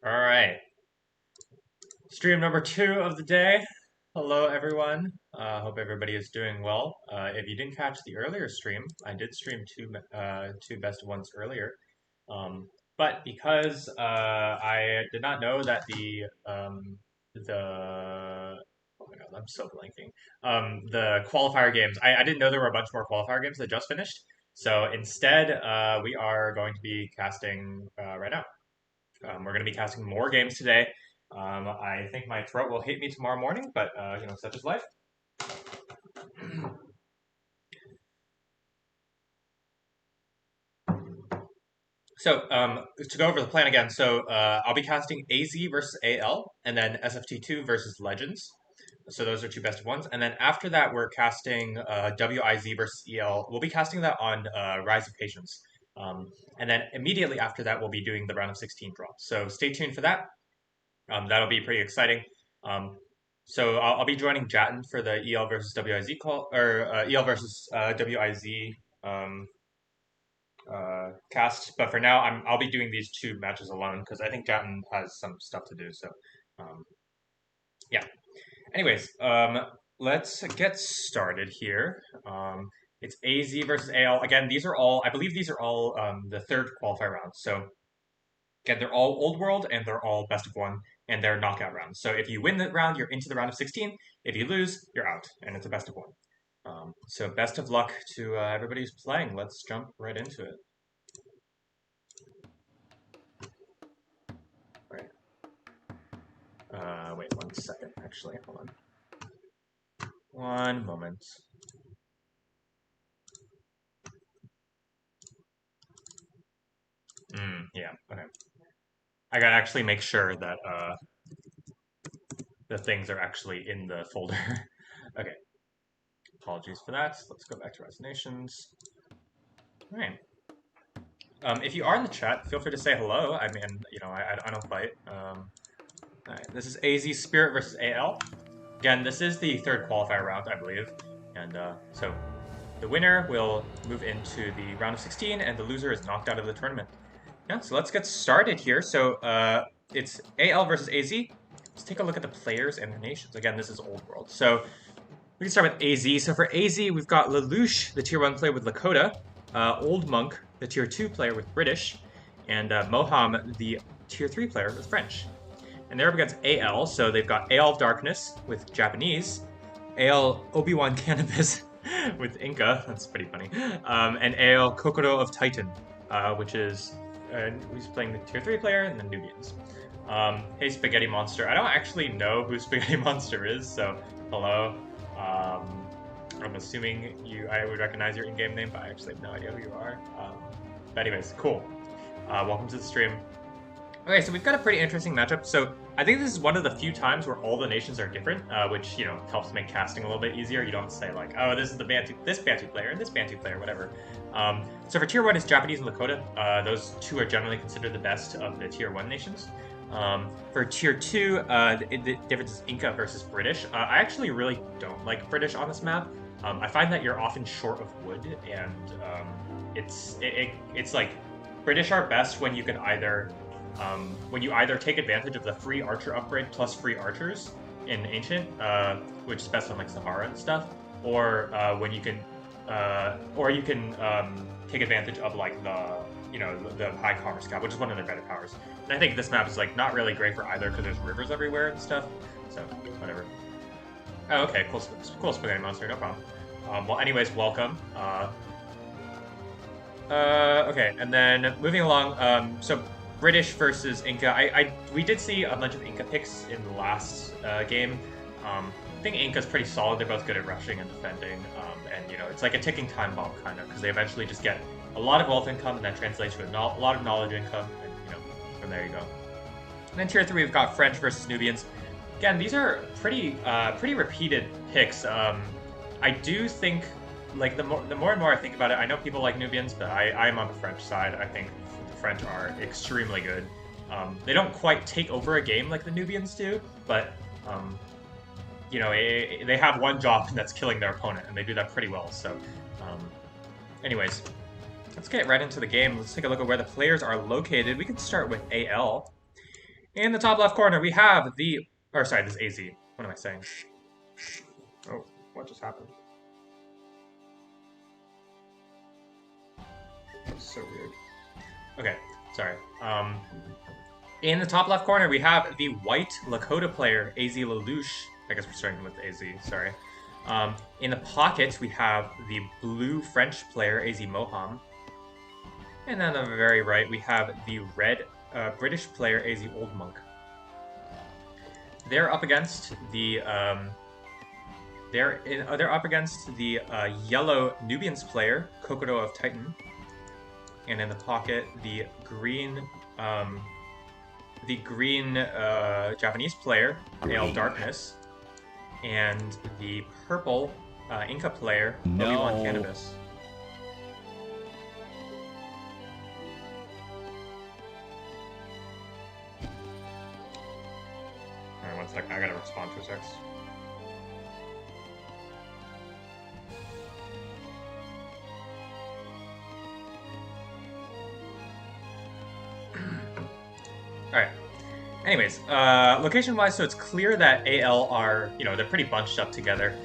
All right. Stream number 2 of the day. Hello, everyone. Hope everybody is doing well. If you didn't catch the earlier stream, I did stream two best of ones earlier. But because I did not know that the oh my god, I'm so blanking. The qualifier games. I didn't know there were a bunch more qualifier games that just finished. So instead, we are going to be casting right now. We're going to be casting more games today. I think my throat will hate me tomorrow morning, but such is life. So to go over the plan again, I'll be casting AZ versus AL, and then SFT2 versus Legends. So those are two best of ones, and then after that we're casting WIZ versus EL. We'll be casting that on Rise of Patience, and then immediately after that we'll be doing the round of 16 draw. So stay tuned for that. That'll be pretty exciting. So I'll be joining Jatin for the EL versus WIZ call, or EL versus WIZ um, cast. But for now, I'll be doing these two matches alone because I think Jatin has some stuff to do. So yeah. Anyways, let's get started here. It's AZ versus AL. Again, these are all, I believe these are all the third qualifier rounds. So again, they're all old world and they're all best of one and they're knockout rounds. So if you win the round, you're into the round of 16. If you lose, you're out and it's a best of one. So best of luck to everybody who's playing. Let's jump right into it. All right. Wait 1 second, actually. Hold on. One moment. Yeah, okay. I gotta actually make sure that the things are actually in the folder. Okay. Apologies for that. Let's go back to resignations. All right. If you are in the chat, feel free to say hello. I mean, I don't fight. All right. This is AZ Spirit versus AL. Again, this is the third qualifier round, I believe. And so the winner will move into the round of 16, and the loser is knocked out of the tournament. Yeah, so let's get started here. So it's AL versus AZ. Let's take a look at the players and their nations. Again, this is Old World. So we can start with AZ. So for AZ, we've got Lelouch, the Tier 1 player with Lakota, Old Monk, the Tier 2 player with British, and Moham, the Tier 3 player with French. And they're up against AL, so they've got AL of Darkness with Japanese, AL Obi-Wan Cannabis with Inca, that's pretty funny, and AL Kokoro of Titan, which is, who's playing the Tier 3 player, and the Nubians. Hey Spaghetti Monster, I don't actually know who Spaghetti Monster is, so hello. I'm assuming I would recognize your in-game name, but I actually have no idea who you are. But anyways, cool. Welcome to the stream. Okay, so we've got a pretty interesting matchup. So I think this is one of the few times where all the nations are different, which helps make casting a little bit easier. You don't say like, oh, this is this Bantu player and this Bantu player, whatever. So for Tier 1 is Japanese and Lakota. Those two are generally considered the best of the Tier 1 nations. For Tier 2, the difference is Inca versus British. I actually really don't like British on this map. I find that you're often short of wood, and it's like British are best when you can either take advantage of the free archer upgrade plus free archers in Ancient, which is best on like Sahara and stuff, or when you can take advantage of like the high commerce cap, which is one of their better powers. And I think this map is like not really great for either because there's rivers everywhere and stuff. So whatever. Oh, okay, cool Spaghetti Monster, no problem. Well, anyways, welcome. Okay, and then moving along. So British versus Inca. We did see a bunch of Inca picks in the last game. I think Inca's pretty solid. They're both good at rushing and defending, and it's like a ticking time bomb kind of because they eventually just get a lot of wealth income, and that translates to a lot of knowledge income, and from there you go. And then Tier 3, we've got French versus Nubians. Again, these are pretty repeated picks. I do think, like, the more and more I think about it, I know people like Nubians, but I'm on the French side. I think the French are extremely good. They don't quite take over a game like the Nubians do, but they have one job, and that's killing their opponent, and they do that pretty well. So, anyways, let's get right into the game. Let's take a look at where the players are located. We can start with AL. In the top left corner, we have the... Or sorry, this is AZ. What am I saying? Oh, what just happened? That's so weird. Okay, sorry. In the top left corner, we have the white Lakota player, AZ Lelouch. I guess we're starting with AZ, sorry. In the pocket, we have the blue French player, AZ Moham. And then on the very right, we have the red British player, AZ Old Monk. They're up against the yellow Nubians player, Kokodo of Titan, and in the pocket the green Japanese player, Ale Darkness, and the purple Inca player, Obi-Wan Cannabis. Alright, 1 second, I gotta respond to a sec. Alright. Anyways, location-wise, so it's clear that AL are, they're pretty bunched up together.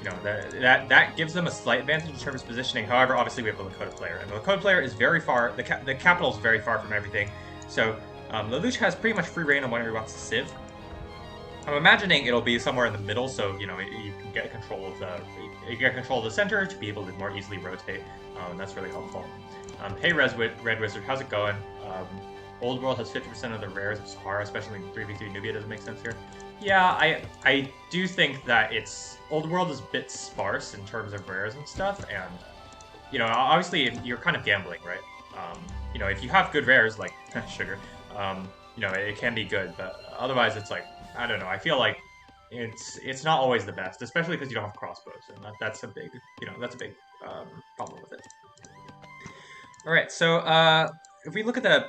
That gives them a slight advantage in terms of positioning. However, obviously we have the Lakota player, and the Lakota player is very far, the capital is very far from everything. So, Lelouch has pretty much free reign on whenever he wants to civ. I'm imagining it'll be somewhere in the middle, so, you can get control of the center to be able to more easily rotate, and that's really helpful. Hey Red Wizard, how's it going? Old World has 50% of the rares of Sahara, especially in 3v3 Nubia. Doesn't make sense here. Yeah, I do think that Old World is a bit sparse in terms of rares and stuff, and obviously you're kind of gambling, right? If you have good rares like sugar, it can be good, but otherwise it's like, I don't know. I feel like it's not always the best, especially because you don't have crossbows, and that's a big problem with it. All right, so if we look at the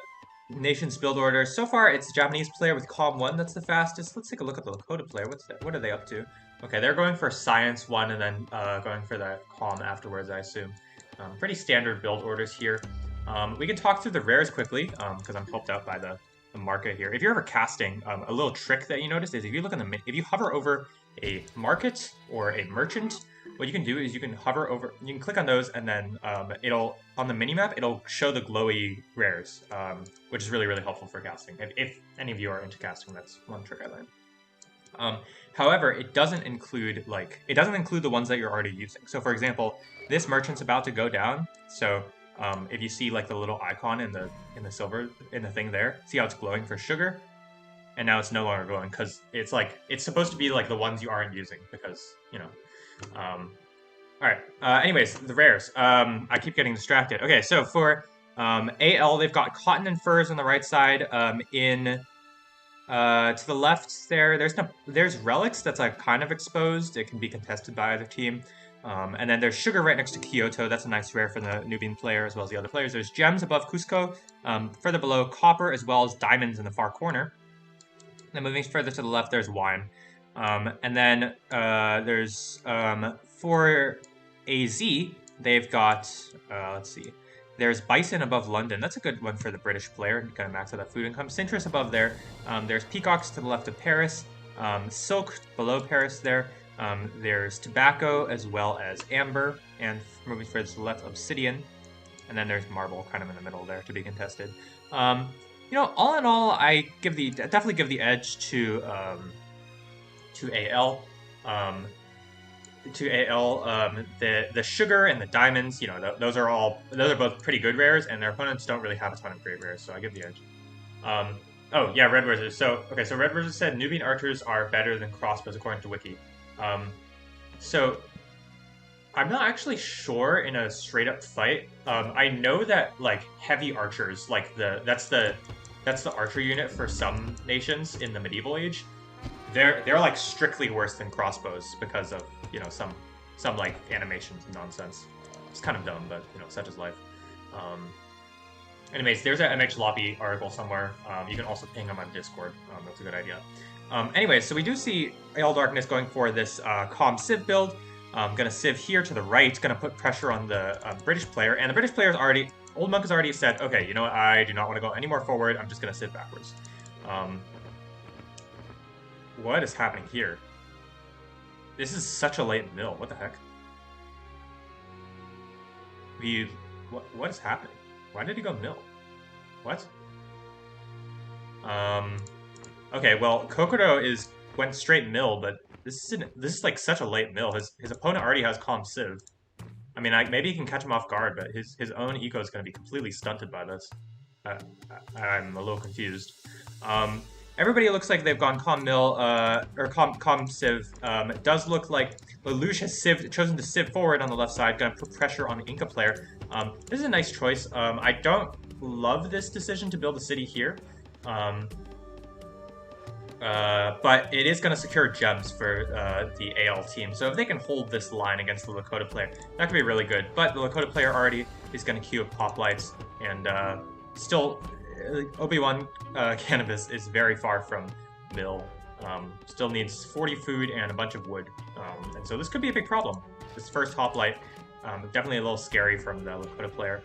nation's build order, so far it's Japanese player with Calm 1 that's the fastest. Let's take a look at the Lakota player. What are they up to? Okay, they're going for Science 1 and then going for the Calm afterwards, I assume. Pretty standard build orders here. We can talk through the rares quickly, because I'm helped out by the market here. If you're ever casting, a little trick that you notice is if you hover over a market or a merchant, what you can do is you can hover over, you can click on those, and then on the minimap, it'll show the glowy rares, which is really, really helpful for casting. If any of you are into casting, that's one trick I learned. However, it doesn't include the ones that you're already using. So for example, this merchant's about to go down, so if you see like the little icon in the silver in the thing there, see how it's glowing for sugar, and now it's no longer glowing because it's supposed to be like the ones you aren't using because all right. Anyways, the rares. I keep getting distracted. Okay, so for AL, they've got cotton and furs on the right side. To the left there's relics that's like kind of exposed. It can be contested by either team. And then there's sugar right next to Kyoto. That's a nice rare for the Nubian player as well as the other players. There's gems above Cusco. Further below, copper as well as diamonds in the far corner. Then moving further to the left, there's wine. And then there's for AZ, they've got let's see. There's bison above London. That's a good one for the British player. Kind of max out that food income. Citrus above there. There's peacocks to the left of Paris. Silk below Paris there. There's tobacco as well as amber, and moving further to the left, obsidian, and then there's marble kind of in the middle there to be contested. All in all, I definitely give the edge to AL. The sugar and the diamonds, those are both pretty good rares, and their opponents don't really have a ton of great rares, so I give the edge. Oh yeah, Red Wizard. So Red Wizard said Nubian archers are better than crossbows according to Wiki. So I'm not actually sure in a straight up fight. I know that like heavy archers, like that's the archer unit for some nations in the medieval age. They're like strictly worse than crossbows because of some like animations and nonsense. It's kind of dumb, but such is life. Anyways, there's an MH Lobby article somewhere. You can also ping on my Discord. That's a good idea. Anyways, so we do see Ale Darkness going for this Calm Civ build. Gonna Civ here to the right. Gonna put pressure on the British player, and the British player is already Old Monk has already said, okay, you know what, I do not want to go any more forward, I'm just going to sit backwards. What is happening here? This is such a late mill, what the heck? What is happening? Why did he go mill? What? Okay, well, Kokodo went straight mill, but this is like such a late mill. His opponent already has Calm Civ. I mean, maybe he can catch him off guard, but his own eco is going to be completely stunted by this. I'm a little confused. Everybody looks like they've gone Calm Mill, or Calm Civ. It does look like Lelouch has chosen to Civ forward on the left side, going to put pressure on the Inca player. This is a nice choice. I don't love this decision to build a city here. But it is going to secure gems for the AL team. So if they can hold this line against the Lakota player, that could be really good. But the Lakota player already is going to queue up Hoplites, and still, Obi-Wan Cannabis is very far from mill. Still needs 40 food and a bunch of wood. And so this could be a big problem. This first Hoplite, definitely a little scary from the Lakota player.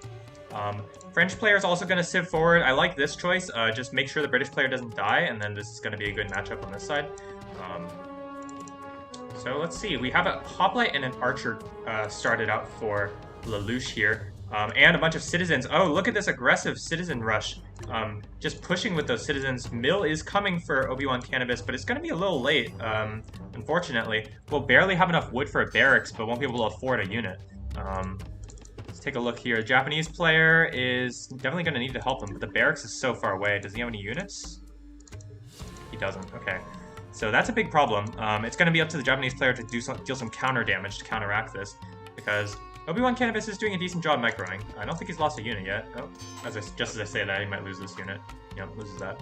French player is also going to Civ forward. I like this choice. Just make sure the British player doesn't die, and then this is going to be a good matchup on this side. So let's see. We have a Hoplite and an Archer started out for Lelouch here. And a bunch of citizens. Oh, look at this aggressive citizen rush. Just pushing with those citizens. Mill is coming for Obi-Wan Cannabis, but it's going to be a little late, unfortunately. We'll barely have enough wood for a barracks, but won't be able to afford a unit. Let's take a look here. The Japanese player is definitely going to need to help him, but the barracks is so far away. Does he have any units? He doesn't. Okay. So that's a big problem. It's going to be up to the Japanese player to deal some counter damage to counteract this, because Obi-Wan Cannabis is doing a decent job microing. I don't think he's lost a unit yet. Oh, just as I say that, he might lose this unit. Yep, loses that.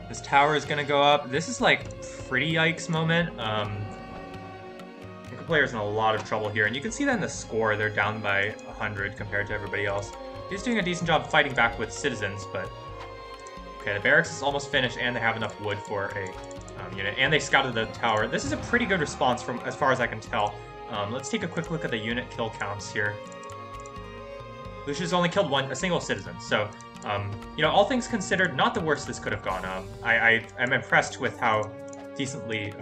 This tower is going to go up. This is like pretty yikes moment. The player's in a lot of trouble here, and you can see that in the score. They're down by 100 compared to everybody else. He's doing a decent job fighting back with citizens, but okay, the barracks is almost finished, and they have enough wood for a unit, and they scouted the tower. This is a pretty good response from as far as I can tell. Let's take a quick look at the unit kill counts here. Lucius only killed a single citizen, so you know, all things considered, not the worst this could have gone. I'm impressed with how decently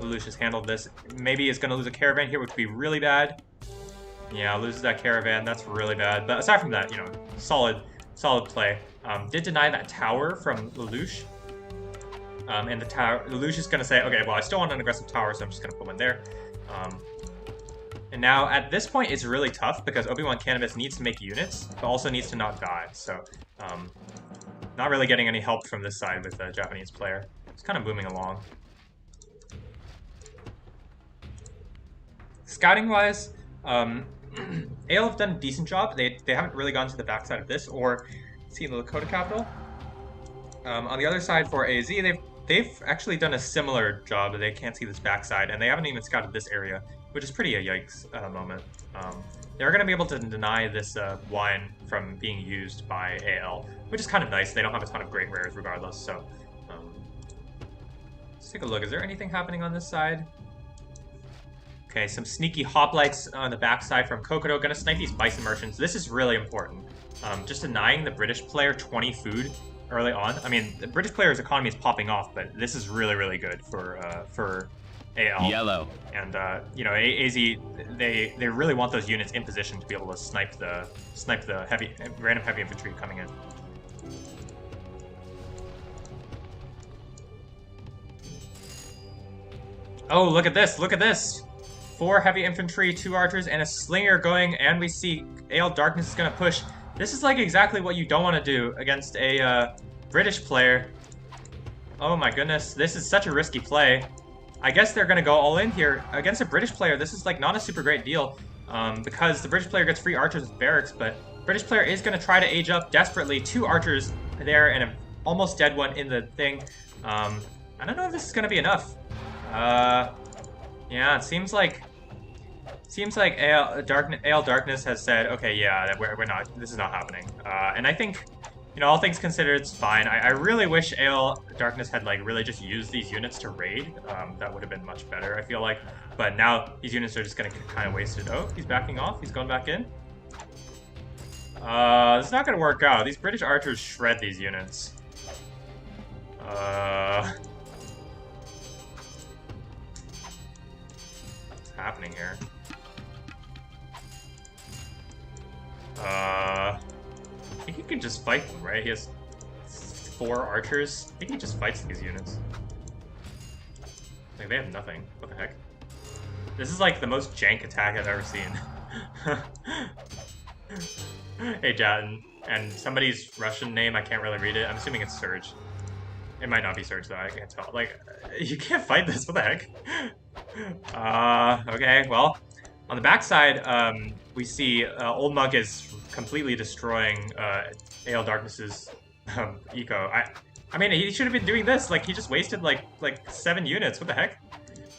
Lucius handled this. Maybe he's going to lose a caravan here, which would be really bad. Yeah, loses that caravan. That's really bad. But aside from that, you know, solid play. Did deny that tower from Lelouch. And the tower, Lelouch is going to say, okay, well, I still want an aggressive tower, so I'm just going to put one there. And now, at this point, it's really tough, because Obi-Wan Cannabis needs to make units, but also needs to not die. So, not really getting any help from this side with the Japanese player. It's kind of booming along. Scouting-wise, AL have done a decent job. They haven't really gone to the backside of this, or seen the Lakota capital. On the other side, for AZ, they've actually done a similar job. They can't see this backside, and they haven't even scouted this area, which is pretty a yikes moment. They're going to be able to deny this wine from being used by AL, which is kind of nice. They don't have a ton of great rares regardless, so let's take a look. Is there anything happening on this side? Okay, some sneaky hoplites on the backside from Kokodo. Gonna snipe these bison merchants. This is really important. Just denying the British player 20 food early on. I mean, the British player's economy is popping off, but this is really, really good for AL. Yellow. And you know, AZ, they really want those units in position to be able to snipe the random heavy infantry coming in. Oh, look at this! Look at this! 4 heavy infantry, 2 archers, and a slinger going, and we see AL Darkness is gonna push. This is like exactly what you don't want to do against a British player. Oh my goodness, this is such a risky play. I guess they're gonna go all in here. Against a British player, this is like not a super great deal, because the British player gets free archers with barracks, but British player is gonna try to age up desperately. 2 archers there and an almost dead one in the thing. I don't know if this is gonna be enough. Yeah, it seems like AL Darkness has said, okay, yeah, we're not. This is not happening. And I think you know, all things considered, it's fine. I really wish Ale Darkness had like really just used these units to raid. That would have been much better, I feel like. But now these units are just gonna kind of wasted. Oh, he's backing off. He's going back in. It's not gonna work out. These British archers shred these units. What's happening here? I think he can just fight them, right? He has 4 archers. I think he just fights these units. Like, they have nothing. What the heck? This is like the most jank attack I've ever seen. Hey, Jatin. And somebody's Russian name, I can't really read it. I'm assuming it's Surge. It might not be Surge, though. I can't tell. Like, you can't fight this. What the heck? Okay, well. On the backside, we see Old Monk is completely destroying Ale Darkness's eco. I mean, he should have been doing this. Like, he just wasted, like 7 units. What the heck?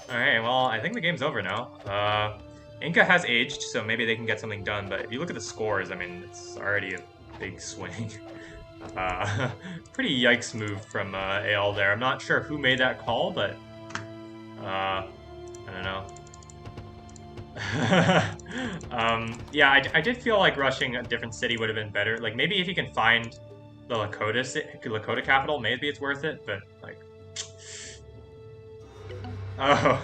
Alright, well, I think the game's over now. Inca has aged, so maybe they can get something done. But if you look at the scores, I mean, it's already a big swing. Pretty yikes move from Ale there. I'm not sure who made that call, but I don't know. Yeah, I did feel like rushing a different city would have been better. Like, maybe if you can find the Lakota capital, maybe it's worth it, but, like... Oh.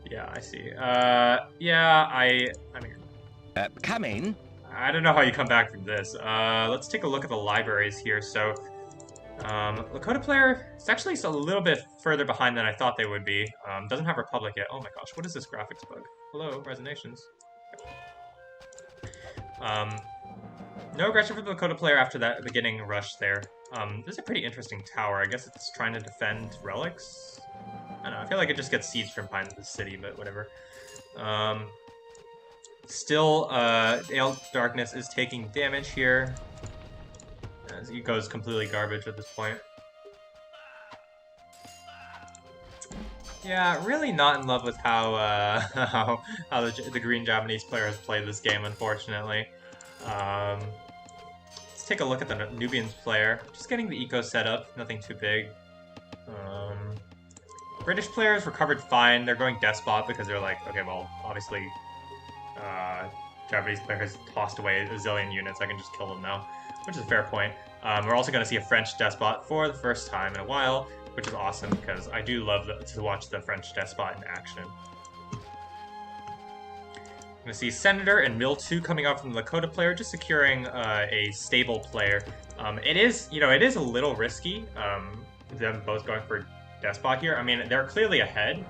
Yeah, I see. Yeah, I mean... Come in. I don't know how you come back from this. Let's take a look at the libraries here. So, Lakota player, it's actually a little bit further behind than I thought they would be. Doesn't have Republic yet. Oh my gosh, what is this graphics bug? Hello, Resonations. No aggression for the Lakota player after that beginning rush there. This is a pretty interesting tower. I guess it's trying to defend relics? I don't know, I feel like it just gets sieged from behind the city, but whatever. Still, Ale Darkness is taking damage here. As he goes completely garbage at this point. Yeah, really not in love with how how the green Japanese player has played this game, unfortunately. Let's take a look at the Nubians player. Just getting the eco set up, nothing too big. British players recovered fine. They're going Despot because they're like, okay, well, obviously, Japanese player has tossed away a zillion units. I can just kill them now, which is a fair point. We're also going to see a French Despot for the first time in a while, which is awesome because I do love to watch the French Despot in action. I'm going to see Senator and Mill 2 coming out from the Lakota player, just securing a stable player. It is a little risky, them both going for Despot here. I mean, they're clearly ahead,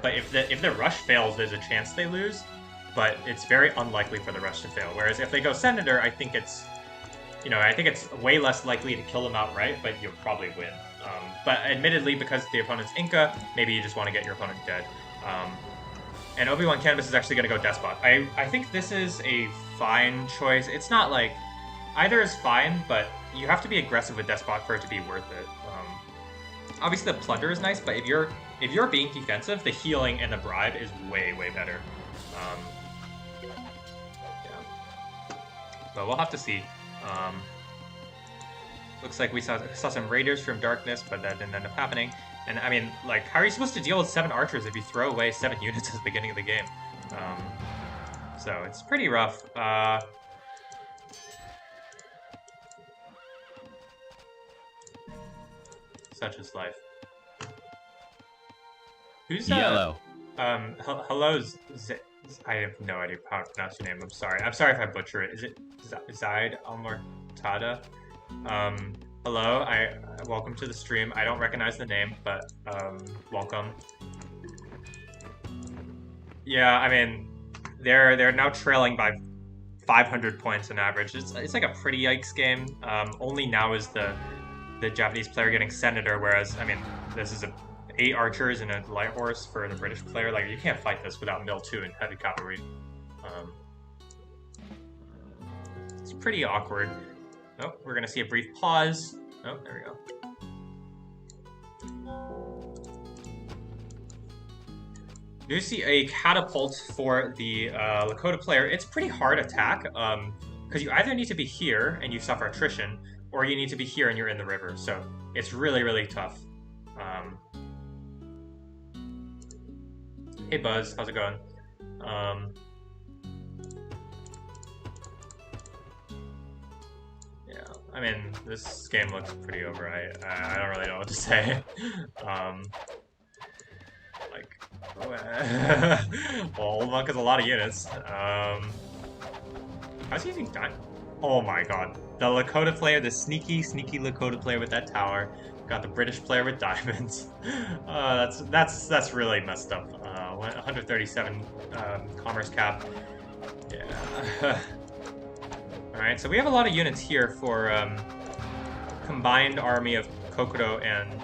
but if the rush fails, there's a chance they lose, but it's very unlikely for the rush to fail. Whereas if they go Senator, I think it's way less likely to kill them outright, but you'll probably win. But admittedly, because the opponent's Inca, maybe you just want to get your opponent dead. And Obi-Wan Cannabis is actually going to go Despot. I think this is a fine choice. It's not like... Either is fine, but you have to be aggressive with Despot for it to be worth it. Obviously, the Plunder is nice, but if you're being defensive, the healing and the bribe is way, way better. Yeah. But we'll have to see. Looks like we saw some Raiders from Darkness, but that didn't end up happening. And I mean, like, how are you supposed to deal with 7 archers if you throw away 7 units at the beginning of the game? So it's pretty rough. Such is life. Who's Yellow? Hello. I have no idea how to pronounce your name. I'm sorry. I'm sorry if I butcher it. Is it Zaid Almortada? Hello. Welcome to the stream. I don't recognize the name, but welcome. Yeah, I mean, they're now trailing by 500 points on average. It's like a pretty yikes game. Only now is the Japanese player getting Senator, whereas, I mean, this is 8 archers and a light horse for the British player. Like, you can't fight this without Mill 2 and heavy cavalry. It's pretty awkward. Oh, we're gonna see a brief pause. Oh, there we go. You see a catapult for the Lakota player. It's pretty hard attack. because you either need to be here and you suffer attrition, or you need to be here and you're in the river. So it's really, really tough. Hey Buzz, how's it going? Yeah, I mean, this game looks pretty over. I don't really know what to say. Well, Old Monk has a lot of units. How's he using time? Oh my god. The Lakota player, the sneaky Lakota player with that tower, got the British player with diamonds. That's really messed up. 137 commerce cap. Yeah. Alright, so we have a lot of units here for combined army of Kokodo and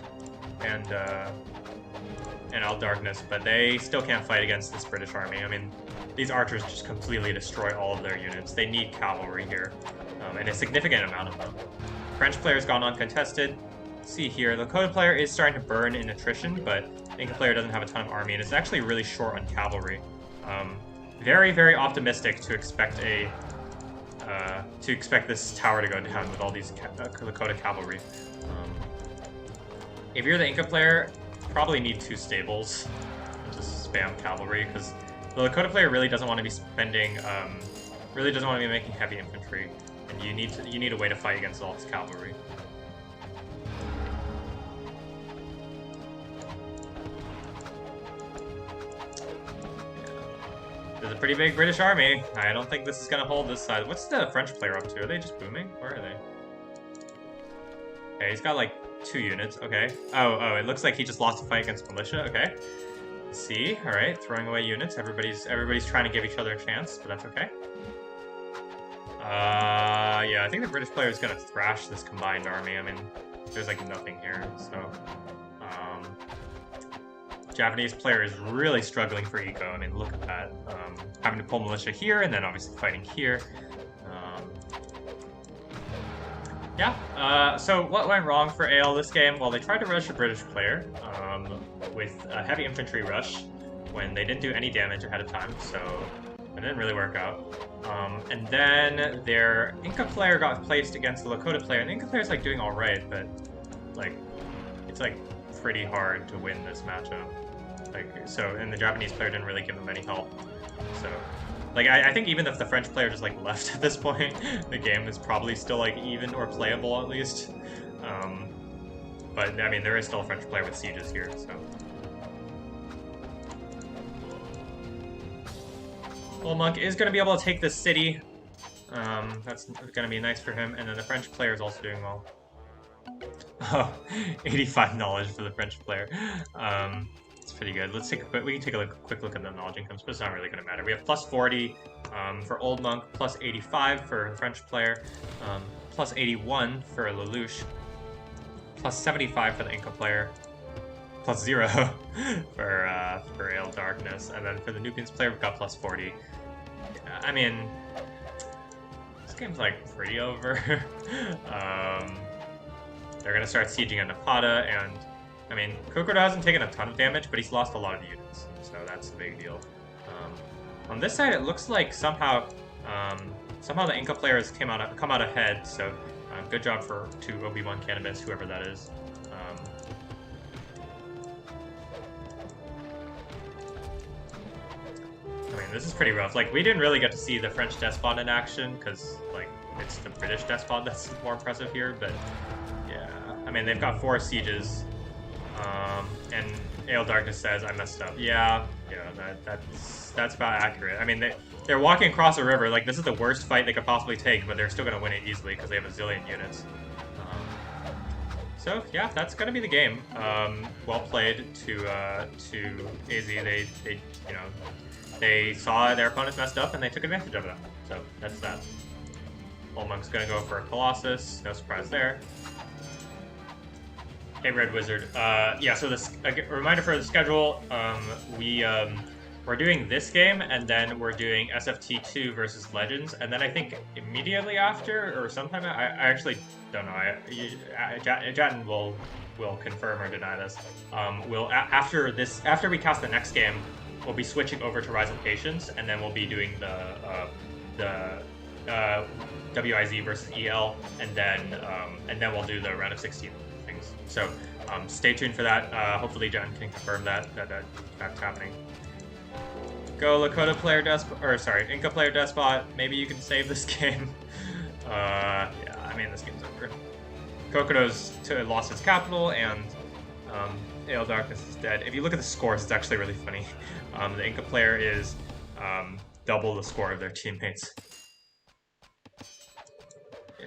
Al Darkness, but they still can't fight against this British army. I mean, these archers just completely destroy all of their units. They need cavalry here, and a significant amount of them. French player's gone uncontested. See here, the Lakota player is starting to burn in attrition, but the Inca player doesn't have a ton of army, and it's actually really short on cavalry. Very, very optimistic to expect this tower to go down with all these Lakota cavalry. If you're the Inca player, probably need 2 stables to spam cavalry, because the Lakota player really doesn't want to be spending, really doesn't want to be making heavy infantry, and you need a way to fight against all this cavalry. There's a pretty big British army. I don't think this is gonna hold this side. What's the French player up to? Are they just booming? Where are they? Okay, he's got like 2 units. Okay. Oh, it looks like he just lost a fight against militia. Okay. See, all right, throwing away units. Everybody's trying to give each other a chance, but that's okay. Yeah, I think the British player is gonna thrash this combined army. I mean, there's like nothing here, so. Japanese player is really struggling for eco. I mean, look at that. Having to pull militia here, and then obviously fighting here. Yeah, so what went wrong for AL this game? Well, they tried to rush a British player with a heavy infantry rush when they didn't do any damage ahead of time, so it didn't really work out. And then their Inca player got placed against the Lakota player, and the Inca player's like doing alright, but like, it's like pretty hard to win this matchup. Like, so, and the Japanese player didn't really give them any help, so. Like, I think even if the French player just, like, left at this point, the game is probably still, like, even or playable, at least. But, I mean, there is still a French player with sieges here, so. Old Monk is going to be able to take this city. That's going to be nice for him. And then the French player is also doing well. Oh, 85 knowledge for the French player. It's pretty good. Let's take a quick, we can take a quick look at the knowledge incomes, but it's not really going to matter. We have plus 40 for Old Monk, plus 85 for the French player, plus 81 for Lelouch, plus 75 for the Inca player, plus 0 for Ale Darkness, and then for the Nubians player, we've got plus 40. I mean, this game's like pretty over. They're going to start sieging at Napata, and I mean, Kokoda hasn't taken a ton of damage, but he's lost a lot of units, so that's a big deal. On this side, it looks like somehow the Inca players come out ahead, so good job to Obi-Wan Cannabis, whoever that is. I mean, this is pretty rough. Like, we didn't really get to see the French Despot in action, because, like, it's the British Despot that's more impressive here, but yeah. I mean, they've got 4 sieges. And Ale Darkness says, I messed up. Yeah, that's about accurate. I mean, they're walking across a river. Like, this is the worst fight they could possibly take, but they're still going to win it easily because they have a zillion units. So, yeah, that's going to be the game. Well played to AZ. They saw their opponents messed up, and they took advantage of that. So, that's that. Old Monk's going to go for a Colossus. No surprise there. Hey, Red Wizard. Yeah, so a reminder for the schedule, we're doing this game, and then we're doing SFT2 versus Legends, and then I think immediately after, or sometime, I actually don't know, Jatin will confirm or deny this. After we cast the next game, we'll be switching over to Rise of Patience, and then we'll be doing the WIZ versus EL, and then we'll do the round of 16 things. So stay tuned for that. Hopefully Jen can confirm that's happening. Go Lakota player despot, or sorry, Inca player despot. Maybe you can save this game. Yeah, I mean this game's over. Kokodo's lost its capital, and Ale Darkness is dead. If you look at the scores, it's actually really funny. The Inca player is double the score of their teammates. Yeah.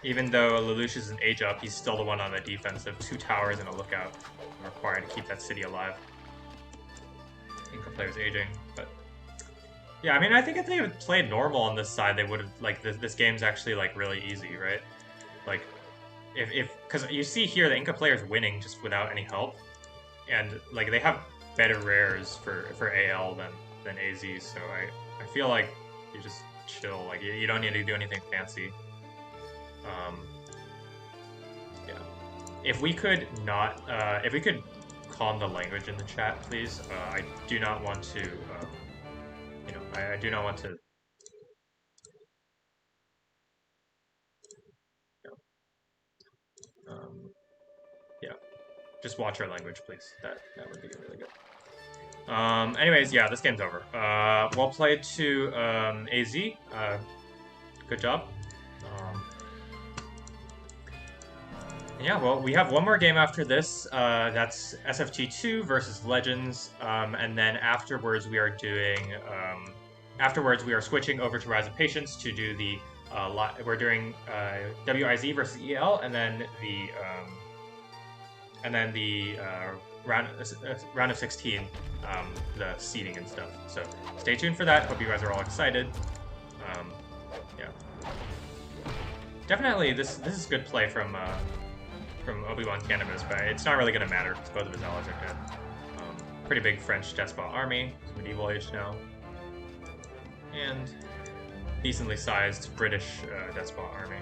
Even though Lelouch is an age up, he's still the one on the defensive. 2 towers and a lookout required to keep that city alive. Inca player's aging, but yeah, I mean, I think if they had played normal on this side, they would have, like, this game's actually, like, really easy, right? Like, because you see here, the Inca player's winning just without any help, and, like, they have better rares for AL than AZ, so I feel like you just chill, like, you don't need to do anything fancy. Yeah. If we could not, if we could calm the language in the chat, please. I do not want to, you know, I do not want to. Yeah, just watch our language, please. That would be really good. Anyways, yeah, this game's over. Well played to AZ. Good job. Yeah, well, we have one more game after this. That's SFT2 versus Legends, and then afterwards we are doing. Afterwards, we are switching over to Rise of Patience to do the. We're doing WIZ versus EL, and then the round of 16, the seeding and stuff. So stay tuned for that. Hope you guys are all excited. Yeah, definitely this is good play from Obi-Wan Cannabis, but it's not really going to matter because both of his allies are dead. Pretty big French despot army, medieval age now, and decently sized British despot army.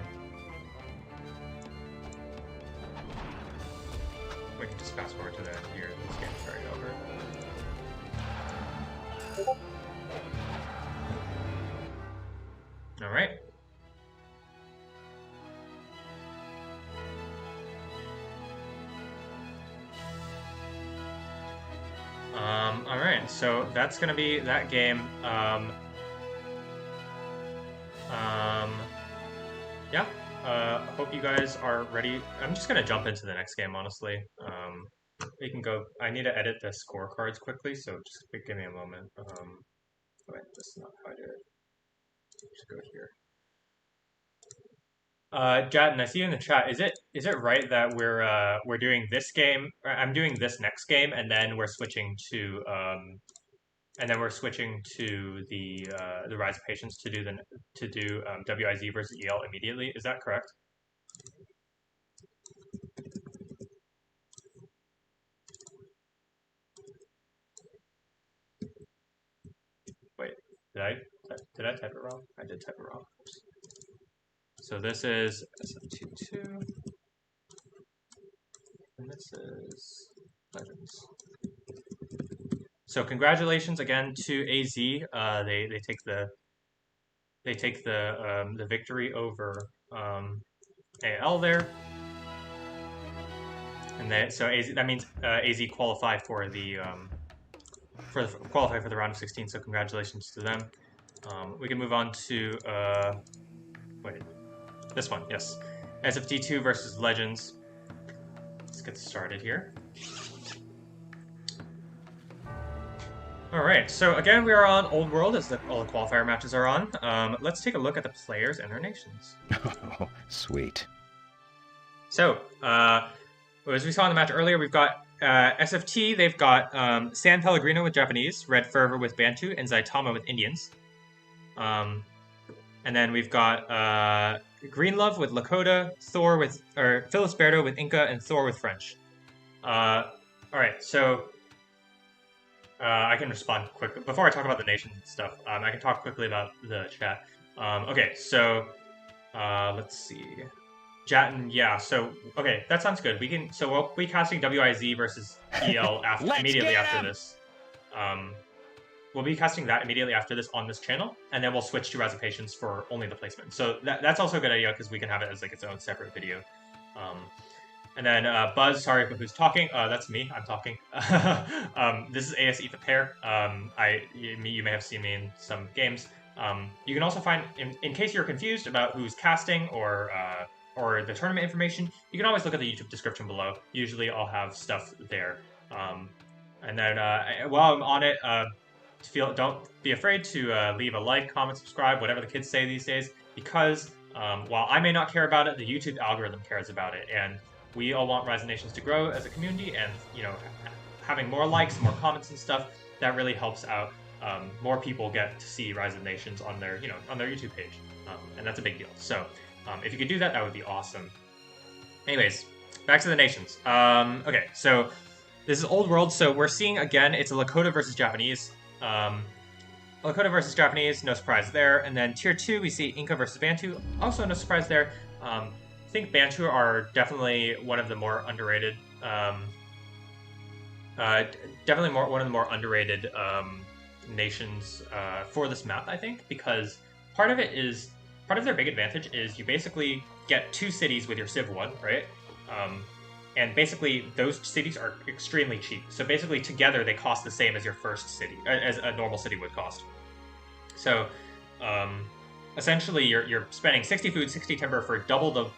We can just fast forward to the end here. This game's already over. All right. All right, so that's gonna be that game. Yeah. Hope you guys are ready. I'm just gonna jump into the next game, honestly. We can go. I need to edit the scorecards quickly, so just give me a moment. Wait, that's not how I do it. Just go here. Jatin, I see you in the chat. Is it right that we're doing this game? I'm doing this next game, and then we're switching to the Rise of Patience to do WIZ versus EL immediately. Is that correct? Wait, did I type it wrong? I did type it wrong. Oops. So this is SFT2, and this is Legends. So congratulations again to AZ. They take the victory over AL there, and so AZ, that means AZ qualify for the round of 16. So congratulations to them. We can move on to wait. This one, yes. SFT2 versus Legends. Let's get started here. Alright, so again we are on Old World as all the qualifier matches are on. Let's take a look at the players and their nations. Oh, sweet. So, as we saw in the match earlier, we've got SFT, they've got San Pellegrino with Japanese, Red Fervor with Bantu, and Zaitama with Indians. And then we've got Green Love with Lakota, Filisberto with Inca, and Thor with French. Alright, so I can respond quickly. Before I talk about the nation stuff, I can talk quickly about the chat. Okay, so let's see. Jatin, yeah, so, okay, that sounds good. We'll be casting WIZ versus EL immediately after this. we'll be casting that immediately after this on this channel, and then we'll switch to Rise of Patience for only the placement. So that's also a good idea because we can have it as like its own separate video. And then Buzz, sorry, but who's talking? That's me. I'm talking. This is AS Eat the Pair. You may have seen me in some games. You can also find, in case you're confused about who's casting or the tournament information, you can always look at the YouTube description below. Usually, I'll have stuff there. And then while I'm on it, don't be afraid to leave a like, comment, subscribe, whatever the kids say these days, because while I may not care about it, the YouTube algorithm cares about it, and we all want Rise of Nations to grow as a community, and having more likes, more comments and stuff, that really helps out. More people get to see Rise of Nations on their YouTube page, and that's a big deal. So if you could do that, that would be awesome. Anyways, back to the nations. Okay, so this is Old World, so we're seeing again it's a Lakota versus Japanese. Lakota versus Japanese, no surprise there. And then Tier 2, we see Inca versus Bantu, also no surprise there. I think Bantu are definitely one of the more underrated, one of the more underrated nations for this map, I think, because part of their big advantage is you basically get 2 cities with your Civ 1, right? And basically, those cities are extremely cheap. So basically, together, they cost the same as your first city, as a normal city would cost. So, essentially, you're spending 60 food, 60 timber for double the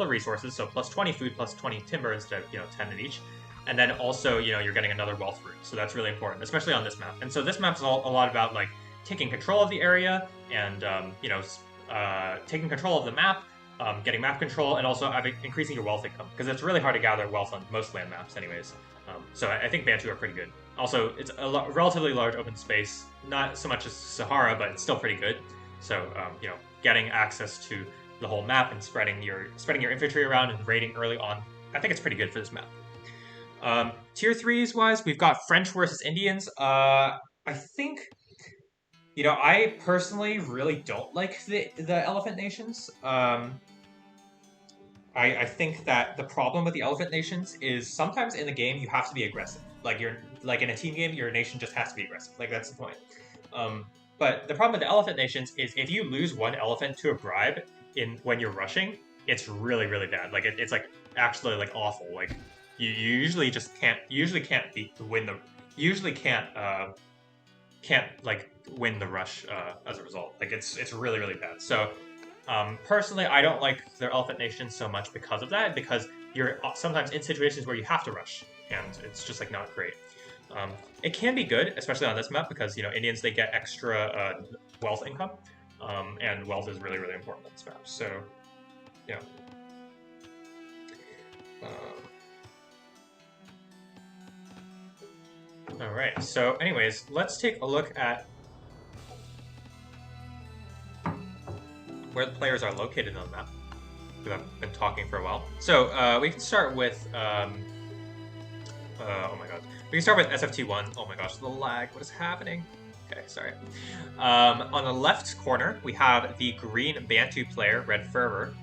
resources. So plus 20 food, plus 20 timber instead of 10 in each. And then also, you're getting another wealth root. So that's really important, especially on this map. And so this map's a lot about like taking control of the area and taking control of the map. Getting map control, and also increasing your wealth income, because it's really hard to gather wealth on most land maps anyways. So I think Bantu are pretty good. Also, it's a relatively large open space, not so much as Sahara, but it's still pretty good. So, getting access to the whole map and spreading your infantry around and raiding early on, I think it's pretty good for this map. Tier 3s wise, we've got French versus Indians. I think, I personally really don't like the Elephant Nations. I think that the problem with the Elephant Nations is sometimes in the game you have to be aggressive. Like in a team game, your nation just has to be aggressive. Like that's the point. But the problem with the Elephant Nations is if you lose one elephant to a bribe when you're rushing, it's really, really bad. Like it's like actually like awful. Like you usually just can't win the rush as a result. Like it's really, really bad. So personally, I don't like their Elephant Nation so much because of that, because you're sometimes in situations where you have to rush, and it's just like not great. It can be good, especially on this map, because Indians, they get extra wealth income, and wealth is really, really important on this map. So yeah. All right. So anyways, let's take a look at where the players are located on the map, because I've been talking for a while. So we can start with, oh my god. We can start with SFT1. Oh my gosh, the lag, what is happening? Okay, sorry. On the left corner, we have the green Bantu player, Red Fervor.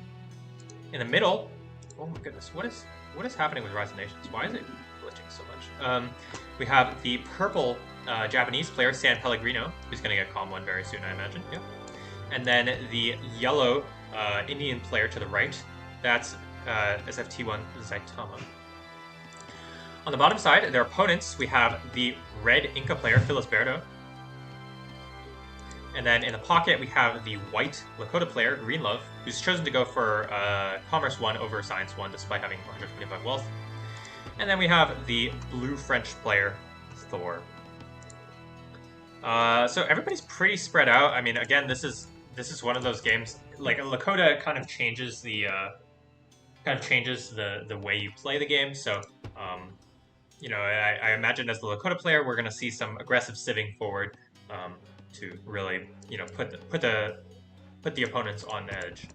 In the middle, oh my goodness, what is happening with Rise of Nations? Why is it glitching so much? We have the purple Japanese player, San Pellegrino, who's going to get Calm 1 very soon, I imagine. Yep. And then the yellow Indian player to the right, that's SFT1 Zaitama. On the bottom side, their opponents, we have the red Inca player, Felisberto. And then in the pocket, we have the white Lakota player, Greenlove, who's chosen to go for Commerce 1 over Science 1, despite having 125 wealth. And then we have the blue French player, Thor. So everybody's pretty spread out. I mean, again, this is one of those games, like Lakota kind of changes the way you play the game. So, I imagine as the Lakota player, we're going to see some aggressive civving forward to really, put the opponents on edge.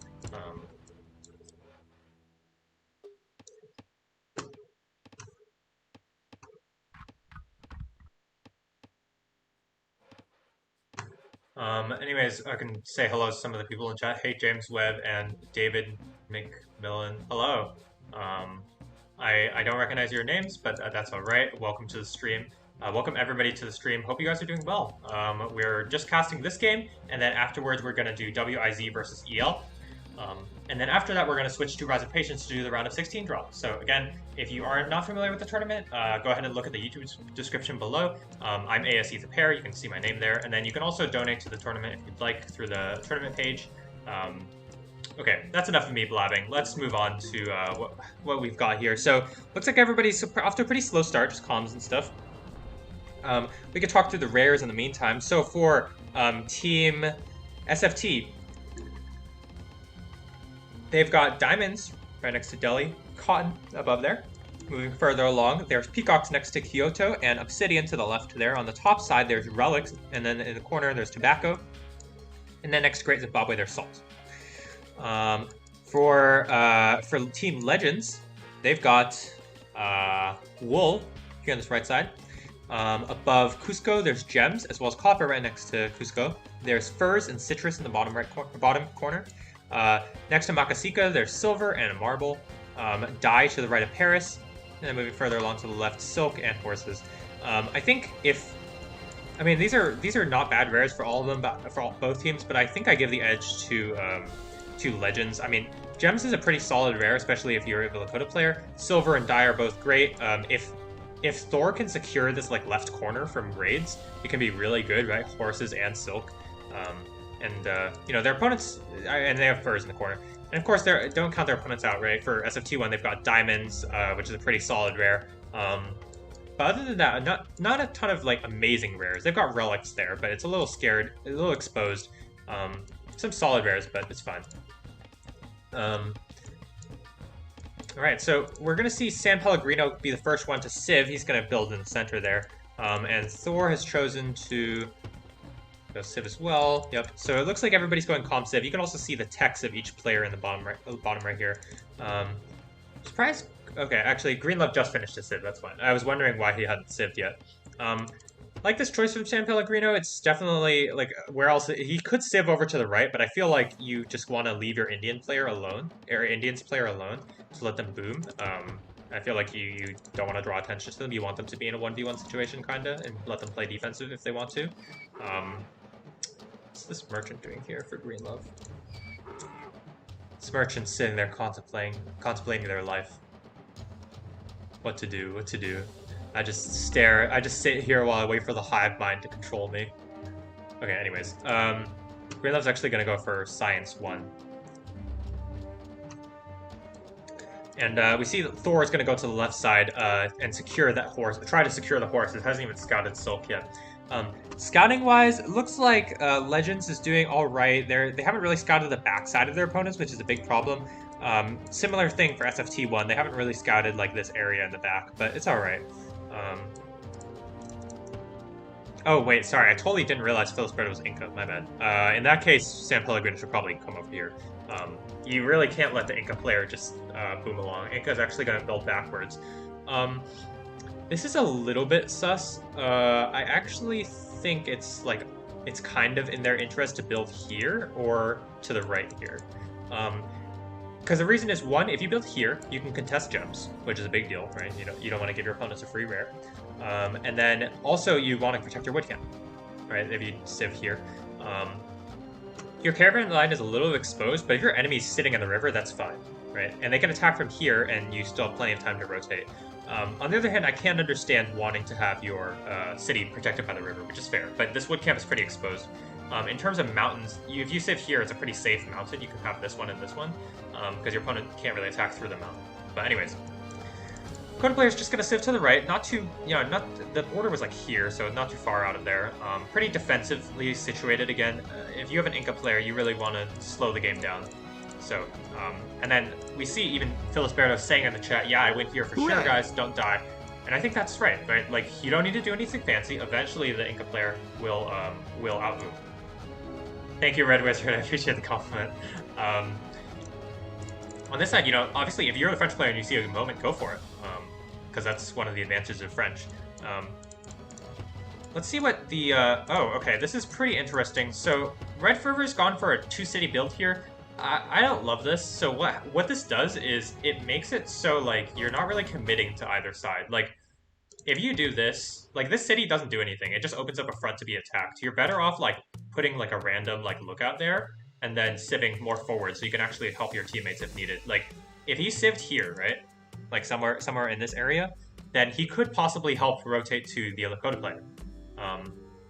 Anyways, I can say hello to some of the people in chat. Hey, James Webb and David McMillan. Hello. I don't recognize your names, but that's all right. Welcome to the stream. Welcome everybody to the stream. Hope you guys are doing well. We're just casting this game, and then afterwards we're going to do WIZ versus EL. And then after that, we're going to switch to Rise of Patience to do the round of 16 draw. So again, if you are not familiar with the tournament, go ahead and look at the YouTube description below. I'm ASE the pair. You can see my name there. And then you can also donate to the tournament if you'd like through the tournament page. Okay, that's enough of me blabbing. Let's move on to what we've got here. So looks like everybody's off to a pretty slow start, just comms and stuff. We could talk through the rares in the meantime. So for Team SFT, they've got diamonds right next to Delhi, cotton above there. Moving further along, there's peacocks next to Kyoto, and obsidian to the left there. On the top side, there's relics, and then in the corner, there's tobacco. And then next to Great Zimbabwe, there's salt. For Team Legends, they've got wool here on this right side. Above Cusco, there's gems, as well as copper right next to Cusco. There's furs and citrus in the bottom corner. Next to Makasika, there's silver and marble. Dye to the right of Paris. And then moving further along to the left, silk and horses. I think these are not bad rares for all of them, for both teams, but I think I give the edge to Legends. I mean, gems is a pretty solid rare, especially if you're a Lakota player. Silver and dye are both great. If Thor can secure this like left corner from raids, it can be really good, right? Horses and silk. Their opponents, and they have furs in the corner. And of course, don't count their opponents out, right? For SFT1, they've got diamonds, which is a pretty solid rare. But other than that, not a ton of like amazing rares. They've got relics there, but it's a little scared, a little exposed. Some solid rares, but it's fine. Alright, so we're going to see San Pellegrino be the first one to Civ. He's going to build in the center there. And Thor has chosen to go Civ as well. Yep, so it looks like everybody's going Calm Civ. You can also see the text of each player in the bottom right here. Surprise. Okay, actually, Greenlove just finished his Civ, that's fine. I was wondering why he hadn't Civ'd yet. Like this choice from San Pellegrino, it's definitely, like, where else... He could Civ over to the right, but I feel like you just want to leave your Indian player alone, or Indians player alone, to let them boom. I feel like you don't want to draw attention to them. You want them to be in a 1v1 situation, kinda, and let them play defensive if they want to. What's this merchant doing here for Greenlove? This merchant's sitting there contemplating their life. What to do, what to do. I just sit here while I wait for the hive mind to control me. Okay, anyways. Greenlove's actually gonna go for Science 1. And we see that Thor is gonna go to the left side and secure that horse. Try to secure the horse. It hasn't even scouted Silk yet. Scouting-wise, it looks like Legends is doing alright. They haven't really scouted the backside of their opponents, which is a big problem. Similar thing for SFT1. They haven't really scouted like this area in the back, but it's alright. Oh, wait, sorry. I totally didn't realize Philosperto was Inca. My bad. In that case, San Pellegrino should probably come over here. You really can't let the Inca player just boom along. Inca's actually going to build backwards. This is a little bit sus. I actually think it's kind of in their interest to build here or to the right here. Because the reason is, one, if you build here, you can contest gems, which is a big deal, right? You don't want to give your opponents a free rare. And then also you want to protect your wood camp, right? If you Civ here. Your caravan line is a little exposed, but if your enemy's sitting in the river, that's fine, right? And they can attack from here, and you still have plenty of time to rotate. On the other hand, I can understand wanting to have your city protected by the river, which is fair, but this wood camp is pretty exposed. In terms of mountains, if you Civ here, it's a pretty safe mountain. You can have this one and this one, because your opponent can't really attack through the mountain. But anyways, Dakota player's just gonna Civ to the right, not too, the border was like here, so not too far out of there. Pretty defensively situated again. If you have an Inca player, you really want to slow the game down. So, and then we see even Philosperto saying in the chat, yeah, I went here for sure, guys, don't die. And I think that's right? Like, you don't need to do anything fancy. Eventually, the Inca player will outmove. Thank you, Red Wizard. I appreciate the compliment. On this side, obviously, if you're the French player and you see a moment, go for it. Because that's one of the advantages of French. Let's see what the... oh, okay, this is pretty interesting. So, Red Fervor's gone for a 2-city build here. I don't love this. So what this does is it makes it so, like, you're not really committing to either side. Like, if you do this, like this city doesn't do anything. It just opens up a front to be attacked. You're better off like putting like a random like lookout there and then sieving more forward so you can actually help your teammates if needed. Like if he sieved here, right? Like somewhere in this area, then he could possibly help rotate to the Lakota player.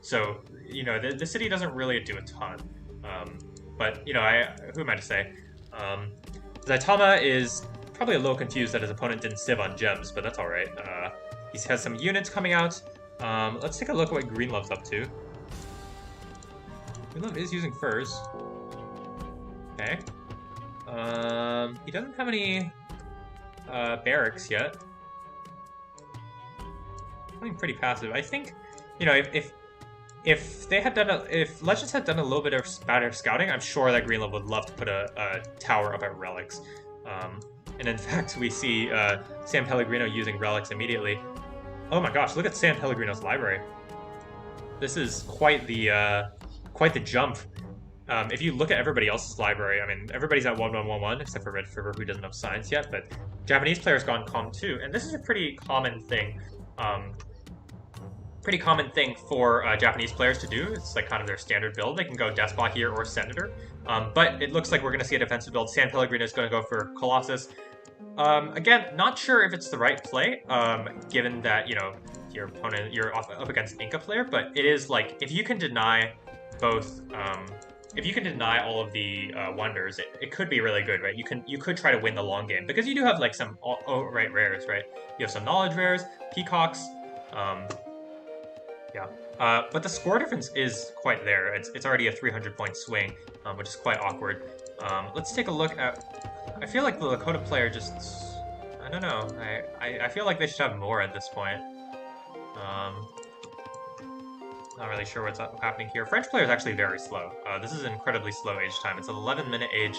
So you know the city doesn't really do a ton. But you know, who am I to say? Zaitama is probably a little confused that his opponent didn't sieve on gems, but that's all right. He has some units coming out. Let's take a look at what Greenlove's up to. Greenlove is using furs. Okay. He doesn't have any barracks yet. Playing pretty passive. I think, you know, if they had done if Legends had done a little bit of better scouting, I'm sure that Greenlove would love to put a tower up at relics. And in fact, we see San Pellegrino using relics immediately. Oh my gosh, look at San Pellegrino's library. This is quite the jump. If you look at everybody else's library, I mean, everybody's at 1111 except for Red River, who doesn't have science yet, but Japanese players gone Calm 2, and this is a pretty common thing. Pretty common thing for Japanese players to do. It's like kind of their standard build. They can go Despot here or Senator, but it looks like we're going to see a defensive build. San Pellegrino is going to go for Colossus. Again, not sure if it's the right play, given that, you know, your opponent, you're up against Inca player, but it is like, if you can deny both, if you can deny all of the wonders, it could be really good, right? You could try to win the long game, because you do have like some outright rares, right? You have some knowledge rares, peacocks, yeah. But the score difference is quite there. It's already a 300-point swing, which is quite awkward. Let's take a look at... I feel like the Lakota player just... I don't know. I feel like they should have more at this point. Not really sure what's happening here. French player is actually very slow. This is an incredibly slow age time. It's an 11-minute age.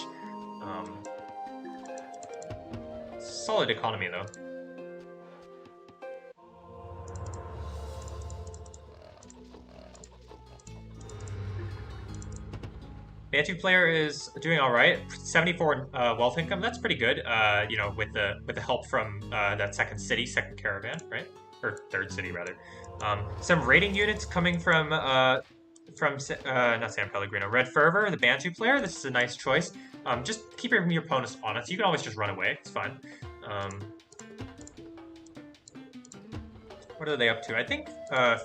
Solid economy, though. Bantu player is doing all right. 74 wealth income. That's pretty good. You know, with the help from that second caravan, right? Or third city rather. Some raiding units coming from not San Pellegrino, Red Fervor, the Bantu player. This is a nice choice. Just keep your opponents honest. You can always just run away. It's fine. What are they up to? I think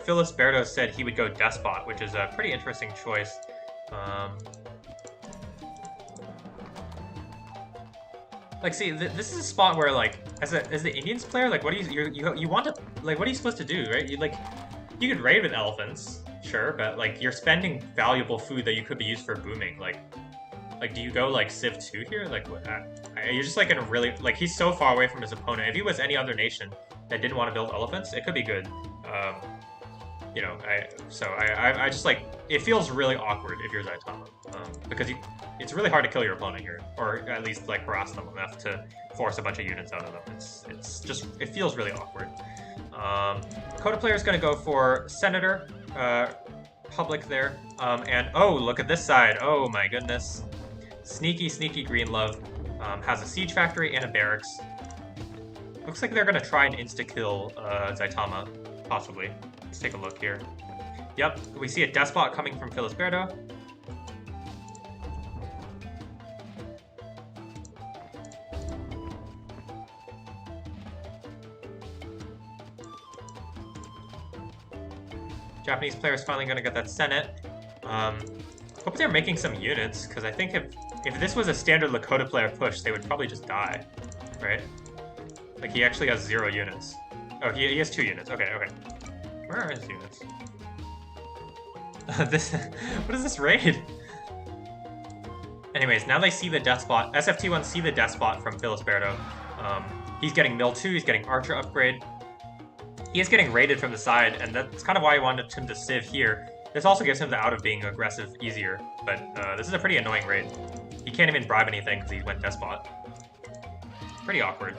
Phyllis Berto said he would go Despot, which is a pretty interesting choice. Like, see, this is a spot where, like, as the Indians player, like, what do you want to, like, what are you supposed to do, right? You could raid with elephants, sure, but like, you're spending valuable food that you could be used for booming. Like, do you go like Civ 2 here? Like, what? You're just like in a really, like, he's so far away from his opponent. If he was any other nation that didn't want to build elephants, it could be good. You know, I just like, it feels really awkward if you're Zaitama, because it's really hard to kill your opponent here, or at least like harass them enough to force a bunch of units out of them. It's just, it feels really awkward. Coda player is going to go for Senator, Public there, and oh, look at this side. Oh my goodness, sneaky Greenlove has a siege factory and a barracks. Looks like they're going to try and insta-kill Zaitama, possibly. Let's take a look here. Yep, we see a Despot coming from Felisberto. Japanese player is finally going to get that Senate. Hope they're making some units, because I think if this was a standard Lakota player push, they would probably just die, right? Like, he actually has 0 units. Oh, he has 2 units. Okay. Where are his units? What is this raid? Anyways, now they see the Despot. SFT1 see the Despot from Felisberto. He's getting Mill 2, he's getting Archer upgrade. He is getting raided from the side, and that's kind of why I wanted him to Civ here. This also gives him the out of being aggressive easier, but this is a pretty annoying raid. He can't even bribe anything because he went Despot. Pretty awkward.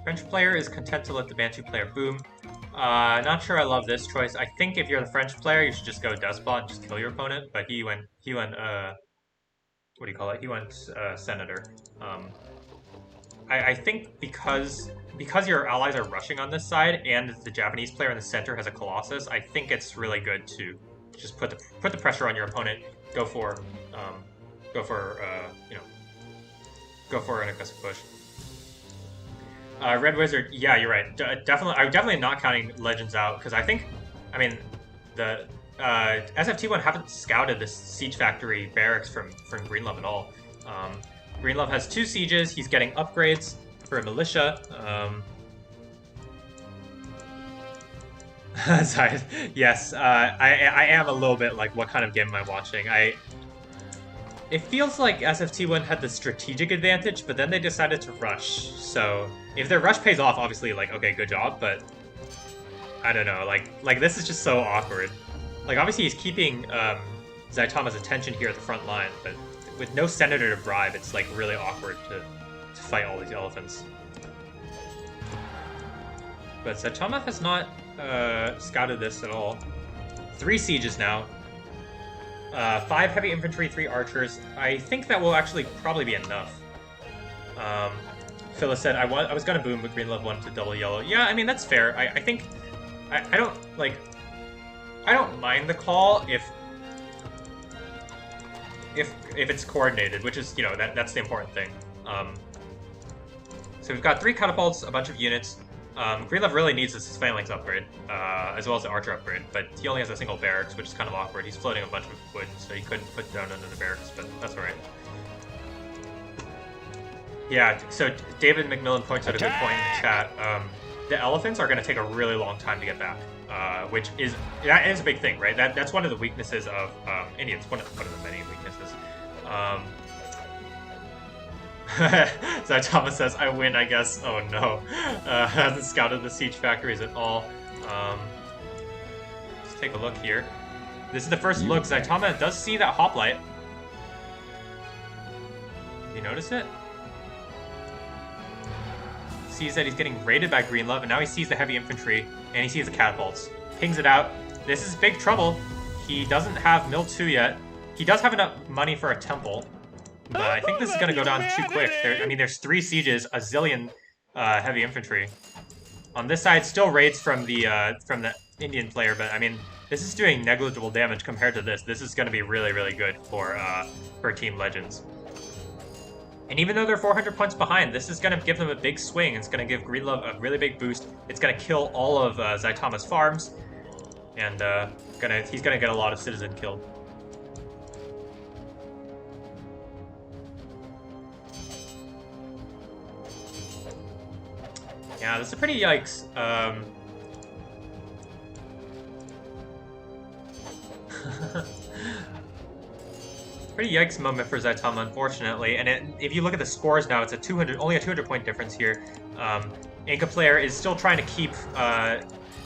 French player is content to let the Bantu player boom. Not sure I love this choice. I think if you're the French player, you should just go Despot and just kill your opponent, but he went what do you call it? He went Senator. I think because your allies are rushing on this side and the Japanese player in the center has a Colossus, I think it's really good to just put the pressure on your opponent. Go for go for an aggressive push. Red Wizard, yeah, you're right. Definitely, I'm definitely not counting Legends out because I mean, the SFT1 haven't scouted this Siege Factory barracks from Greenlove at all. Greenlove has 2 sieges. He's getting upgrades for a militia. Sorry. Yes, I am a little bit like, what kind of game am I watching? It feels like SFT1 had the strategic advantage, but then they decided to rush. So if their rush pays off, obviously, like, okay, good job. But I don't know, like this is just so awkward. Like, obviously he's keeping Zaitama's attention here at the front line, but with no senator to bribe, it's like really awkward to fight all these elephants. But Zaitama has not scouted this at all. 3 sieges now. 5 heavy infantry, 3 archers. I think that will actually probably be enough. Phyllis said, I was gonna boom, but Greenlove wanted to double yellow. Yeah, I mean, that's fair. I think... I don't mind the call if it's coordinated, which is, you know, that's the important thing. So we've got 3 catapults, a bunch of units. Greenlove really needs this phalanx upgrade, as well as the archer upgrade, but he only has a single barracks, which is kind of awkward. He's floating a bunch of wood, so he couldn't put down another barracks, but that's alright. Yeah, so David McMillan points out a good point in the chat. The elephants are going to take a really long time to get back, which is a big thing, right? That's one of the weaknesses of Indians. One of the many weaknesses. Zaitama says, I win, I guess. Oh no. Hasn't scouted the siege factories at all. Let's take a look here. This is the first look. Zaitama does see that hoplite. Did you notice it? Sees that he's getting raided by Greenlove, and now he sees the heavy infantry, and he sees the catapults. Pings it out. This is big trouble. He doesn't have Mill 2 yet. He does have enough money for a temple, but I think this is going to go down too quick. There's 3 sieges, a zillion heavy infantry. On this side, still raids from the Indian player, but I mean, this is doing negligible damage compared to this. This is going to be really, really good for Team Legends. And even though they're 400 points behind, this is going to give them a big swing. It's going to give Greenlove a really big boost. It's going to kill all of Zaitama's farms, and he's going to get a lot of citizen killed. Yeah, this is pretty yikes. Pretty yikes moment for Zaitama, unfortunately. And if you look at the scores now, it's only a 200 point difference here. Inca player is still trying to keep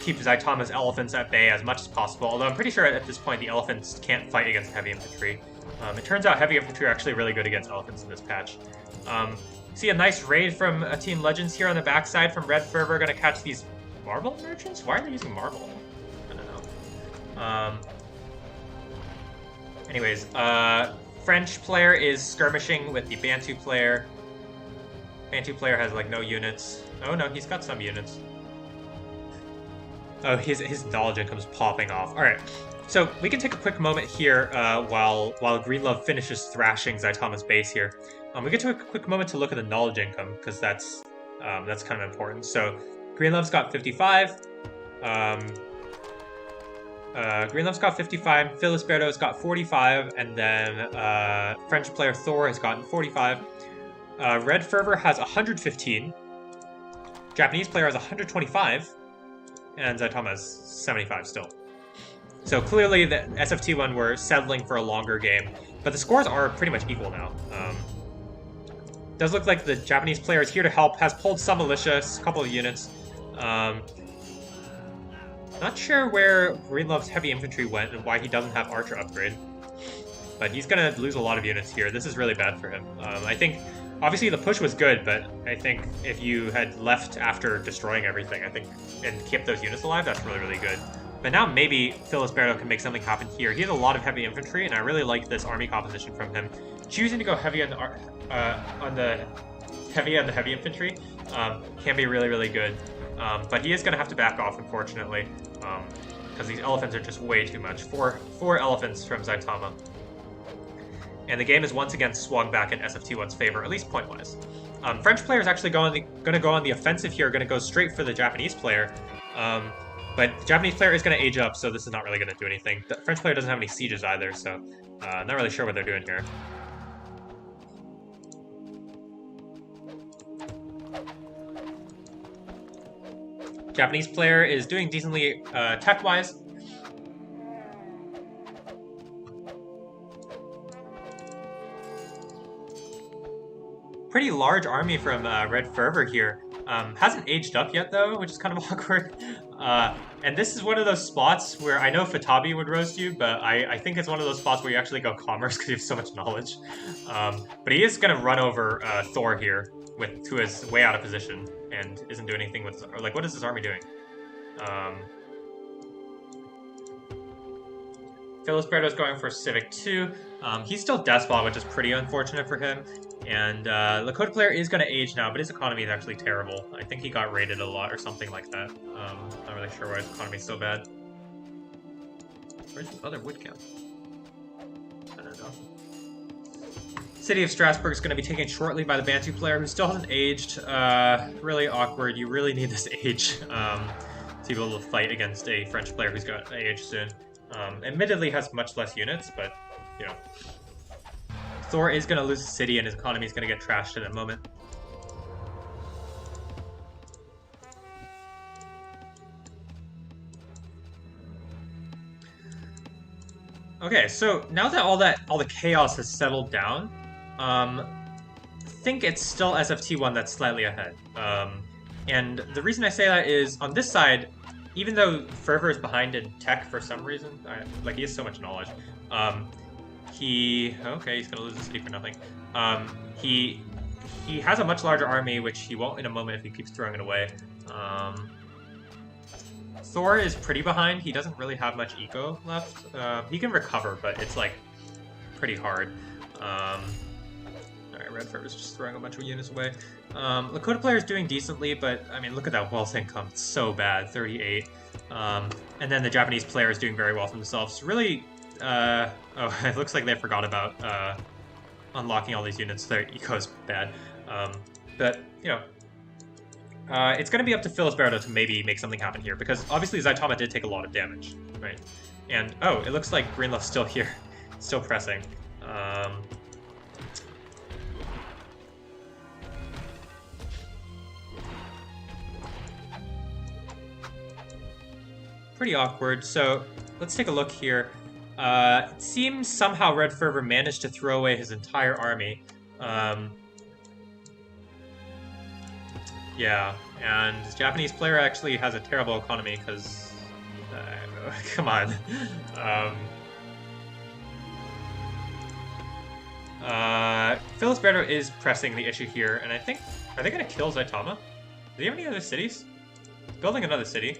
Zaitama's elephants at bay as much as possible. Although I'm pretty sure at this point the elephants can't fight against heavy infantry. It turns out heavy infantry are actually really good against elephants in this patch. See a nice raid from Team Legends here on the backside from Red Fervor. Going to catch these marble merchants? Why are they using marble? I don't know. Anyways, French player is skirmishing with the Bantu player. Bantu player has like no units. Oh no, he's got some units. Oh, his knowledge income's popping off. All right, so we can take a quick moment here while Greenlove finishes thrashing Zaitama's base here. We can take a quick moment to look at the knowledge income because that's kind of important. So Greenlove's got 55. Greenlove's got 55, Felisberto's got 45, and then French player Thor has gotten 45. Red Fervor has 115. Japanese player has 125. And Zaitama has 75 still. So clearly the SFT1 were settling for a longer game, but the scores are pretty much equal now. Does look like the Japanese player is here to help, has pulled some militia, a couple of units. Not sure where Greenlove's heavy infantry went and why he doesn't have archer upgrade. But he's going to lose a lot of units here. This is really bad for him. I think, obviously the push was good, but I think if you had left after destroying everything, and kept those units alive, that's really, really good. But now maybe Felisberto can make something happen here. He has a lot of heavy infantry, and I really like this army composition from him. choosing to go heavy on the heavy infantry can be really, really good. But he is going to have to back off, unfortunately, because these elephants are just way too much. Four elephants from Zaitama. And the game is once again swung back in SFT1's favor, at least point-wise. French player is actually going to go on the offensive here, going to go straight for the Japanese player. But the Japanese player is going to age up, so this is not really going to do anything. The French player doesn't have any sieges either, so not really sure what they're doing here. Japanese player is doing decently tech-wise. Pretty large army from Red Fervor here. Hasn't aged up yet, though, which is kind of awkward. And this is one of those spots where I know Fatabi would roast you, but I think it's one of those spots where you actually go commerce because you have so much knowledge. But he is going to run over Thor here to his way out of position and isn't doing anything with... Or, like, what is this army doing? Felisberto's going for Civic 2. He's still Despot, which is pretty unfortunate for him. And Lakota player is going to age now, but his economy is actually terrible. I think he got raided a lot or something like that. Not really sure why his economy is so bad. Where's the other wood camp? I don't know. City of Strasbourg is going to be taken shortly by the Bantu player, who still hasn't aged. Really awkward. You really need this age to be able to fight against a French player who's going to age soon. Admittedly has much less units, but, you know. Thor is going to lose the city, and his economy is going to get trashed in a moment. Okay, so now that all the chaos has settled down, I think it's still SFT1 that's slightly ahead. And the reason I say that is, on this side, even though Fervor is behind in tech for some reason, like he has so much knowledge, he's gonna lose the city for nothing. He has a much larger army, which he won't in a moment if he keeps throwing it away. Thor is pretty behind. He doesn't really have much eco left. He can recover, but it's like pretty hard. Alright, Red Fervor's just throwing a bunch of units away. Lakota player is doing decently, but I mean, look at that wealth income. It's so bad, 38. And then the Japanese player is doing very well for themselves. Really, oh, it looks like they forgot about unlocking all these units. Their eco is bad. But, you know, it's going to be up to Felisberto to maybe make something happen here, because obviously Zaitama did take a lot of damage, right? And, oh, it looks like Greenleaf's still here, still pressing. Pretty awkward, so let's take a look here. It seems somehow Red Fervor managed to throw away his entire army. Yeah, and the Japanese player actually has a terrible economy because... come on. Felisberto is pressing the issue here, and I think... Are they going to kill Zaitama? Do they have any other cities? Building another city.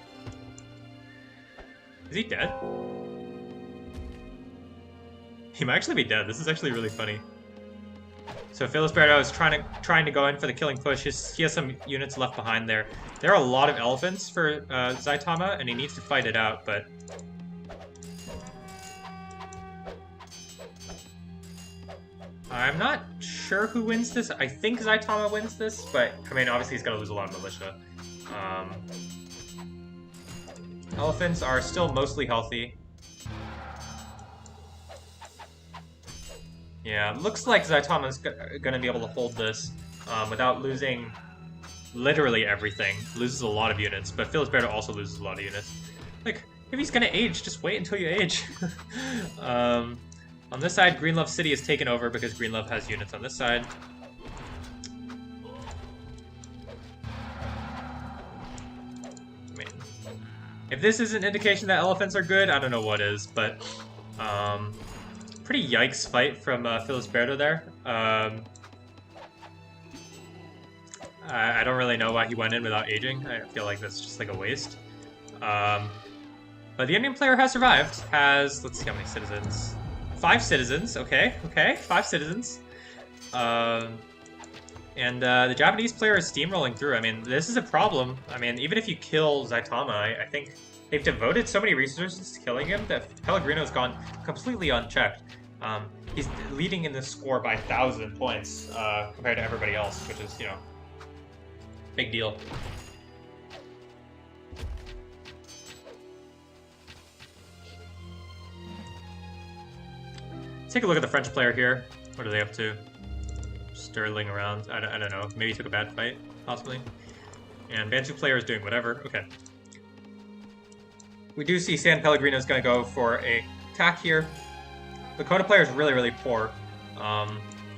Is he dead? He might actually be dead. This is actually really funny. So Felisberto is trying to go in for the killing push. He has some units left behind there. There are a lot of elephants for Zaitama, and he needs to fight it out, but... I'm not sure who wins this. I think Zaitama wins this, but, I mean, obviously he's going to lose a lot of militia. Elephants are still mostly healthy. Yeah, looks like Zaitama's gonna be able to hold this without losing literally everything. Loses a lot of units, but Felisberto also loses a lot of units. Like, if he's gonna age, just wait until you age. On this side, Greenleaf City is taken over because Greenleaf has units on this side. If this is an indication that elephants are good, I don't know what is, but pretty yikes fight from Felisberto there. I don't really know why he went in without aging. I feel like that's just like a waste. But the Indian player has survived. Let's see how many citizens. 5 citizens. Okay, okay, 5 citizens. And the Japanese player is steamrolling through. I mean, this is a problem. I mean, even if you kill Zaitama, I think they've devoted so many resources to killing him that Pellegrino's gone completely unchecked. He's leading in the score by 1,000 points compared to everybody else, which is, you know, big deal. Take a look at the French player here. What are they up to? Sterling around. I don't know. Maybe he took a bad fight, possibly. And Bantu player is doing whatever. Okay. We do see San Pellegrino is going to go for a attack here. The Kota player is really, really poor.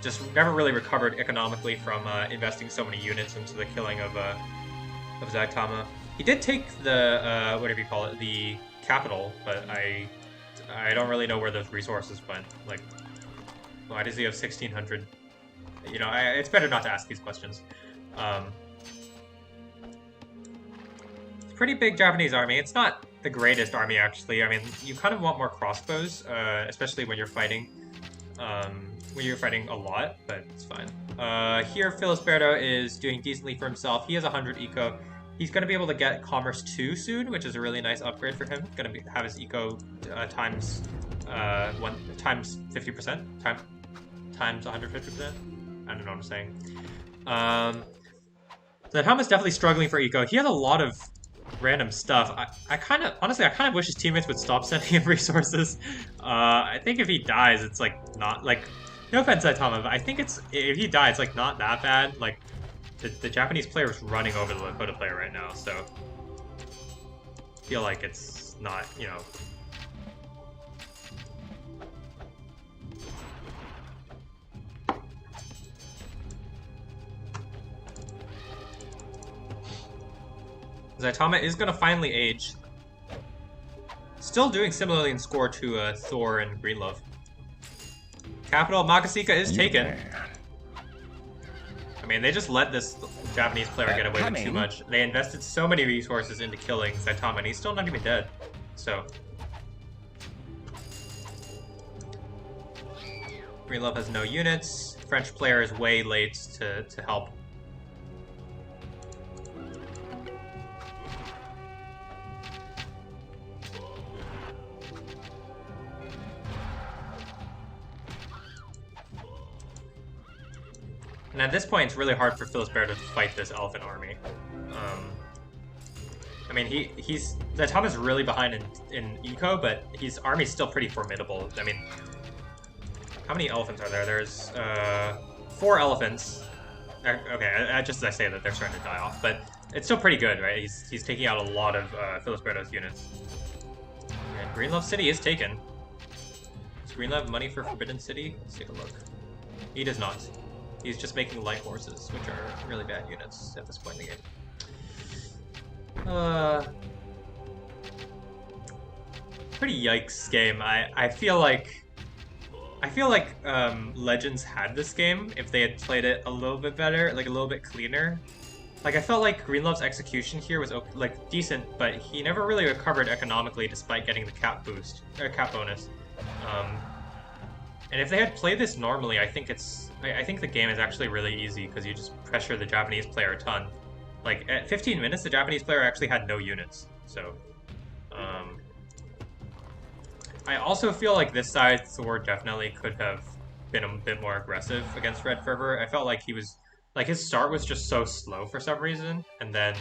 Just never really recovered economically from investing so many units into the killing of Zaitama. He did take the, whatever you call it, the capital, but I don't really know where those resources went. Like, why does he have 1,600? You know, it's better not to ask these questions. It's a pretty big Japanese army. It's not the greatest army, actually. I mean, you kind of want more crossbows, especially when you're fighting. When you're fighting a lot, but it's fine. Here, Felisberto is doing decently for himself. He has 100 eco. He's going to be able to get Commerce 2 soon, which is a really nice upgrade for him. Going to have his eco times 50%, times 150%. I don't know what I'm saying. Zaitama's definitely struggling for eco. He has a lot of random stuff. Honestly, I kind of wish his teammates would stop sending him resources. I think if he dies, it's like not like, no offense, Zaitama, but I think if he dies, it's like not that bad. Like the Japanese player is running over the Lakota player right now, so I feel like it's not, you know. Zaitama is going to finally age. Still doing similarly in score to Thor and Greenlove. Capital Makasika is taken. I mean, they just let this Japanese player get away with too much. They invested so many resources into killing Zaitama, and he's still not even dead. So Greenlove has no units. French player is way late to help. And at this point, it's really hard for Felisberto to fight this elephant army. I mean, Zaitama's really behind in eco, but his army's still pretty formidable. I mean, how many elephants are there? There's 4 elephants. Okay, just as I say that, they're starting to die off, but it's still pretty good, right? He's taking out a lot of Felisberto's units. And Greenlove City is taken. Does Greenlove have money for Forbidden City? Let's take a look. He does not. He's just making light horses, which are really bad units at this point in the game. Pretty yikes game. I feel like Legends had this game if they had played it a little bit better, like a little bit cleaner. Like, I felt like Greenlove's execution here was like decent, but he never really recovered economically despite getting the cap boost or cap bonus. And if they had played this normally, I think the game is actually really easy because you just pressure the Japanese player a ton. Like, at 15 minutes, the Japanese player actually had no units. So, I also feel like this side, Thor definitely could have been a bit more aggressive against Red Fervor. I felt like he was, like, his start was just so slow for some reason, and then,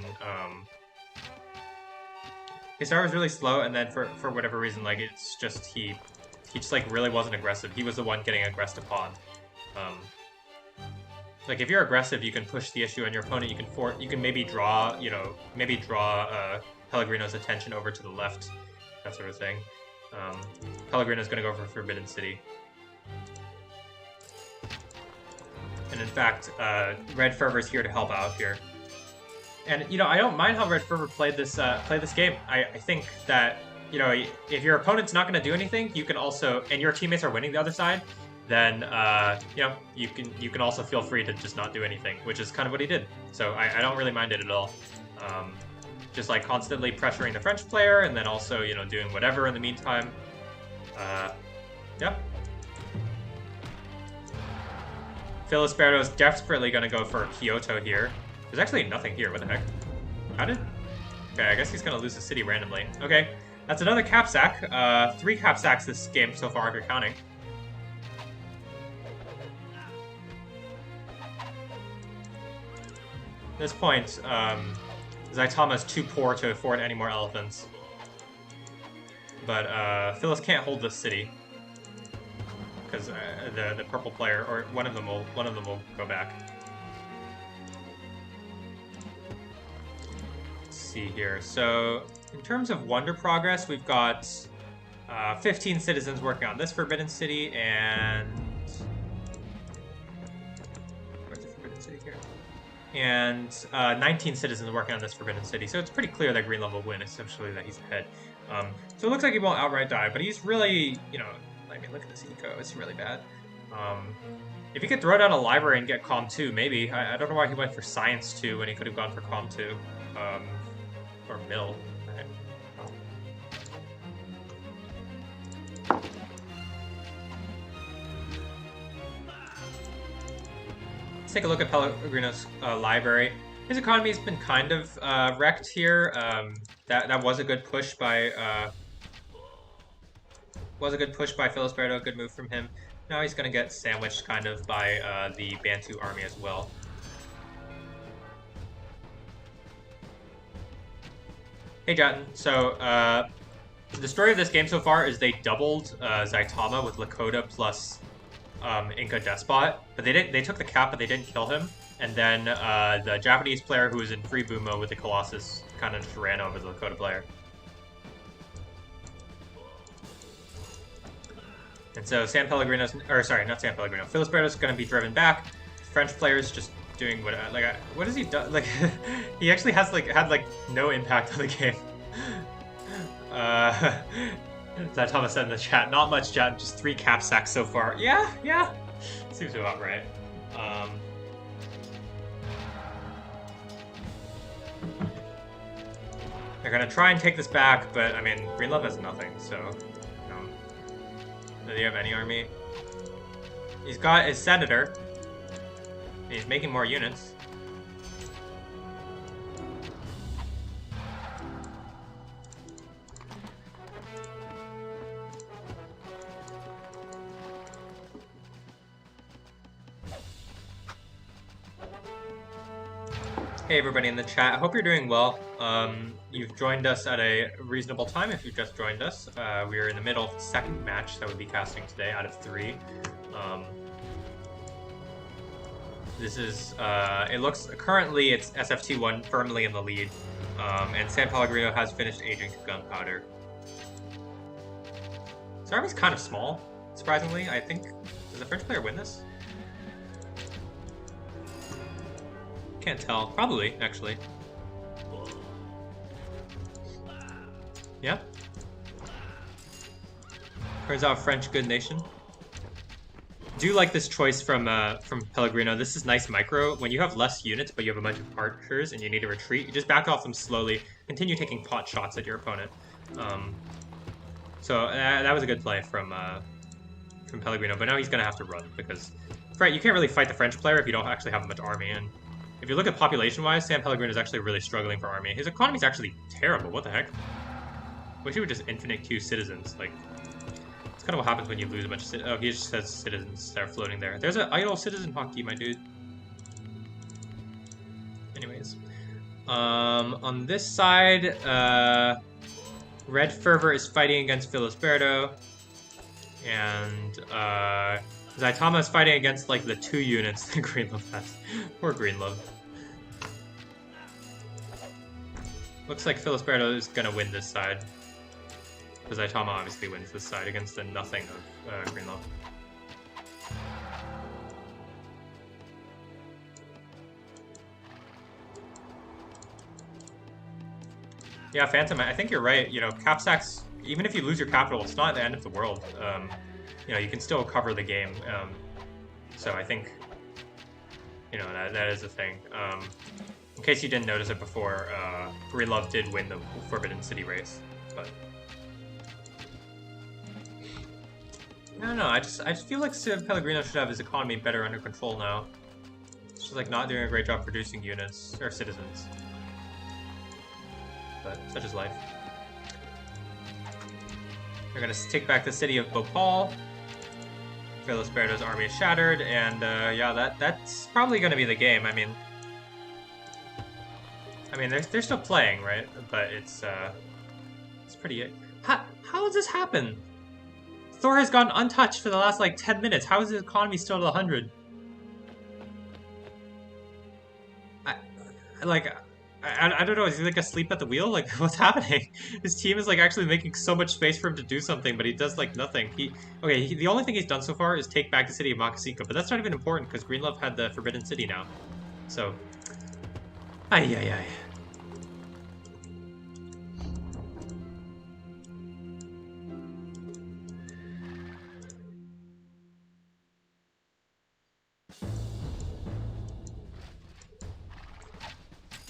his start was really slow, and then for whatever reason, like, it's just, he just, like, really wasn't aggressive. He was the one getting aggressed upon. Like, if you're aggressive, you can push the issue on your opponent. You can maybe draw, Pellegrino's attention over to the left, that sort of thing. Pellegrino's going to go for Forbidden City. And in fact, Red Fervor's here to help out here. And, you know, I don't mind how Red Fervor played this game. I think that, you know, if your opponent's not going to do anything, you can also, and your teammates are winning the other side, then, you know, you can also feel free to just not do anything, which is kind of what he did. So I don't really mind it at all. Just like constantly pressuring the French player, and then also, you know, doing whatever in the meantime. Yeah, Phil Esperto is desperately going to go for Kyoto here. There's actually nothing here. What the heck? How did... Okay, I guess he's going to lose the city randomly. Okay, that's another cap sack. 3 cap sacks this game so far if you're counting. At this point, Zaitama's too poor to afford any more elephants. But Phyllis can't hold this city because the purple player or one of them will go back. Let's see here. So in terms of wonder progress, we've got 15 citizens working on this Forbidden City and where's the Forbidden City here? And 19 citizens working on this Forbidden City. So it's pretty clear that Green Love will win, especially that he's ahead. So it looks like he won't outright die, but he's really, you know, I mean, look at this eco, it's really bad. If he could throw down a library and get Calm 2, maybe. I don't know why he went for Science 2 when he could have gone for Calm 2. Or Mill. Let's take a look at Pellegrino's library. His economy's been kind of wrecked here. That was a good push by Phil Esperto. Good move from him. Now he's gonna get sandwiched kind of by the Bantu army as well. Hey Jatin, so the story of this game so far is they doubled Zaitama with Lakota plus Inca Despot, but they took the cap, but they didn't kill him. And then the Japanese player who was in free boom mode with the Colossus kind of just ran over the Lakota player. And so San Pellegrino's, or sorry, not San Pellegrino, Phil Esperto's going to be driven back. French player's just doing what, what has he done? Like, he actually has had no impact on the game. That Thomas said in the chat, not much chat, just 3 cap sacks so far. Yeah, seems about right. They're gonna try and take this back, but I mean, Green Love has nothing, so does he have any army? He's got his senator. He's making more units. Hey everybody in the chat, I hope you're doing well. You've joined us at a reasonable time if you've just joined us. We're in the middle of the second match that we'll be casting today out of 3. This is, it looks, currently it's SFT2 firmly in the lead, and San Pellegrino has finished aging to gunpowder. This army's kind of small, surprisingly. I think, does the French player win this? Can't tell. Probably, actually. Yeah. Turns out French good nation. Do like this choice from Pellegrino. This is nice micro. When you have less units, but you have a bunch of archers and you need to retreat, you just back off them slowly. Continue taking pot shots at your opponent. So that was a good play from Pellegrino. But now he's gonna have to run because you can't really fight the French player if you don't actually have much army. And if you look at population-wise, San Pellegrino is actually really struggling for army. His economy's actually terrible. What the heck? Wish he would just infinite queue citizens. Like, it's kind of what happens when you lose a bunch of citizens. Oh, he just has citizens that are floating there. There's an idle citizen hockey, my dude. Anyways. On this side, Red Fervor is fighting against Phil Esperto. And, Zaitama is fighting against, like, the 2 units that Green Love has. Poor Green Love. Looks like Phil Esperto is gonna win this side. Because Zaitama obviously wins this side against the nothing of Green Love. Yeah, Phantom, I think you're right. You know, cap sacks, even if you lose your capital, it's not the end of the world. You know, you can still cover the game. So I think, you know, that is a thing. In case you didn't notice it before, Green Love did win the Forbidden City race, but I don't know. I just feel like Pellegrino should have his economy better under control now. It's just like not doing a great job producing units or citizens. But such is life. They're gonna take back the city of Bhopal. Felisberto's army is shattered, and yeah, that's probably gonna be the game. I mean, they're still playing, right? But it's pretty. How does this happen? Thor has gone untouched for the last like 10 minutes. How is his economy still at 100? I don't know. Is he like asleep at the wheel? Like, what's happening? His team is like actually making so much space for him to do something, but he does like nothing. The only thing he's done so far is take back the city of Makasika, but that's not even important because Greenlove had the Forbidden City now. So, ay.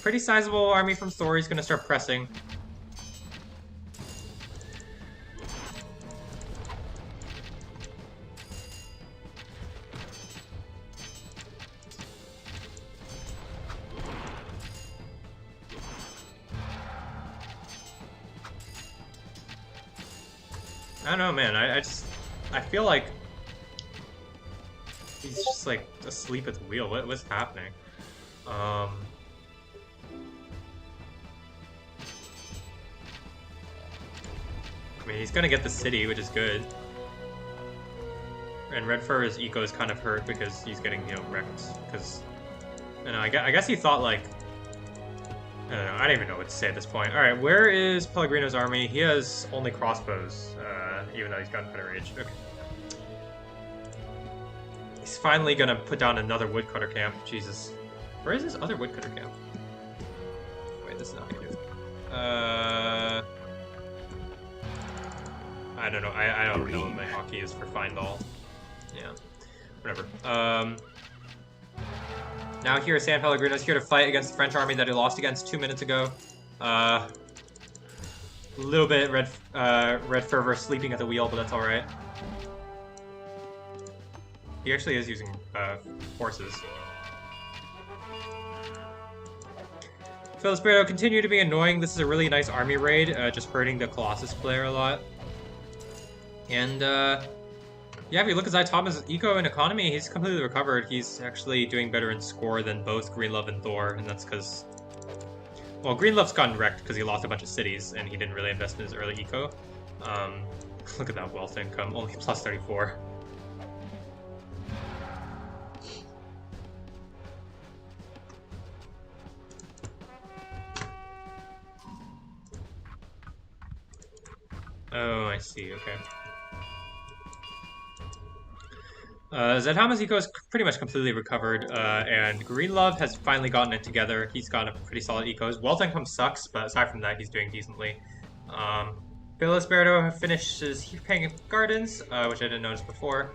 Pretty sizable army from Thor. He's gonna start pressing. I don't know, man. I feel like he's just like asleep at the wheel. What's happening? I mean, he's gonna get the city, which is good. And Red Fur's eco is kind of hurt because he's getting, wrecked. Because, I guess he thought, like... I don't know, I don't even know what to say at this point. Alright, where is Pellegrino's army? He has only crossbows, even though he's got better age. Okay. He's finally gonna put down another woodcutter camp. Jesus. Where is this other woodcutter camp? Wait, this is not gonna do it. I don't know. I don't know what my hockey is for Findall. Yeah. Whatever. Now here, San Pellegrino's here to fight against the French army that he lost against 2 minutes ago. A little bit Red Fervor sleeping at the wheel, but that's alright. He actually is using horses. Felisberto continue to be annoying. This is a really nice army raid, just hurting the Colossus player a lot. And, yeah, if you look at Zaitama's eco and economy, he's completely recovered. He's actually doing better in score than both Greenlove and Thor, and that's because... Well, Greenlove's gotten wrecked because he lost a bunch of cities, and he didn't really invest in his early eco. Look at that wealth income, only plus 34. Oh, I see, okay. Zaitama's eco is pretty much completely recovered, and Greenlove has finally gotten it together. He's got a pretty solid eco. His wealth income sucks, but aside from that, he's doing decently. Felisberto finished his Heaping Gardens, which I didn't notice before.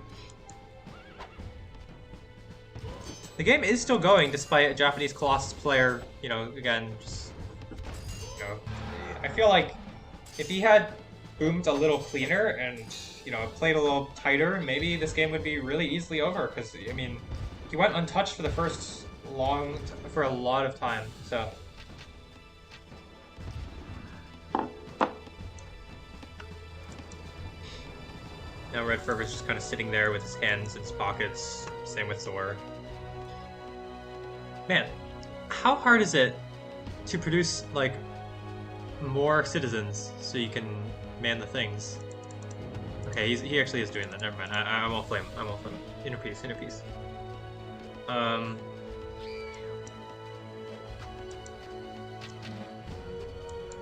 The game is still going, despite a Japanese Colossus player, again, just, I feel like if he had boomed a little cleaner and... played a little tighter, maybe this game would be really easily over, because, I mean, he went untouched for the first for a lot of time, so... Now Red Fervor's just kind of sitting there with his hands in his pockets, same with Thor. Man, how hard is it to produce, like, more citizens so you can man the things? Okay, he actually is doing that. Never mind. I won't flame him. I won't flame him. Inner peace.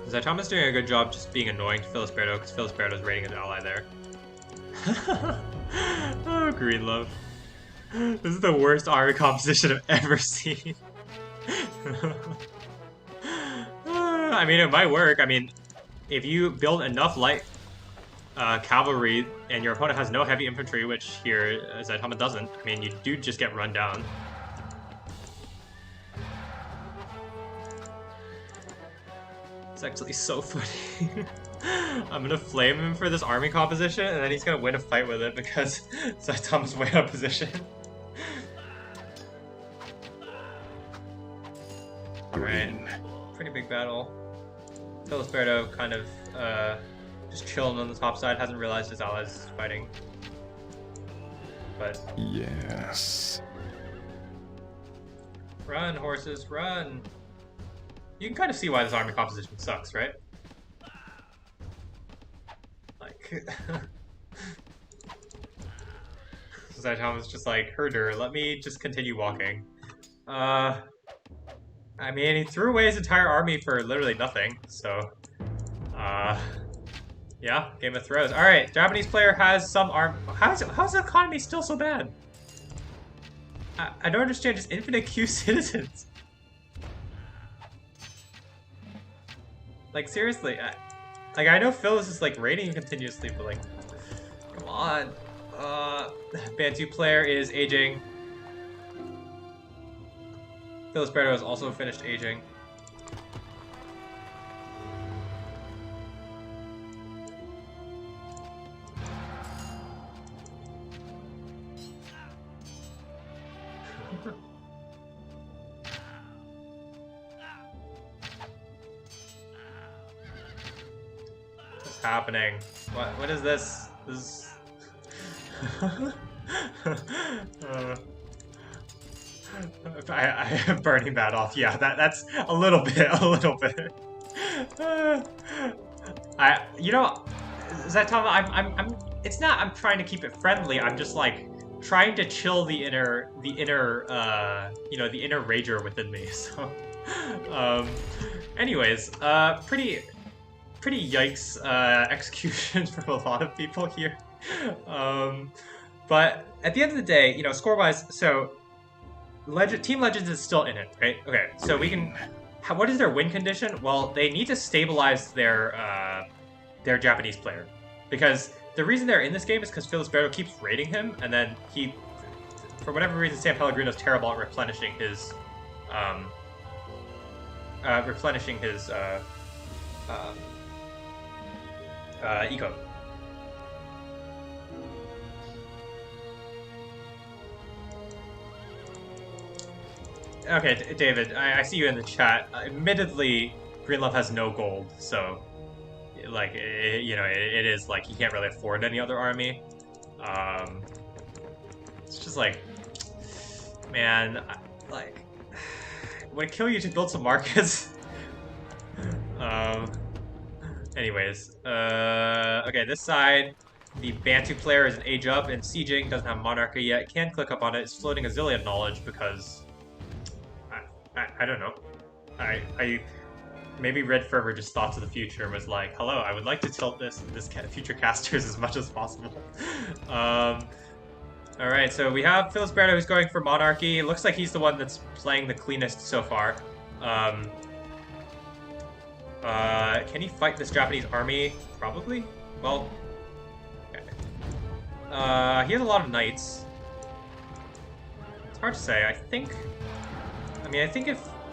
Zaitama's doing a good job just being annoying to Felisberto because Felisberto's raiding his ally there. Oh, Greenlove. This is the worst army composition I've ever seen. I mean, it might work. I mean, if you build enough light cavalry, and your opponent has no heavy infantry, which here Zaitama doesn't, I mean, you do just get run down. It's actually so funny. I'm gonna flame him for this army composition, and then he's gonna win a fight with it because Saitama's way out of position. Alright, pretty big battle. Felisberto kind of just chilling on the top side, hasn't realized his allies is fighting. But yes. Run, horses, run! You can kind of see why this army composition sucks, right? Like... Saitama's just like, herder, let me just continue walking. I mean, he threw away his entire army for literally nothing, so... yeah, Game of Thrones. Alright, Japanese player has some arm... How's the economy still so bad? I don't understand, just infinite Q citizens. Like, seriously, I know Phil is just, like, raiding continuously, but, like, come on. Bantu player is aging. Felisberto has also finished aging. What's happening? What is this? This is... I am burning that off. Yeah, that's a little bit. You know, Zaitama, I'm. It's not. I'm trying to keep it friendly. I'm just like trying to chill the inner, you know, the inner rager within me. So, anyways, pretty yikes execution for a lot of people here. But at the end of the day, you know, score-wise, so Team Legends is still in it, right? Okay, so we can... What is their win condition? Well, they need to stabilize their Japanese player. Because the reason they're in this game is because Felisberto keeps raiding him, and then he... For whatever reason, San Pellegrino's terrible at replenishing his... eco. Okay, David, I see you in the chat. Admittedly, Greenlove has no gold, so, like, you know, it is, like, he can't really afford any other army. It's just like, man, like, would it kill you to build some markets? Anyways, okay, this side, the Bantu player is an age up and sieging, doesn't have monarchy yet, can't click up on it, it's floating a zillion knowledge because... I don't know. I maybe Red Fervor just thought to the future and was like, hello, I would like to tilt this future casters as much as possible. Alright, so we have Felisberto who's going for monarchy. It looks like he's the one that's playing the cleanest so far. Can he fight this Japanese army? Probably. Well, okay. He has a lot of knights. It's hard to say. I think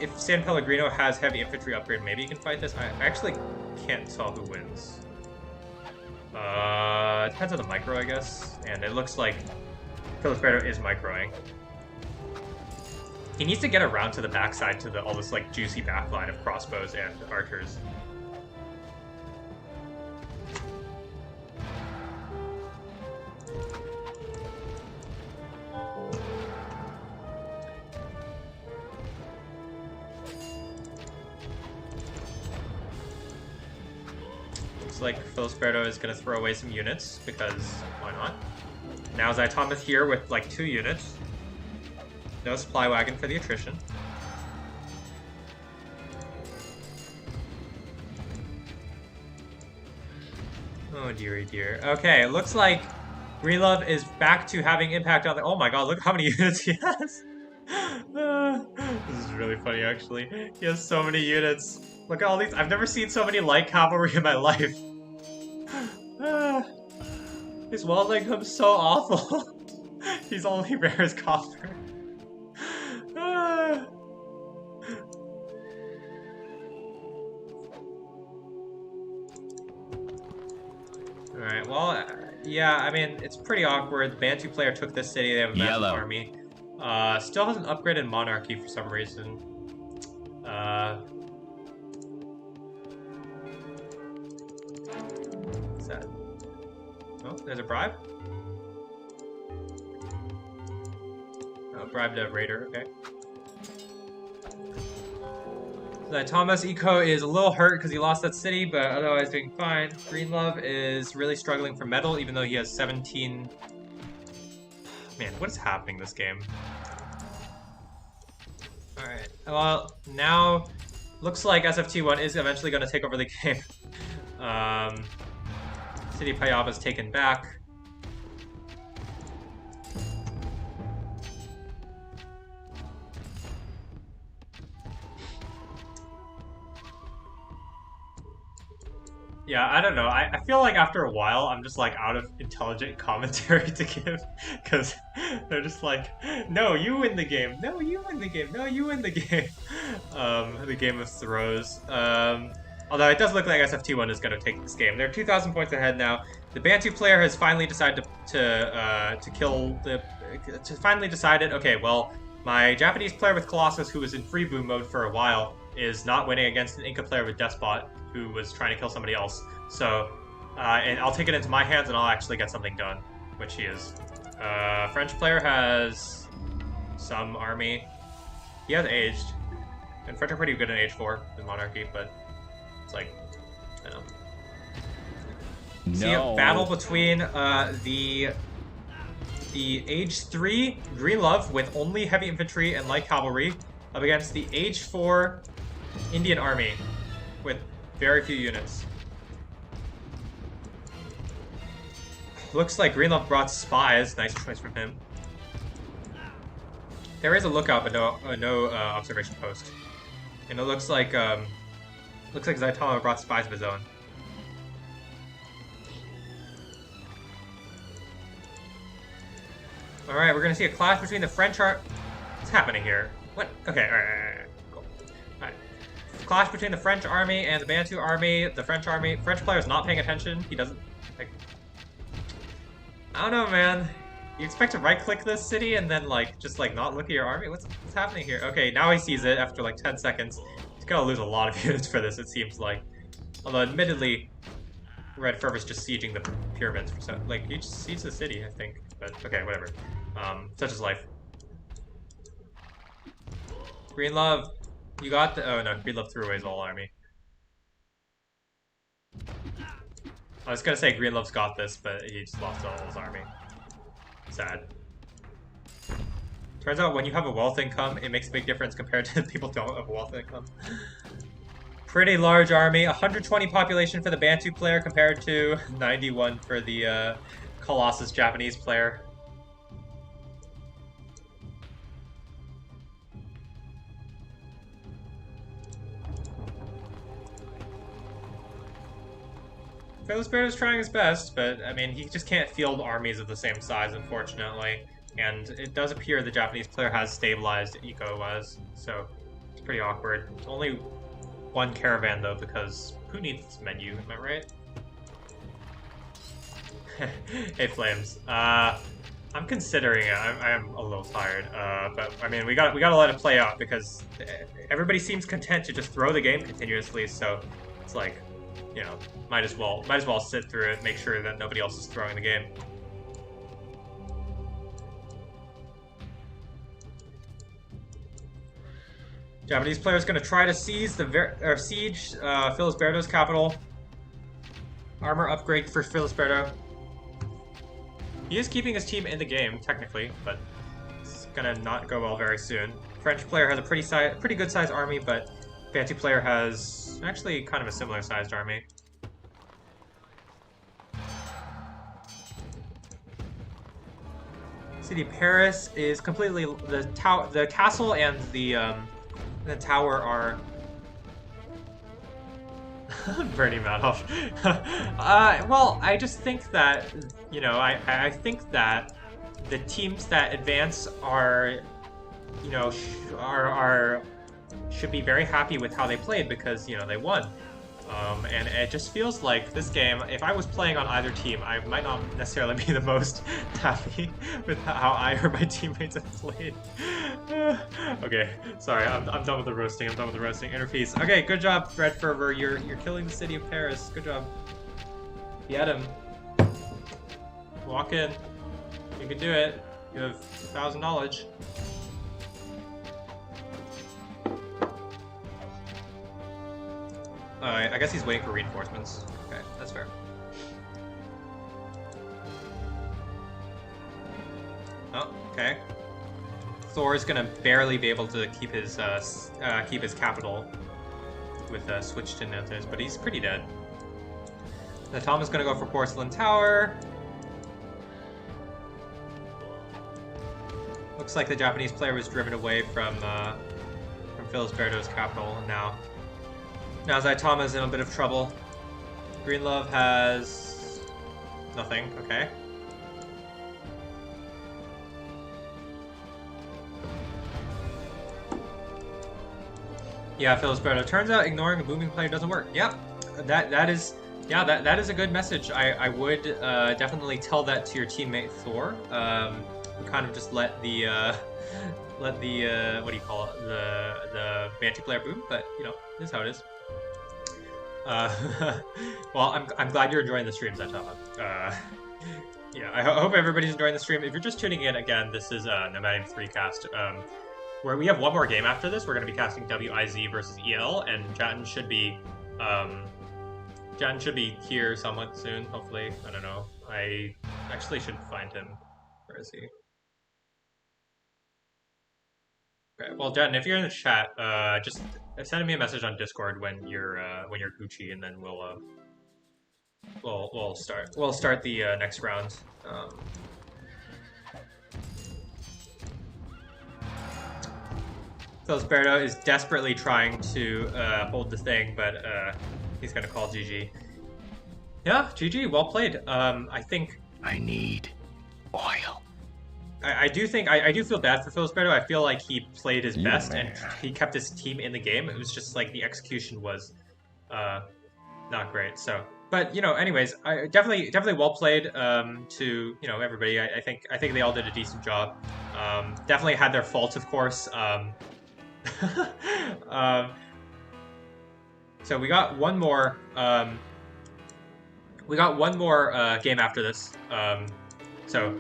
if San Pellegrino has heavy infantry upgrade, maybe he can fight this. I actually can't tell who wins. It depends on the micro, I guess. And it looks like Felisberto is microing. He needs to get around to the backside to all this like juicy backline of crossbows and archers. Like Felisberto is going to throw away some units, because why not? Now Zaitama's here with like 2 units. No supply wagon for the attrition. Oh dearie dear. Okay, it looks like Greenlove is back to having impact on the... Oh my god, look how many units he has! This is really funny actually. He has so many units. Look at all these. I've never seen so many light cavalry in my life. His wall income's so awful. He's only rare as copper. Alright, well, yeah, I mean, it's pretty awkward. The Bantu player took this city, they have a massive army. Still hasn't upgraded monarchy for some reason. What's that? Oh, there's a bribe? Oh, bribed a raider, okay. Thomas Eco is a little hurt because he lost that city, but otherwise doing fine. Greenlove is really struggling for metal, even though he has 17... Man, what is happening this game? Alright, well, now looks like SFT1 is eventually going to take over the game. City Payaba is taken back. Yeah, I don't know. I feel like after a while, I'm just like out of intelligent commentary to give, because they're just like, no, you win the game. No, you win the game. No, you win the game. The Game of Throws. Although it does look like SFT1 is going to take this game. They're 2,000 points ahead now. The Bantu player has finally decided to kill the... finally decided, okay, well, my Japanese player with Colossus, who was in free boom mode for a while, is not winning against an Inca player with Despot, who was trying to kill somebody else. So, and I'll take it into my hands and I'll actually get something done, which he is. French player has some army. He has aged. And French are pretty good in age 4 in Monarchy, but it's like, I don't know. No. See a battle between the age 3 Greenlove with only heavy infantry and light cavalry up against the age 4 Indian army with very few units. Looks like Greenlove brought spies. Nice choice from him. There is a lookout, but no observation post. And it looks like Zaitama brought spies of his own. All right, we're gonna see a clash between the French What's happening here? What? Okay, all right, cool. All right. Clash between the French army and the Bantu army. The French player is not paying attention. He doesn't, like... I don't know, man. You expect to right-click this city and then, like, just, like, not look at your army? What's happening here? Okay, now he sees it after, like, 10 seconds. He's gonna lose a lot of units for this, it seems like. Although, admittedly, Red Fervor's just sieging the pyramids for some... Like, he just sieged the city, I think. But, okay, whatever. Such is life. Greenlove, you got the... Oh, no, Greenlove threw away his whole army. I was gonna say Greenlove's got this, but he just lost all his army. Sad. Turns out when you have a wealth income, it makes a big difference compared to people who don't have a wealth income. Pretty large army. 120 population for the Bantu player compared to 91 for the Colossus Japanese player. Philipsberto is trying his best, but, I mean, he just can't field armies of the same size, unfortunately. And it does appear the Japanese player has stabilized eco-wise, so it's pretty awkward. It's only one caravan, though, because who needs this menu, am I right? Hey, Flames. I'm considering it. I am a little tired, but, I mean, we gotta let it play out, because everybody seems content to just throw the game continuously, so it's like... You know, might as well sit through it, make sure that nobody else is throwing the game. Japanese player is going to try to siege Felisberto's capital. Armor upgrade for Felisberto. He is keeping his team in the game technically, but it's gonna not go well very soon. French player has a pretty good sized army, but Bantu player has actually kind of a similar sized army. City Paris is completely the castle and the tower are Bernie Madoff. Well, I just think that, you know, I think that the teams that advance are, you know, should be very happy with how they played because, you know, they won. And it just feels like this game, if I was playing on either team, I might not necessarily be the most happy with how I or my teammates have played. Okay, sorry, I'm done with the roasting. I'm done with the roasting. Interpiece. Okay, good job, Red Fervor. You're killing the city of Paris. Good job. Get him. Walk in. You can do it. You have 1,000 knowledge. I guess he's waiting for reinforcements. Okay, that's fair. Oh, okay. Thor is gonna barely be able to keep his capital with switched to Nantes, but he's pretty dead. The Tom is gonna go for Porcelain Tower. Looks like the Japanese player was driven away from Felisberto's capital, and now Zaitama's in a bit of trouble. Green Love has nothing. Okay. Yeah, Felisberto. Turns out ignoring a booming player doesn't work. Yep, that is a good message. I would definitely tell that to your teammate Thor. Kind of just let the what do you call it, the Banty player boom, but you know, this is how it is. Well, I'm glad you're enjoying the stream, Zaitama. Yeah, I hope everybody's enjoying the stream. If you're just tuning in, again, this is Nomadium 3 cast. Where we have one more game after this. We're going to be casting WIZ versus EL, and Jatin should be here somewhat soon, hopefully. I don't know. I actually should find him. Where is he? Okay, well, Jatin, if you're in the chat, just send me a message on Discord when you're Gucci, and then we'll start the next round. Felisberto is desperately trying to hold the thing, but he's gonna call GG. Yeah, GG, well played. I think I need oil. I do think I do feel bad for Felisberto. I feel like he played his best and he kept his team in the game. It was just like the execution was not great. So, but you know, anyways, I definitely well played to, you know, everybody. I think they all did a decent job. Definitely had their faults, of course. So we got one more. Game after this. So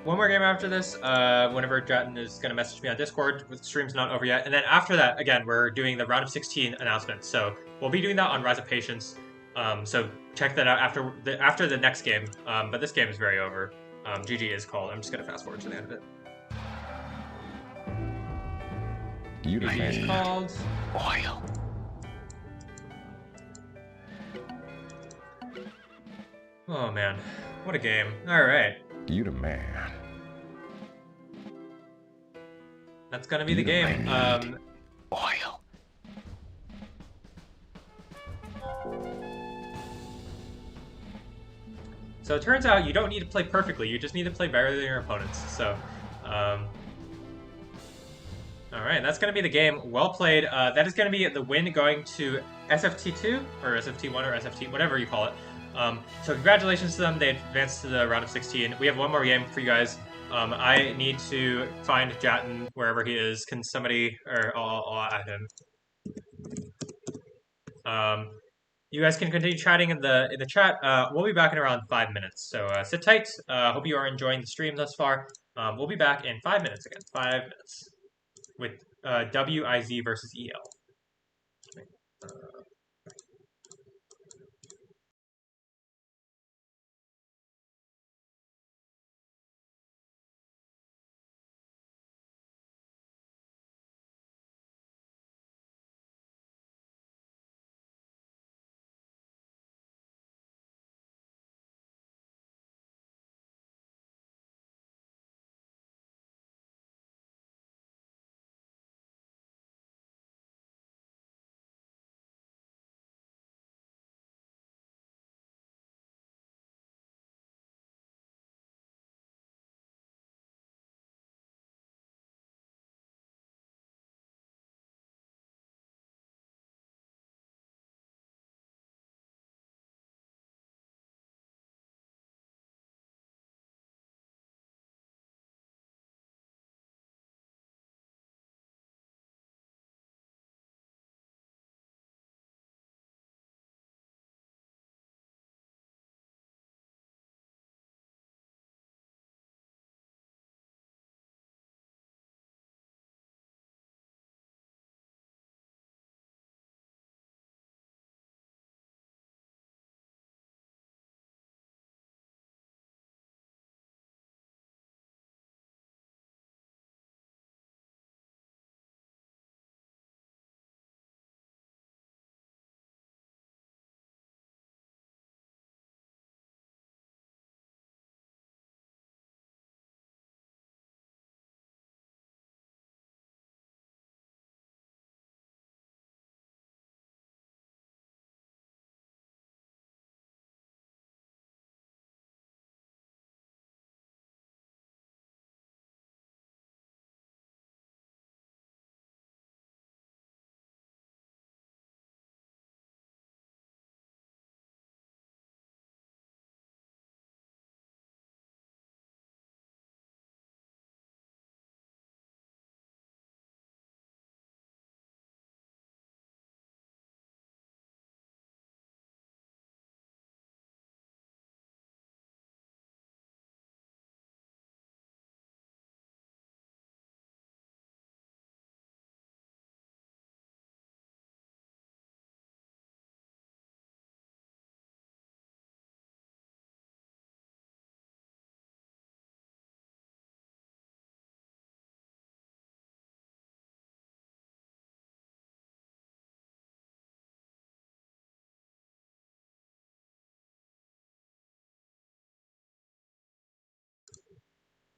one more game after this. Whenever Jatin is gonna message me on Discord, the stream's not over yet. And then after that, again, we're doing the round of 16 announcement. So we'll be doing that on Rise of Patience. So check that out after the next game. But this game is very over. GG is called. I'm just gonna fast forward to the end of it. GG is called. Oil. Oh man, what a game! All right. You the man. That's gonna be the game. Oil. So it turns out you don't need to play perfectly. You just need to play better than your opponents. So, all right, that's gonna be the game. Well played. That is gonna be the win going to SFT2 or SFT1 or SFT, whatever you call it. So congratulations to them. They advanced to the round of 16. We have one more game for you guys. I need to find Jatin wherever he is. Can somebody, or I'll add him. You guys can continue chatting in the chat. We'll be back in around 5 minutes. So sit tight. Hope you are enjoying the stream thus far. We'll be back in 5 minutes again. 5 minutes with WIZ versus EL.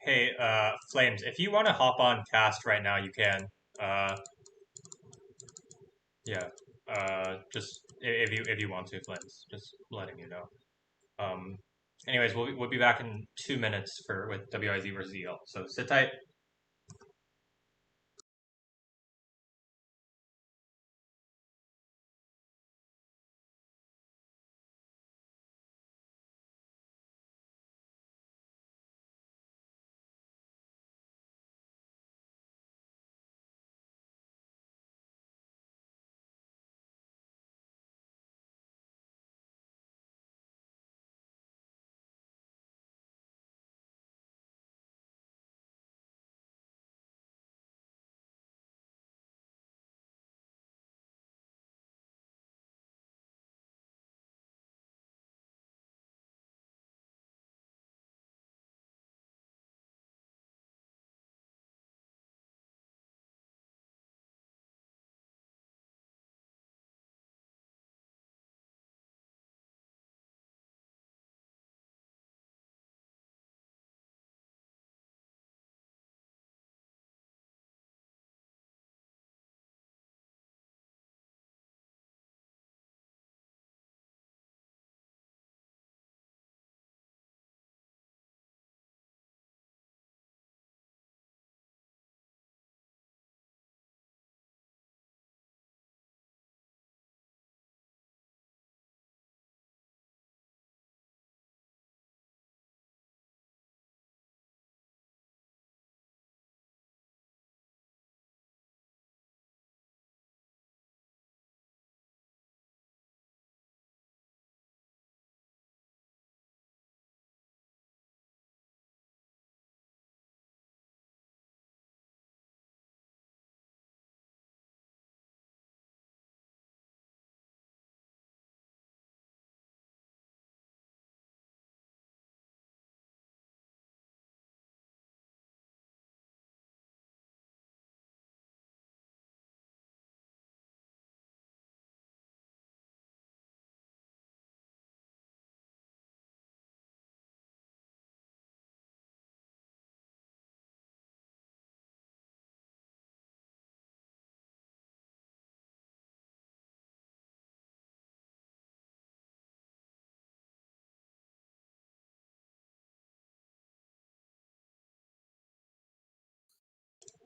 Hey, Flames, if you want to hop on cast right now, you can. Uh, yeah. Just if you want to, Flames, just letting you know. Um, anyways, we'll be back in 2 minutes for with WIZ versus EL. So sit tight.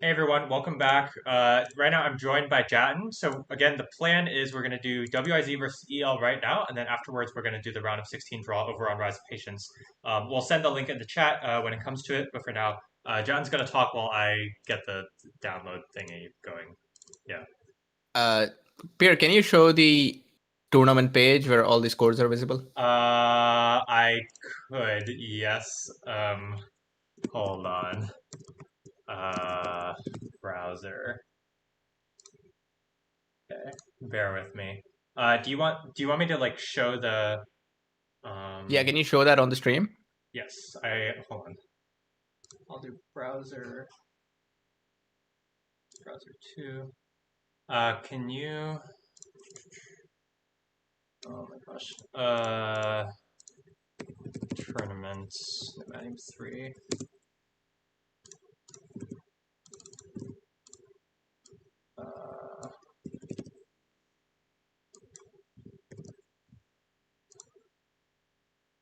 Hey everyone, welcome back. Right now I'm joined by Jatin. So again, the plan is we're going to do WIZ versus EL right now, and then afterwards we're going to do the round of 16 draw over on Rise of Patience. We'll send the link in the chat when it comes to it, but for now, Jatin's going to talk while I get the download thingy going. Yeah. Pierre, can you show the tournament page where all the scores are visible? I could, yes. Hold on. Browser. Okay, bear with me. Do you want me to like show the Yeah, can you show that on the stream? Yes, hold on. I'll do browser 2. Can you Oh my gosh. Tournaments Nomadium 3. Uh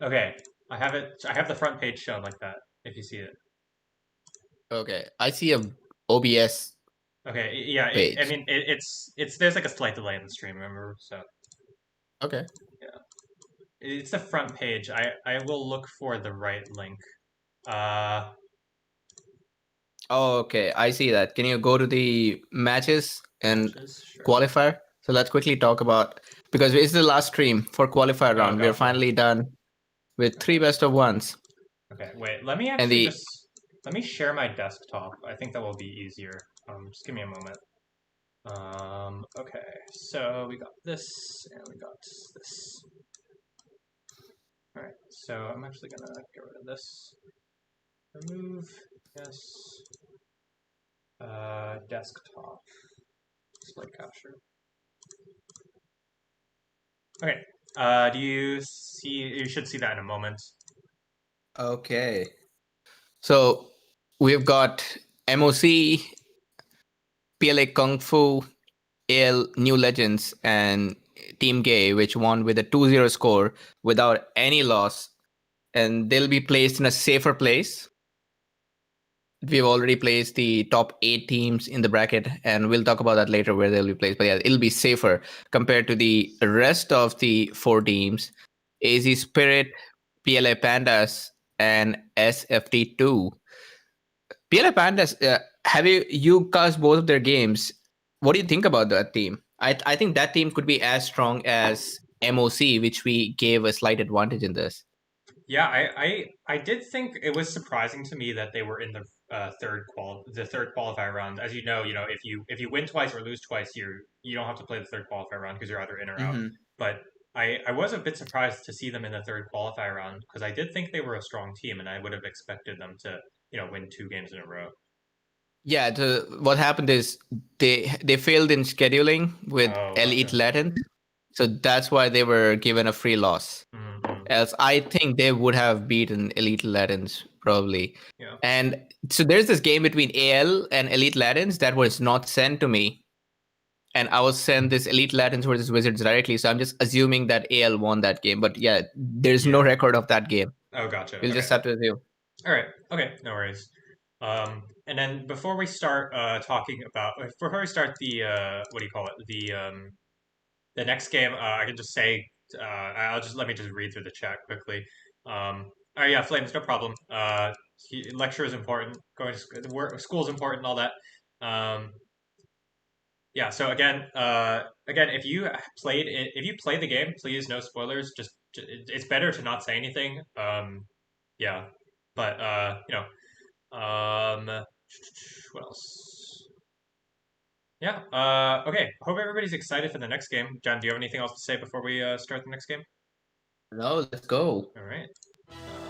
Okay, I have it. I have the front page shown like that. If you see it. Okay, I see a OBS. Okay, yeah. I Page. mean, it's there's like a slight delay in the stream. Remember, so Okay. yeah, it's the front page. I will look for the right link. Oh, okay, I see that. Can you go to the matches and Matches, sure. qualifier? So let's quickly talk about, because it's the last stream for qualifier round. We're gotcha. finally done with 3 best of ones. Okay, wait. Let me actually let me share my desktop. I think that will be easier. Just give me a moment. Okay. So we got this, and we got this. All right. So I'm actually gonna get rid of this. Remove. Yes. Desktop. Display capture. Okay. Do you see? You should see that in a moment. Okay. So we've got MOC, PLA Kung Fu, AL New Legends, and Team Gay, which won with a 2-0 score without any loss. And they'll be placed in a safer place. We've already placed the top 8 teams in the bracket, and we'll talk about that later where they'll be placed. But yeah, it'll be safer compared to the rest of the 4 teams: AZ Spirit, PLA Pandas, and SFT2. PLA Pandas, have you cast both of their games? What do you think about that team? I think that team could be as strong as MOC, which we gave a slight advantage in this. Yeah, I did think it was surprising to me that they were in the third qualifier round. As if you win twice or lose twice, you don't have to play the third qualifier round because you're either in or out. But I was a bit surprised to see them in the third qualifier round because I did think they were a strong team and I would have expected them to win 2 games in a row. Yeah, what happened is they failed in scheduling with Elite Latin, so that's why they were given a free loss. Mm-hmm. Else, I think they would have beaten Elite Latins probably. Yeah. And so there's this game between AL and Elite Latins that was not sent to me, and I was sent this Elite Latins versus Wizards directly. So I'm just assuming that AL won that game, but yeah, there's no record of that game. Oh, gotcha. We'll just have to assume. All right. Okay. No worries. And then before we start before we start the what do you call it, the next game, I can just say let me just read through the chat quickly. All right, yeah, Flames, no problem. Lecture is important. Going to school is important, and all that. Yeah. So again, if you played the game, please no spoilers. Just it's better to not say anything. Yeah, but what else? Yeah. Okay. Hope everybody's excited for the next game. John, do you have anything else to say before we start the next game? No, let's go. All right.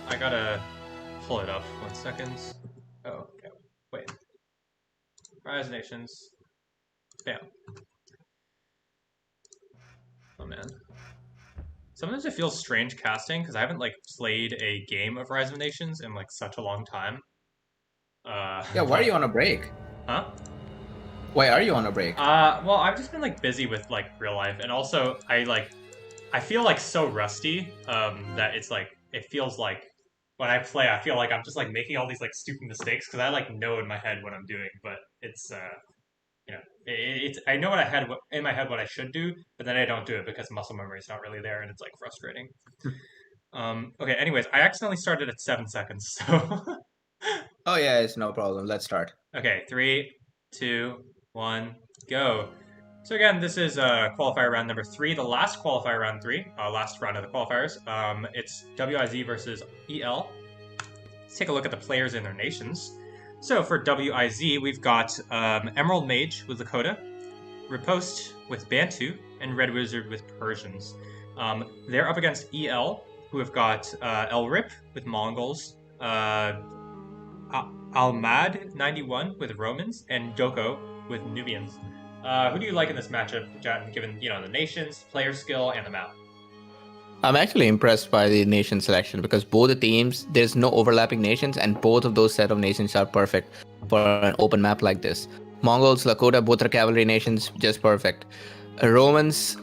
I gotta pull it up. 1 second. Oh, okay. Wait. Rise Nations. Bam. Oh man. Sometimes it feels strange casting because I haven't played a game of Rise of Nations in such a long time. Yeah, why are you on a break? Huh? Why are you on a break? Well, I've just been busy with real life, and also I feel so rusty that it feels like when I play, I feel like I'm just making all these stupid mistakes because I know in my head what I'm doing, but it's I know in my head what I should do, but then I don't do it because muscle memory is not really there, and it's frustrating. Okay. Anyways, I accidentally started at 7 seconds, so. Oh yeah, it's no problem. Let's start. Okay, 3, 2, 1, go. So again, this is qualifier round number 3, the last qualifier round 3, last round of the qualifiers. It's WIZ versus EL. Let's take a look at the players and their nations. So for WIZ, we've got Emerald Mage with Lakota, Riposte with Bantu, and Red Wizard with Persians. They're up against EL, who have got Elrip with Mongols, Almad 91 with Romans, and Doko with Nubians. Who do you like in this matchup, John, given the nations, player skill, and the map? I'm actually impressed by the nation selection because both the teams, there's no overlapping nations, and both of those set of nations are perfect for an open map like this. Mongols, Lakota, both are cavalry nations, just perfect. Romans,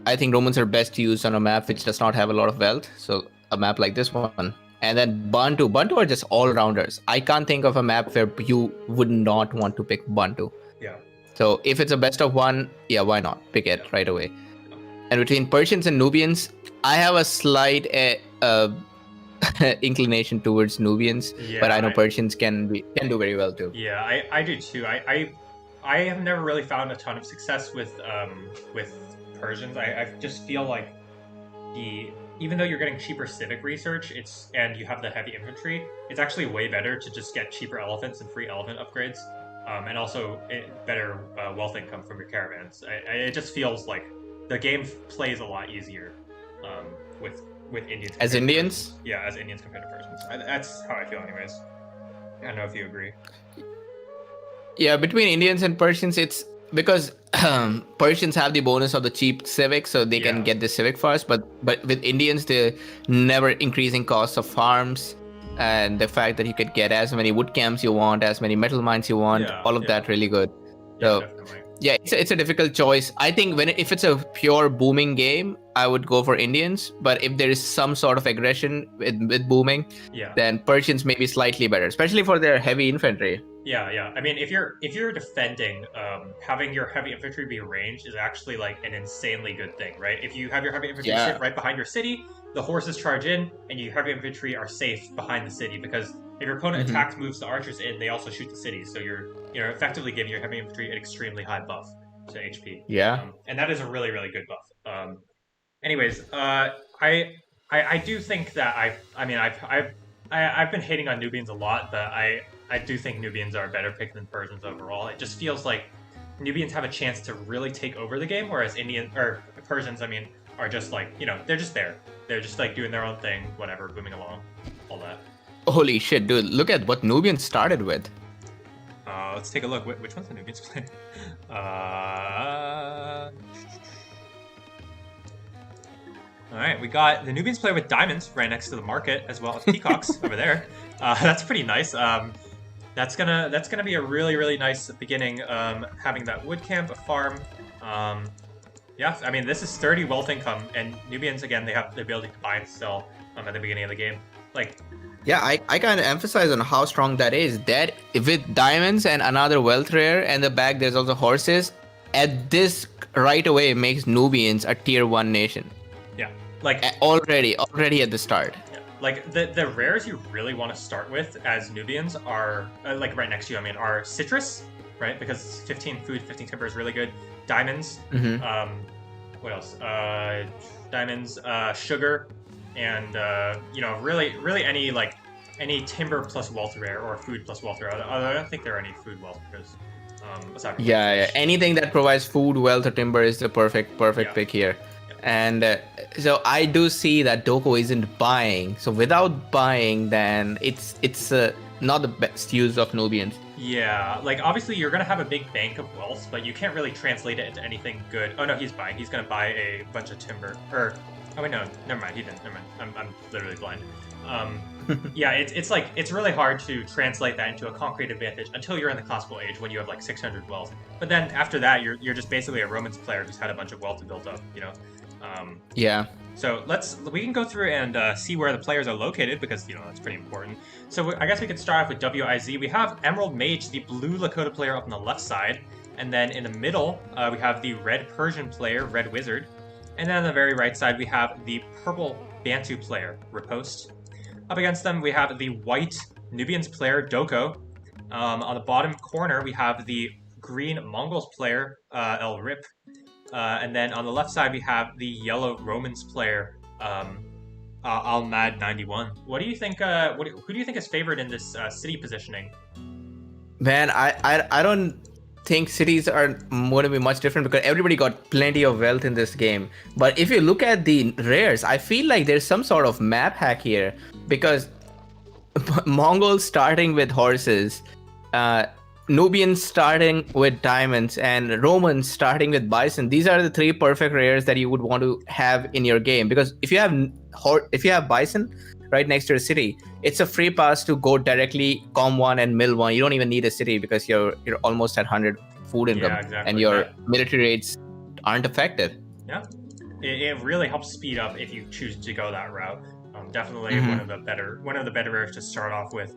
I think Romans are best used on a map which does not have a lot of wealth, so a map like this one. And then Bantu are just all-rounders. I can't think of a map where you would not want to pick Bantu. Yeah. So if it's a best of one, yeah, why not? Pick it right away. And between Persians and Nubians, I have a slight inclination towards Nubians, but I know Persians can do very well too. Yeah, I do too. I have never really found a ton of success with Persians. I just feel like even though you're getting cheaper civic research, and you have the heavy infantry, it's actually way better to just get cheaper elephants and free elephant upgrades, and also better wealth income from your caravans. It just feels like the game plays a lot easier with Indians. As Indians? Yeah, as Indians compared to Persians. That's how I feel anyways. I don't know if you agree. Yeah, between Indians and Persians, it's because Persians have the bonus of the cheap civic, so they can get the civic fast. But with Indians, the never increasing costs of farms, and the fact that you could get as many wood camps you want, as many metal mines you want, Yeah, all of yeah. that really good. Yeah, So definitely. yeah, it's a difficult choice. I think if it's a pure booming game, I would go for Indians. But if there is some sort of aggression with booming, Yeah. then Persians may be slightly better, especially for their heavy infantry. Yeah. I mean, if you're defending, having your heavy infantry be ranged is actually like an insanely good thing, right? If you have your heavy infantry Yeah. sit right behind your city, the horses charge in, and your heavy infantry are safe behind the city because if your opponent attacks, moves the archers in, they also shoot the city. So you're effectively giving your heavy infantry an extremely high buff to HP. Yeah. And that is a really really good buff. Anyways, I do think that I've been hating on Nubians a lot, but I do think Nubians are a better pick than Persians overall. It just feels like Nubians have a chance to really take over the game, whereas Persians, are just like they're just there. They're just like doing their own thing, whatever, booming along, all that. Holy shit, dude! Look at what Nubians started with. Let's take a look. Which one's the Nubians play? All right, we got the Nubians play with diamonds right next to the market, as well as peacocks over there. That's pretty nice. That's gonna be a really really nice beginning. Having that wood camp, a farm. Yeah, I mean this is 30 wealth income, and Nubians again they have the ability to buy and sell at the beginning of the game. Like, yeah, I kind of emphasize on how strong that is. That with diamonds and another wealth rare and the back, there's also horses. At this right away makes Nubians a tier 1 nation. Yeah, like already at the start. Yeah. Like the rares you really want to start with as Nubians are like right next to you. Are citrus, right? Because 15 food, 15 timber is really good. Diamonds. What else? Diamonds, sugar, and really any timber plus wealth rare or food plus wealth rare. I don't think there are any food wealth rares. Aside from anything that provides food, wealth, or timber is the perfect pick here. And so I do see that Doko isn't buying. So without buying, then it's not the best use of Nubians. Yeah, like obviously you're gonna have a big bank of wealth, but you can't really translate it into anything good. Oh no, he's buying. He's gonna buy a bunch of timber. Oh wait, no, never mind. He didn't. Never mind. I'm literally blind. Yeah, it's really hard to translate that into a concrete advantage until you're in the classical age when you have like 600 wealth. But then after that, you're just basically a Romans player who's had a bunch of wealth to build up. Yeah. So we can go through and see where the players are located because that's pretty important. So I guess we could start off with WIZ. We have Emerald Mage, the blue Lakota player, up on the left side, and then in the middle we have the red Persian player, Red Wizard, and then on the very right side we have the purple Bantu player, Riposte. Up against them we have the white Nubians player, Doko. On the bottom corner we have the green Mongols player, El Rip. And then on the left side, we have the yellow Romans player, Almad 91. What do you think? Who do you think is favored in this city positioning? Man, I don't think cities are going to be much different because everybody got plenty of wealth in this game. But if you look at the rares, I feel like there's some sort of map hack here because Mongols starting with horses, Nubians starting with diamonds, and Romans starting with bison. These are the 3 perfect rares that you would want to have in your game because if you have bison right next to your city, it's a free pass to go directly com 1 and mill 1. You don't even need a city because you're almost at 100 food income, exactly. And your military rates aren't affected. Yeah, it really helps speed up if you choose to go that route. Definitely one of the better rares to start off with.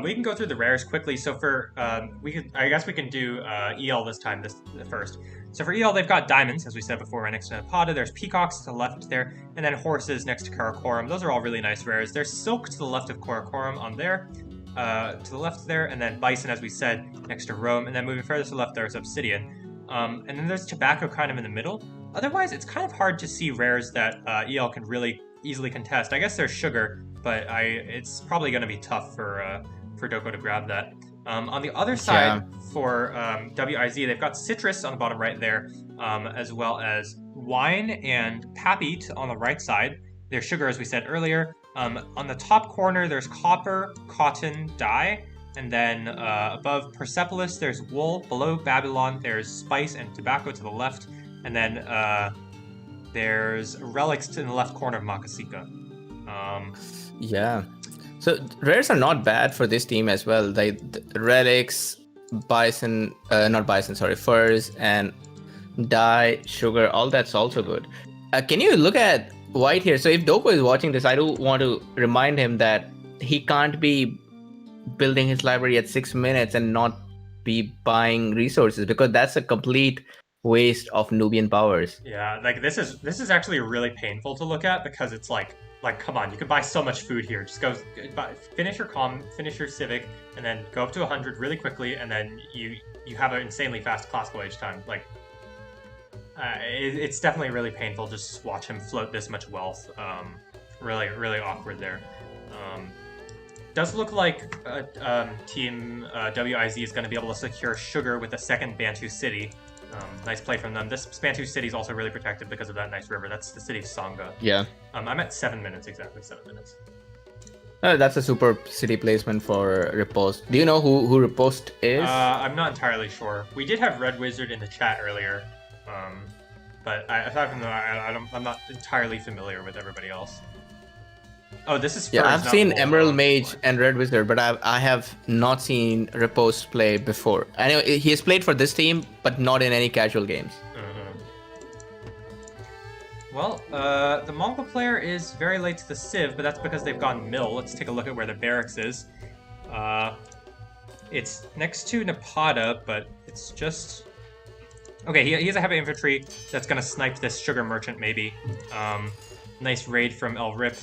We can go through the rares quickly. So for I guess we can do EL this time first. So for EL, they've got diamonds, as we said before, right next to Pada. There's peacocks to the left there, and then horses next to Karakoram. Those are all really nice rares. There's silk to the left of Karakoram on there, to the left there, and then bison, as we said, next to Rome, and then moving further to the left, there's obsidian. And then there's tobacco kind of in the middle. Otherwise, it's kind of hard to see rares that EL can really easily contest. I guess there's sugar, but it's probably going to be tough for Doko to grab that. On the other side, for WIZ, they've got citrus on the bottom right there, as well as wine and papite on the right side. There's sugar, as we said earlier. On the top corner, there's copper, cotton, dye, and then above Persepolis, there's wool. Below Babylon, there's spice and tobacco to the left, and then there's relics in the left corner of Makasika. So rares are not bad for this team as well. Like the relics, bison, not bison, sorry, furs and dye, sugar, all that's also good. Can you look at white here? So if Doko is watching this, I do want to remind him that he can't be building his library at 6 minutes and not be buying resources, because that's a complete waste of Nubian powers. Yeah, like this is actually really painful to look at, because it's like come on, you could buy so much food here. Just go finish your finish your civic, and then go up to 100 really quickly, and then you have an insanely fast classical age time. Like it's definitely really painful just to watch him float this much wealth. Really awkward there. Does look like Team WIZ is going to be able to secure sugar with the second Bantu city. Nice play from them. This Bantu city is also really protected because of that nice river. That's the city of Sangha. Yeah. I'm at 7 minutes, exactly 7 minutes. That's a super city placement for Riposte. Do you know who Riposte is? I'm not entirely sure. We did have Red Wizard in the chat earlier, but aside from that, I'm not entirely familiar with everybody else. Oh, this is yeah. I've seen Emerald Mage before. and Red Wizard, but I have not seen Riposte play before. I know he has played for this team, but not in any casual games. Well, the Mongol player is very late to the Civ, but that's because they've gone mill. Let's take a look at where the barracks is. It's next to Napada, but it's just... Okay, he has a heavy infantry that's going to snipe this sugar merchant, maybe. Nice raid from El Rip.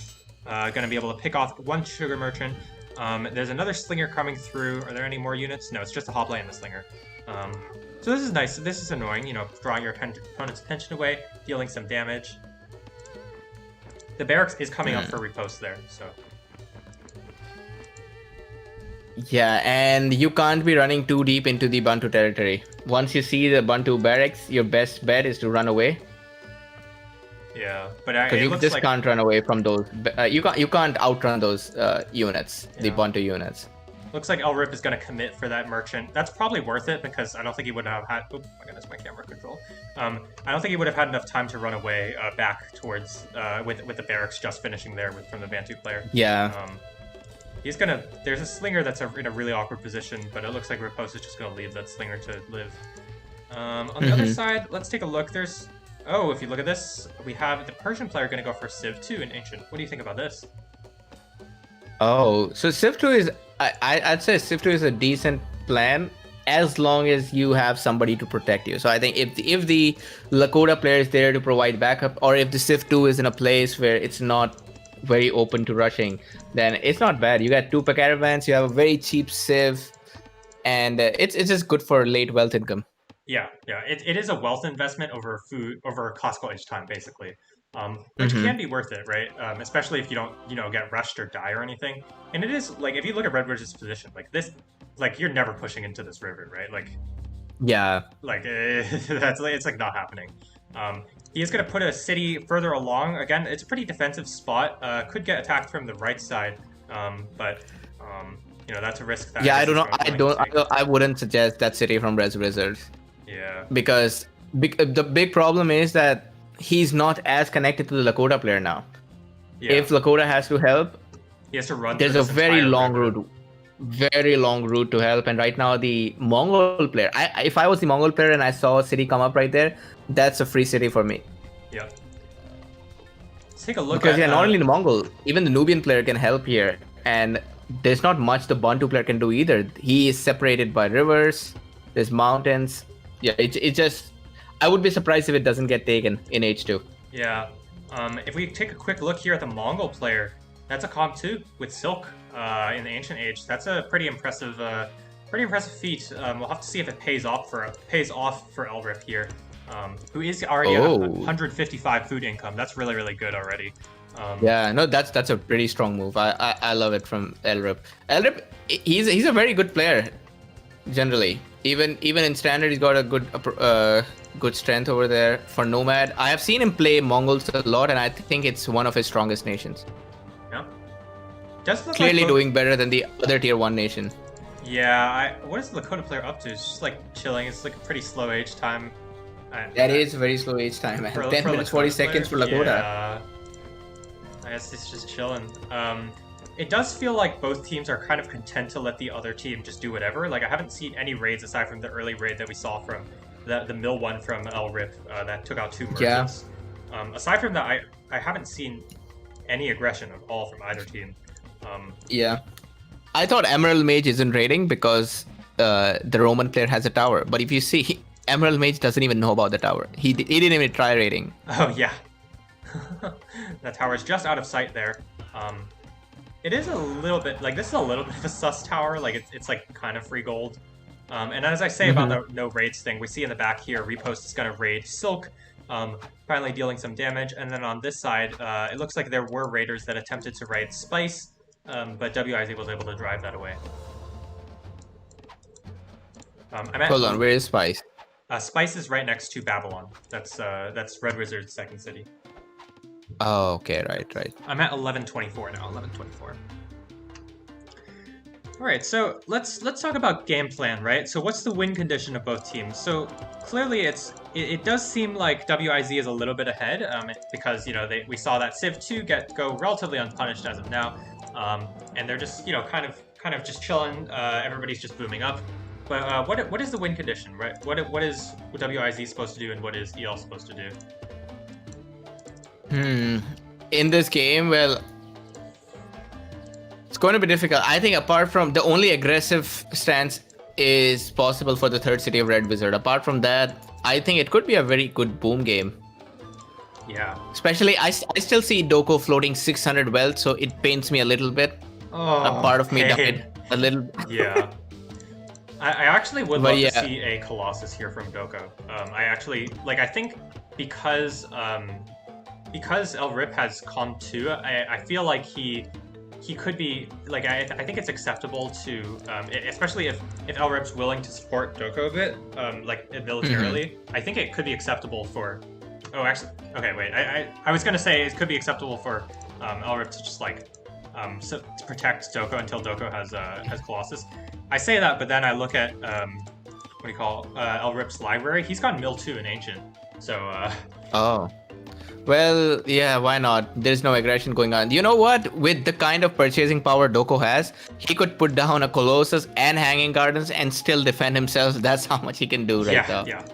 Going to be able to pick off one sugar merchant. There's another slinger coming through. Are there any more units? No, it's just a hoplite and the slinger. So this is nice. This is annoying, you know, drawing your opponent's attention away, dealing some damage. The barracks is coming up for repost there, so... Yeah, and you can't be running too deep into the Bantu territory. Once you see the Bantu barracks, your best bet is to run away. Yeah, but because you just can't run away from those. You can't outrun those units, the Bantu units. Looks like El Rip is going to commit for that merchant. That's probably worth it, because I don't think he would have had... Oh my goodness, my camera control. I don't think he would have had enough time to run away back towards... with the barracks just finishing there from the Bantu player. Yeah. He's going to... There's a slinger that's in a really awkward position, but it looks like Riposte is just going to leave that slinger to live. On the other side, let's take a look. There's... Oh, if you look at this, we have the Persian player going to go for Civ2 in Ancient. What do you think about this? Oh, so Civ2 is... I'd say Civ2 is a decent plan as long as you have somebody to protect you. So I think if the Lakota player is there to provide backup, or if the Civ2 is in a place where it's not very open to rushing, then it's not bad. You got 2 caravans, you have a very cheap Civ, and it's just good for late wealth income. Yeah, it is a wealth investment over food, over classical age time, basically. Which can be worth it, right? Especially if you don't, get rushed or die or anything. And it is, like, if you look at Red Wizard's position, like, this, like, you're never pushing into this river, right? Like, yeah. Like, it's, like, not happening. He is going to put a city further along. Again, it's a pretty defensive spot. Could get attacked from the right side, but... that's a risk. That yeah, I wouldn't suggest that city from Red Wizard. Yeah. Because the big problem is that he's not as connected to the Lakota player now. Yeah. If Lakota has to help, he has to run. There's a very long route to help, and right now the Mongol player. If I was the Mongol player and I saw a city come up right there, that's a free city for me. Yeah. Let's take a look because not only the Mongol, even the Nubian player can help here, and there's not much the Bantu player can do either. He is separated by rivers. There's mountains. Yeah, it just... I would be surprised if it doesn't get taken in H2. Yeah. If we take a quick look here at the Mongol player, that's a comp 2 with Silk in the Ancient Age. That's a pretty impressive feat. We'll have to see if it pays off for Elrip here, who is already at 155 food income. That's really, really good already. Yeah, no, that's a pretty strong move. I love it from Elrip. Elrip, he's a very good player, generally. Even in standard, he's got a good strength over there. For Nomad, I have seen him play Mongols a lot, and I think it's one of his strongest nations. Yeah, does look clearly doing better than the other tier 1 nation. Yeah, what is the Lakota player up to? It's just like chilling. It's like a pretty slow age time. That is very slow age time, man. 10 minutes 40 seconds for Lakota. Yeah. I guess it's just chilling. it does feel like both teams are kind of content to let the other team just do whatever. Like I haven't seen any raids aside from the early raid that we saw from the mill one from El Rip that took out 2 merchants. Yeah. Aside from that, I haven't seen any aggression at all from either team. Yeah. I thought Emerald Mage isn't raiding because the Roman player has a tower. But if you see, Emerald Mage doesn't even know about the tower. He didn't even try raiding. Oh, yeah. That tower is just out of sight there. It is a little bit, like, this is a little bit of a sus tower. Like, it's like, kind of free gold. And as I say about the no raids thing, we see in the back here, Repost is going to raid Silk, finally dealing some damage. And then on this side, it looks like there were raiders that attempted to raid Spice, but WIZ was able to drive that away. Hold on, where is Spice? Spice is right next to Babylon. That's Red Wizard's second city. Oh, okay, right. I'm at 1124 now. 1124. All right, so let's talk about game plan, right? So what's the win condition of both teams? So clearly, it does seem like WIZ is a little bit ahead, because we saw that SFT2 go relatively unpunished as of now, and they're just kind of just chilling. Everybody's just booming up. But what is the win condition, right? What is WIZ supposed to do, and what is EL supposed to do? In this game, well, it's going to be difficult. I think apart from the only aggressive stance is possible for the third city of Red Wizard. Apart from that, I think it could be a very good boom game. Yeah. Especially, I still see Doko floating 600 wealth, so it pains me a little bit. Oh, a part of me died a little. Yeah. I actually would love to see a Colossus here from Doko. I think because El Rip has Calm 2, I feel like he could be, like, I think it's acceptable to, especially if El Rip's willing to support Doko a bit, like, militarily, I think it could be acceptable for, okay, wait, I was going to say it could be acceptable for El Rip to just, like, to protect Doko until Doko has Colossus. I say that, but then I look at, El Rip's library. He's got Mill 2 in Ancient, so, Oh. Well, yeah, why not? There's no aggression going on. You know what? With the kind of purchasing power Doko has, he could put down a Colossus and Hanging Gardens and still defend himself. That's how much he can do right now. Yeah.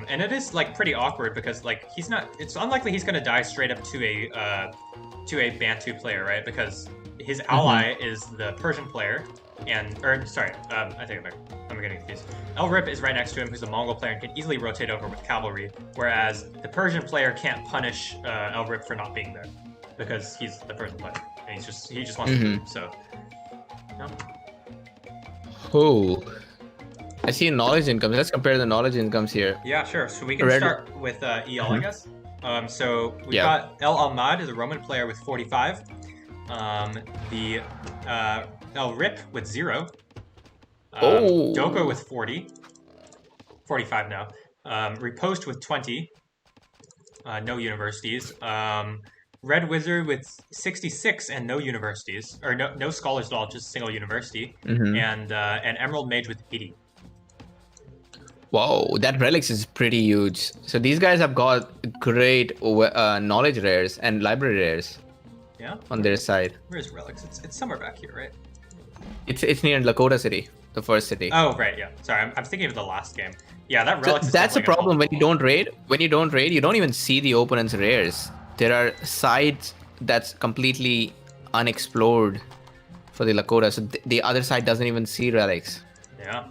And it is, like, pretty awkward because, like, it's unlikely he's going to die straight up to a Bantu player, right? Because his ally is the Persian player, I take it back. I'm getting confused. El Rip is right next to him, who's a Mongol player and can easily rotate over with cavalry, whereas the Persian player can't punish El Rip for not being there because he's the Persian player and he just wants to move. So, Oh, I see knowledge incomes. Let's compare the knowledge incomes here. Yeah, sure. So we can start with EL, I guess. So we got El Almad is a Roman player with 45. The El Rip with 0. Doko with 40. 45 now. Repost with 20. No universities. Red Wizard with 66 and no universities. Or no scholars at all, just a single university. And Emerald Mage with 80. Whoa, that relics is pretty huge. So these guys have got great knowledge rares and library rares. Yeah. On their side. Where's relics? It's somewhere back here, right? It's near Lakota City, the first city. Oh right, yeah. Sorry, I'm thinking of the last game. Yeah, that relics. So that's a problem when you don't raid. When you don't raid, you don't even see the opponent's rares. There are sides that's completely unexplored for the Lakota, so the other side doesn't even see relics. Yeah.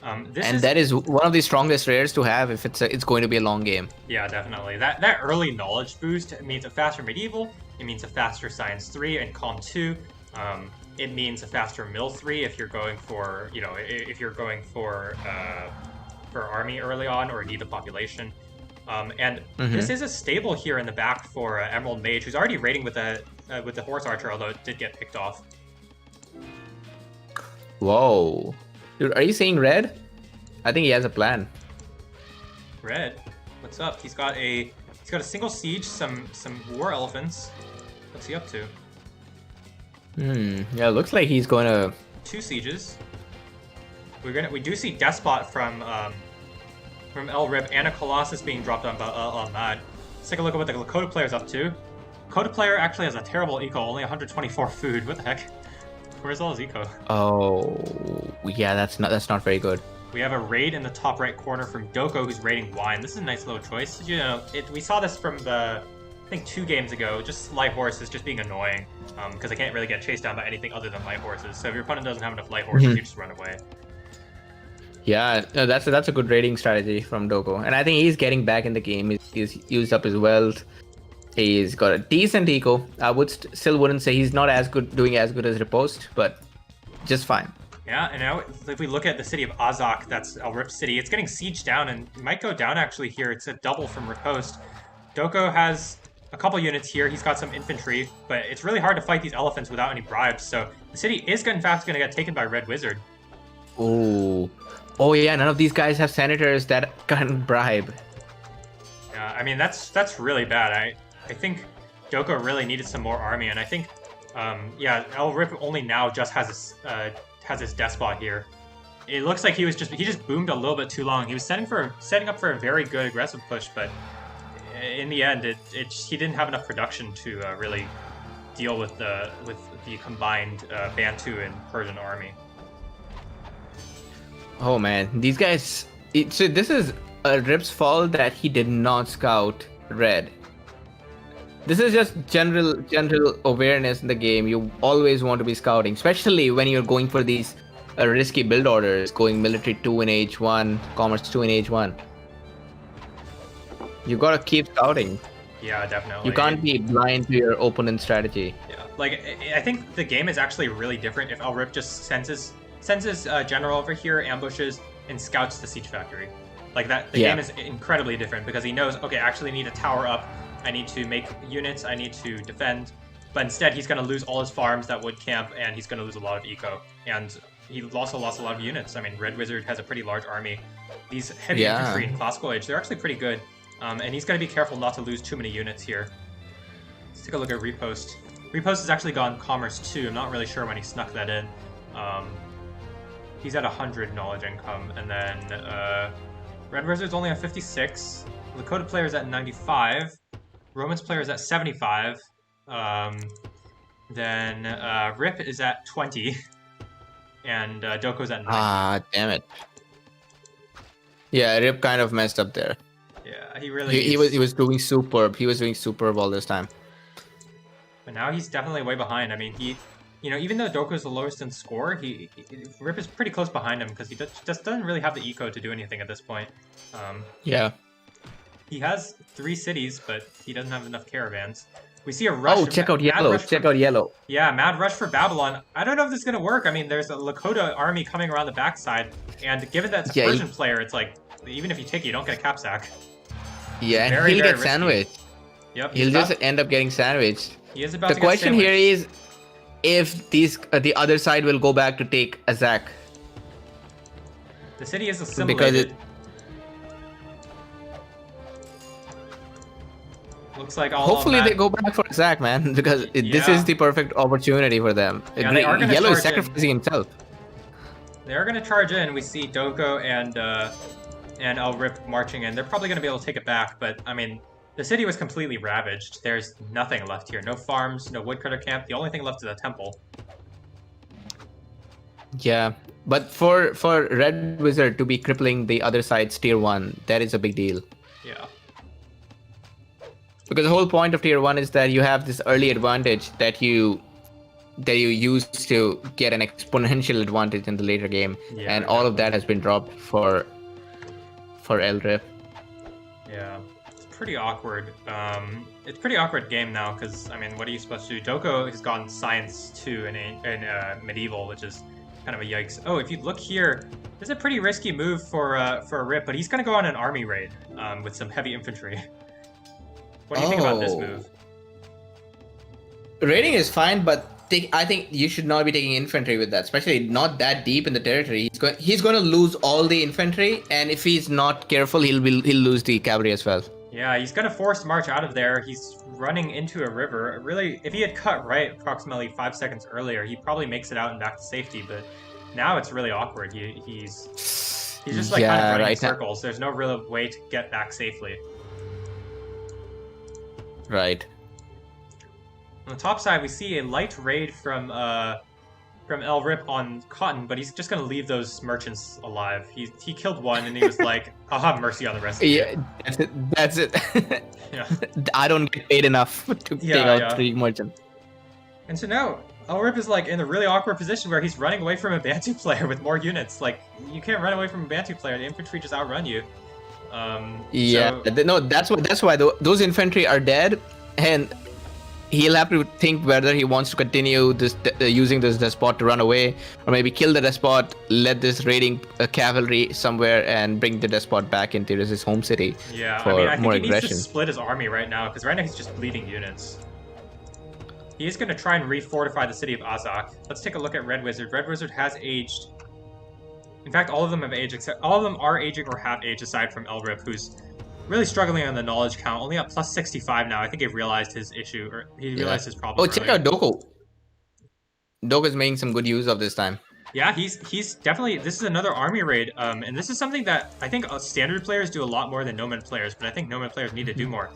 That is one of the strongest rares to have if it's going to be a long game. Yeah, definitely. That early knowledge boost means a faster medieval. It means a faster science 3 and calm 2. It means a faster mill 3 if you're going for for army early on or need a population. This is a stable here in the back for Emerald Mage, who's already raiding with the horse archer, although it did get picked off. Whoa. Dude, are you saying red? I think he has a plan. Red? What's up? He's got a single siege, some war elephants. What's he up to? Yeah, looks like he's going to 2 sieges. We do see Despot from El Rip and a Colossus being dropped on El Almad. Let's take a look at what the Lakota player's up to. Lakota player actually has a terrible eco, only 124 food. What the heck? Where's all his eco? Oh, yeah, that's not very good. We have a raid in the top right corner from Doko, who's raiding wine. This is a nice little choice. You know, we saw this from I think 2 games ago. Just light horses just being annoying, because I can't really get chased down by anything other than light horses. So if your opponent doesn't have enough light horses, you just run away. Yeah, no, that's a good raiding strategy from Doko, and I think he's getting back in the game. He's used up his wealth. He's got a decent eco. I would still wouldn't say he's not as good, doing as good as Riposte, but just fine. Yeah, and now if we look at the city of Azak, that's El Rip's city, it's getting sieged down and might go down actually here. It's a double from Riposte. Doko has a couple units here. He's got some infantry, but it's really hard to fight these elephants without any bribes. So the city is in fact going to get taken by Red Wizard. Oh yeah, none of these guys have senators that can bribe. Yeah, I mean that's really bad. I think Doko really needed some more army, and I think yeah, El Rip only now just has his despot here. It looks like he just boomed a little bit too long. He was setting up for a very good aggressive push, but in the end, he didn't have enough production to really deal with the combined Bantu and Persian army. Oh man, these guys. So this is Rip's fault that he did not scout red. This is just general awareness in the game. You always want to be scouting, especially when you're going for these risky build orders, going military 2 in H1, commerce 2 in H1. You gotta keep scouting. Yeah, definitely. You can't be blind to your opponent's strategy. Yeah, like I think the game is actually really different if El Rip just sends his general over here, ambushes, and scouts the siege factory. Like that, the game is incredibly different because he knows, okay, I actually need a tower up. I need to make units, I need to defend, but instead he's going to lose all his farms that would camp, and he's going to lose a lot of eco, and he also lost a lot of units. I mean, Red Wizard has a pretty large army. These heavy infantry in Classical Age, they're actually pretty good, and he's going to be careful not to lose too many units here. Let's take a look at Riposte. Riposte has actually gone Commerce 2. I'm not really sure when he snuck that in. He's at 100 knowledge income, and then Red Wizard's only at 56. Lakota player's at 95. Romance player is at 75. Then Rip is at 20. And Doko's at 9. Ah, damn it. Yeah, Rip kind of messed up there. Yeah, he really he was doing superb. He was doing superb all this time. But now he's definitely way behind. I mean, even though Doko's the lowest in score, Rip is pretty close behind him because he just doesn't really have the eco to do anything at this point. Yeah. He has 3 cities, but he doesn't have enough caravans. We see a rush. Oh, check out yellow. Check out yellow. Yeah, mad rush for Babylon. I don't know if this is going to work. I mean, there's a Lakota army coming around the backside, and given that it's a Persian player, it's like, even if you take it, you don't get a cap sack. Yeah, and he'll get sandwiched. Yep. He'll just end up getting sandwiched. He is about to get sandwiched. The question here is if the other side will go back to take Azak. The city is assimilated. Looks like hopefully they go back for Azak, man, because this is the perfect opportunity for them. Yeah, Yellow is sacrificing himself. They are going to charge in. We see Doko and El Rip marching in. They're probably going to be able to take it back, but I mean, the city was completely ravaged. There's nothing left here. No farms, no woodcutter camp. The only thing left is a temple. Yeah, but for Red Wizard to be crippling the other side's tier 1, that is a big deal. Yeah. Because the whole point of tier 1 is that you have this early advantage that you use to get an exponential advantage in the later game, and all of that has been dropped for El Rip. Yeah, it's pretty awkward. It's a pretty awkward game now because I mean, what are you supposed to do? Doko has gone Science 2 in Medieval, which is kind of a yikes. Oh, if you look here, there's a pretty risky move for a Rip, but he's gonna go on an army raid with some heavy infantry. What do you think about this move? Raiding is fine, but I think you should not be taking infantry with that, especially not that deep in the territory. He's going to lose all the infantry, and if he's not careful, he'll lose the cavalry as well. Yeah, he's going to force march out of there. He's running into a river. Really, if he had cut right approximately 5 seconds earlier, he probably makes it out and back to safety. But now it's really awkward. He's just like kind of running in circles. There's no real way to get back safely. Right. On the top side, we see a light raid from El Rip on Cotton, but he's just gonna leave those merchants alive. He killed one, and he was like, "I'll have mercy on the rest of you." Yeah, that's it. That's it. Yeah. I don't get paid enough to take out 3 merchants. And so now El Rip is like in a really awkward position where he's running away from a Bantu player with more units. Like you can't run away from a Bantu player; the infantry just outrun you. Yeah, so... no, that's why those infantry are dead, and he'll have to think whether he wants to continue this using this despot to run away, or maybe kill the despot, let this raiding cavalry somewhere, and bring the despot back into his home city. Yeah, for I mean, I think more he aggression. needs to split his army right now, because right now he's just bleeding units. He is going to try and refortify the city of Azak. Let's take a look at Red Wizard. Red Wizard has aged. In fact, all of them have aged, except all of them are aging or have aged, aside from Elrip, who's really struggling on the knowledge count. Only at plus 65 now. I think he realized his issue, or he realized his problem. Oh, check out Doko. Doko's making some good use of this time. Yeah, he's definitely. This is another army raid, and this is something that I think standard players do a lot more than Nomad players, but I think Nomad players need to do more.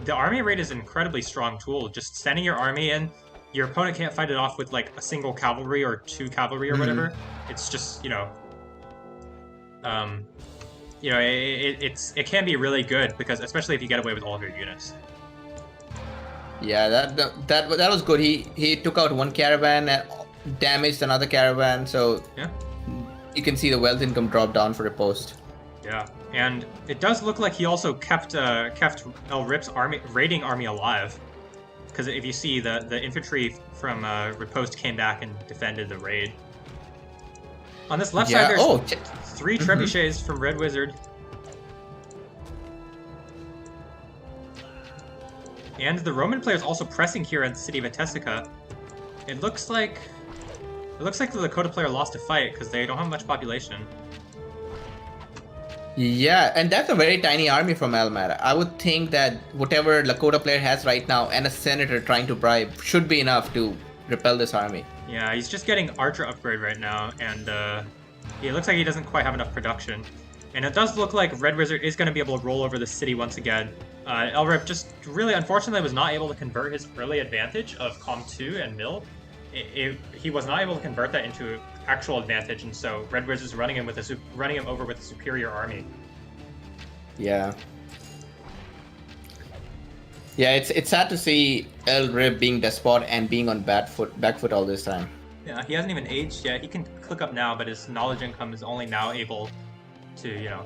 The army raid is an incredibly strong tool. Just sending your army in, your opponent can't fight it off with like a single cavalry or 2 cavalry or whatever. It's just it can be really good because especially if you get away with all of your units. Yeah, that was good. He took out 1 caravan and damaged another caravan, so yeah, you can see the wealth income drop down for a post. Yeah, and it does look like he also kept El Rip's raiding army alive, because if you see the infantry from Riposte came back and defended the raid. On this left side, there's 3 trebuchets from Red Wizard. And the Roman player is also pressing here in the city of Atessica. It looks like the Lakota player lost a fight because they don't have much population. Yeah, and that's a very tiny army from Almada. I would think that whatever Lakota player has right now and a senator trying to bribe should be enough to repel this army. Yeah, he's just getting Archer upgrade right now, and it looks like he doesn't quite have enough production. And it does look like Red Wizard is going to be able to roll over the city once again. Elrip just really unfortunately was not able to convert his early advantage of Com 2 and Mill. He was not able to convert that into actual advantage, and so Red Wizard's running him over with a superior army. Yeah. Yeah, it's sad to see Elrip being despot and being on back foot all this time. Yeah, he hasn't even aged yet. He can click up now, but his knowledge income is only now able to,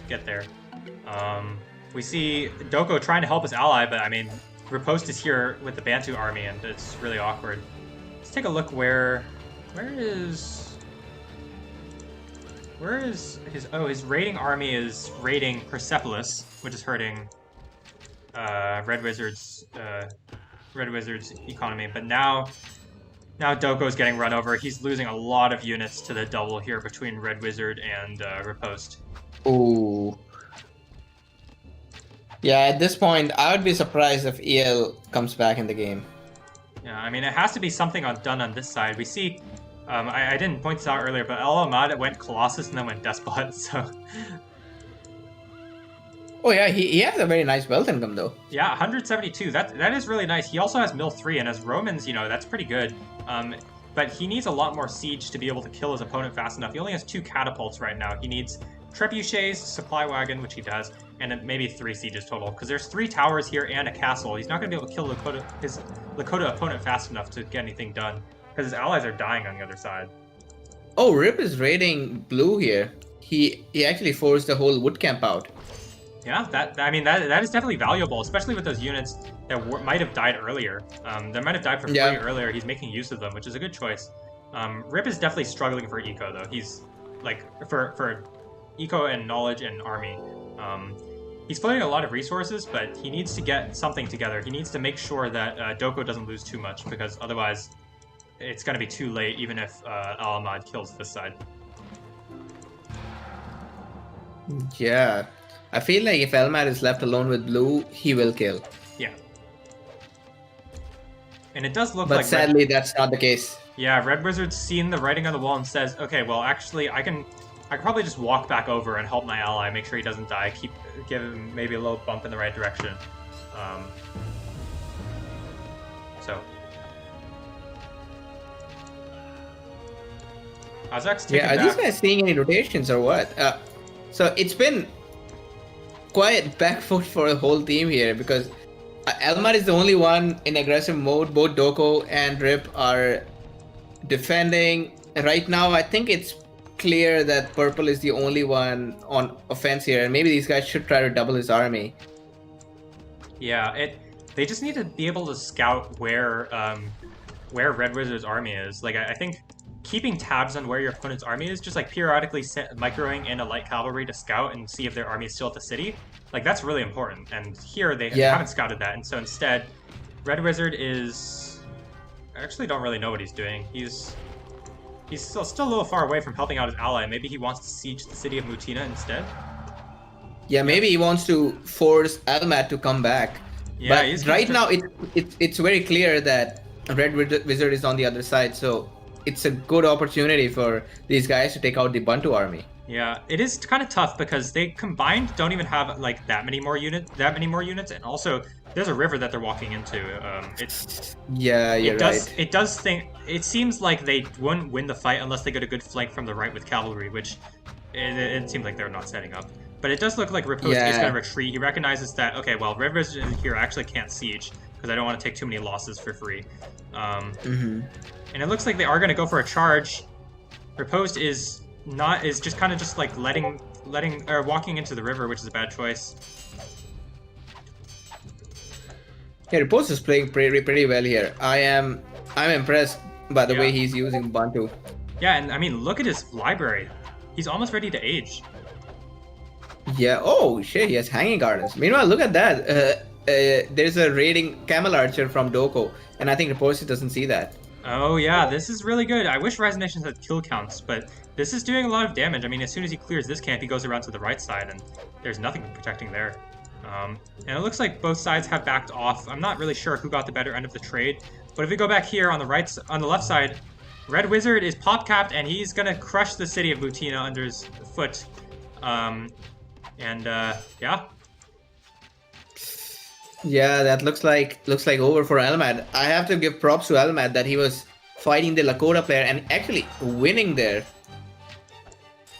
get there. We see Doko trying to help his ally, but I mean, Riposte is here with the Bantu army, and it's really awkward. Let's take a look where is his raiding army is raiding Persepolis, which is hurting Red Wizard's economy. But now Doko's getting run over. He's losing a lot of units to the double here between Red Wizard and Riposte. Ooh. Yeah, at this point, I would be surprised if EL comes back in the game. Yeah, I mean, it has to be something done on this side. We see, I didn't point this out earlier, but El Ahmad went Colossus and then went Despot, so... Oh yeah, he has a very nice wealth income though. Yeah, 172. That is really nice. He also has Mill 3, and as Romans, that's pretty good. But he needs a lot more siege to be able to kill his opponent fast enough. He only has 2 catapults right now. He needs trebuchets, supply wagon, which he does, and then maybe 3 sieges total. Because there's 3 towers here and a castle. He's not going to be able to kill his Lakota opponent fast enough to get anything done. Because his allies are dying on the other side. Oh, Rip is raiding blue here. He actually forced the whole wood camp out. Yeah, that is definitely valuable, especially with those units that might have died earlier. That might have died for free earlier. He's making use of them, which is a good choice. Rip is definitely struggling for eco though. He's like for eco and knowledge and army. He's floating a lot of resources, but he needs to get something together. He needs to make sure that Doko doesn't lose too much, because otherwise it's going to be too late, even if Al Ahmad kills this side. Yeah. I feel like if Elmad is left alone with blue, he will kill. Yeah. And it does look like... But sadly, that's not the case. Yeah, Red Wizard's seen the writing on the wall and says, okay, well, actually, I can probably just walk back over and help my ally, make sure he doesn't die, give him maybe a little bump in the right direction. So Azak's taking Yeah, are these back. guys seeing any rotations or what? So it's been quite back foot for the whole team here because Elmar is the only one in aggressive mode. Both Doko and Rip are defending. Right now, I think it's clear that Purple is the only one on offense here, and maybe these guys should try to double his army. Yeah, they just need to be able to scout where Red Wizard's army is. Like I think keeping tabs on where your opponent's army is, just like periodically microing in a light cavalry to scout and see if their army is still at the city, like that's really important. And here they haven't scouted that, and so instead, Red Wizard is. I actually don't really know what he's doing. He's still a little far away from helping out his ally. Maybe he wants to siege the city of Mutina instead. Yeah, maybe he wants to force Almat to come back. Yeah, but right now it's very clear that Red Wizard is on the other side, so it's a good opportunity for these guys to take out the Bantu army. Yeah, it is kind of tough because they combined don't even have like that many more units, and also there's a river that they're walking into. It seems like they wouldn't win the fight unless they get a good flank from the right with cavalry, which it seems like they're not setting up. But it does look like Riposte is going to retreat. He recognizes that, okay, well, Red Wizard is here. I actually can't siege because I don't want to take too many losses for free. And it looks like they are going to go for a charge. Riposte is just kind of just like walking into the river, which is a bad choice. Yeah, Riposte is playing pretty well here. I'm impressed by the way he's using Bantu. Yeah, and I mean, look at his library. He's almost ready to age. Yeah. Oh shit! He has hanging gardens. Meanwhile, look at that. There's a raiding camel archer from Doko, and I think Riposte doesn't see that. Oh yeah, this is really good. I wish Resignations had kill counts, but this is doing a lot of damage. I mean, as soon as he clears this camp, he goes around to the right side, and there's nothing protecting there. And it looks like both sides have backed off. I'm not really sure who got the better end of the trade, but if we go back here on the left side, Red Wizard is pop capped, and he's gonna crush the city of Mutina under his foot. Yeah, that looks like over for Almad. I have to give props to Almad that he was fighting the Lakota player and actually winning there.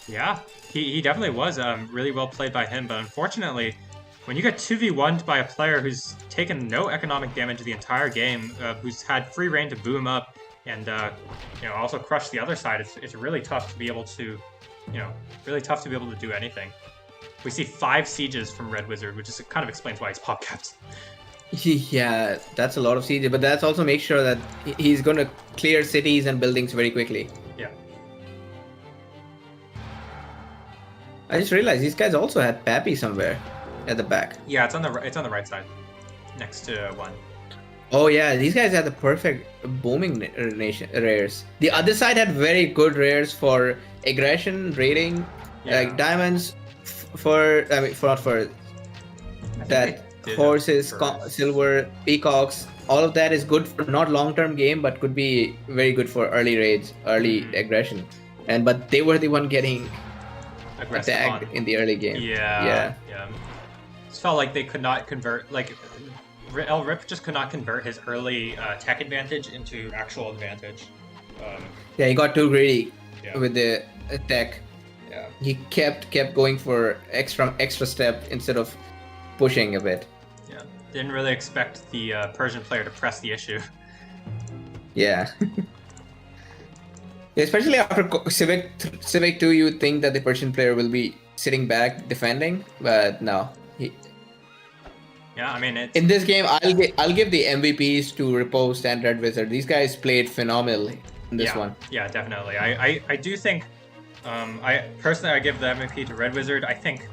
Yeah, he definitely was really well played by him, but unfortunately, when you get 2v1'd by a player who's taken no economic damage the entire game, who's had free reign to boom up and also crush the other side, it's really tough to be able to do anything. We see 5 sieges from Red Wizard, which is kind of explains why he's pop capped. Yeah, that's a lot of sieges, but that's also make sure that he's going to clear cities and buildings very quickly. Yeah. I just realized these guys also had Pappy somewhere at the back. Yeah, it's on the right side, next to 1. Oh yeah, these guys had the perfect booming rares. The other side had very good rares for aggression, raiding, like diamonds. Horses, silver, peacocks, all of that is good for not long-term game, but could be very good for early raids, early aggression. But they were the one getting attacked in the early game. Yeah. It felt like they could not convert, like El Rip just could not convert his early tech advantage into actual advantage. Yeah, he got too greedy with the tech. Yeah. He kept going for extra step instead of pushing a bit. Yeah. Didn't really expect the Persian player to press the issue. Yeah. Especially after Civic 2, you would think that the Persian player will be sitting back defending, but no. Yeah, I mean, in this game, I'll give the MVPs to Riposte and Red Wizard. These guys played phenomenally in this one. Yeah, definitely. I do think. I give the MVP to Red Wizard. I think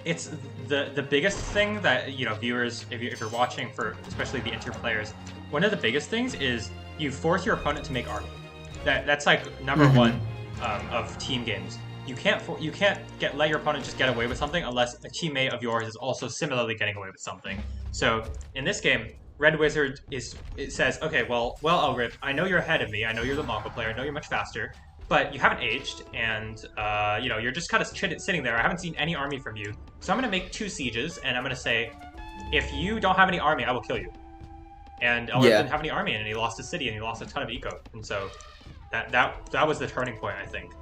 it's the biggest thing that viewers, if you're watching, for especially the inter players, one of the biggest things is you force your opponent to make army. That's like number one of team games. You can't let your opponent just get away with something unless a teammate of yours is also similarly getting away with something. So in this game, Red Wizard says, okay, well, Elrip, I know you're ahead of me. I know you're the Mongol player. I know you're much faster. But you haven't aged, and you're just kind of sitting there. I haven't seen any army from you, so I'm gonna make 2 sieges, and I'm gonna say, if you don't have any army, I will kill you. and Elrip Yeah. didn't have any army, and he lost his city, and he lost a ton of eco, and so that was the turning point, I think.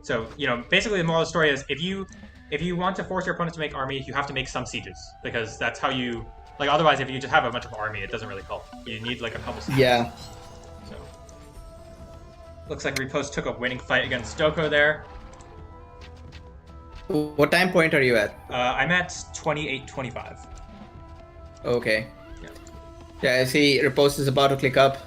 So basically, the moral of the story is if you want to force your opponent to make army, you have to make some sieges because that's how you like. Otherwise, if you just have a bunch of army, it doesn't really help. You need like a couple sieges. Yeah. So looks like Repost took a winning fight against Doko there. What time point are you at? I'm at 28-25. Okay. Yeah. Yeah, I see Riposte is about to click up.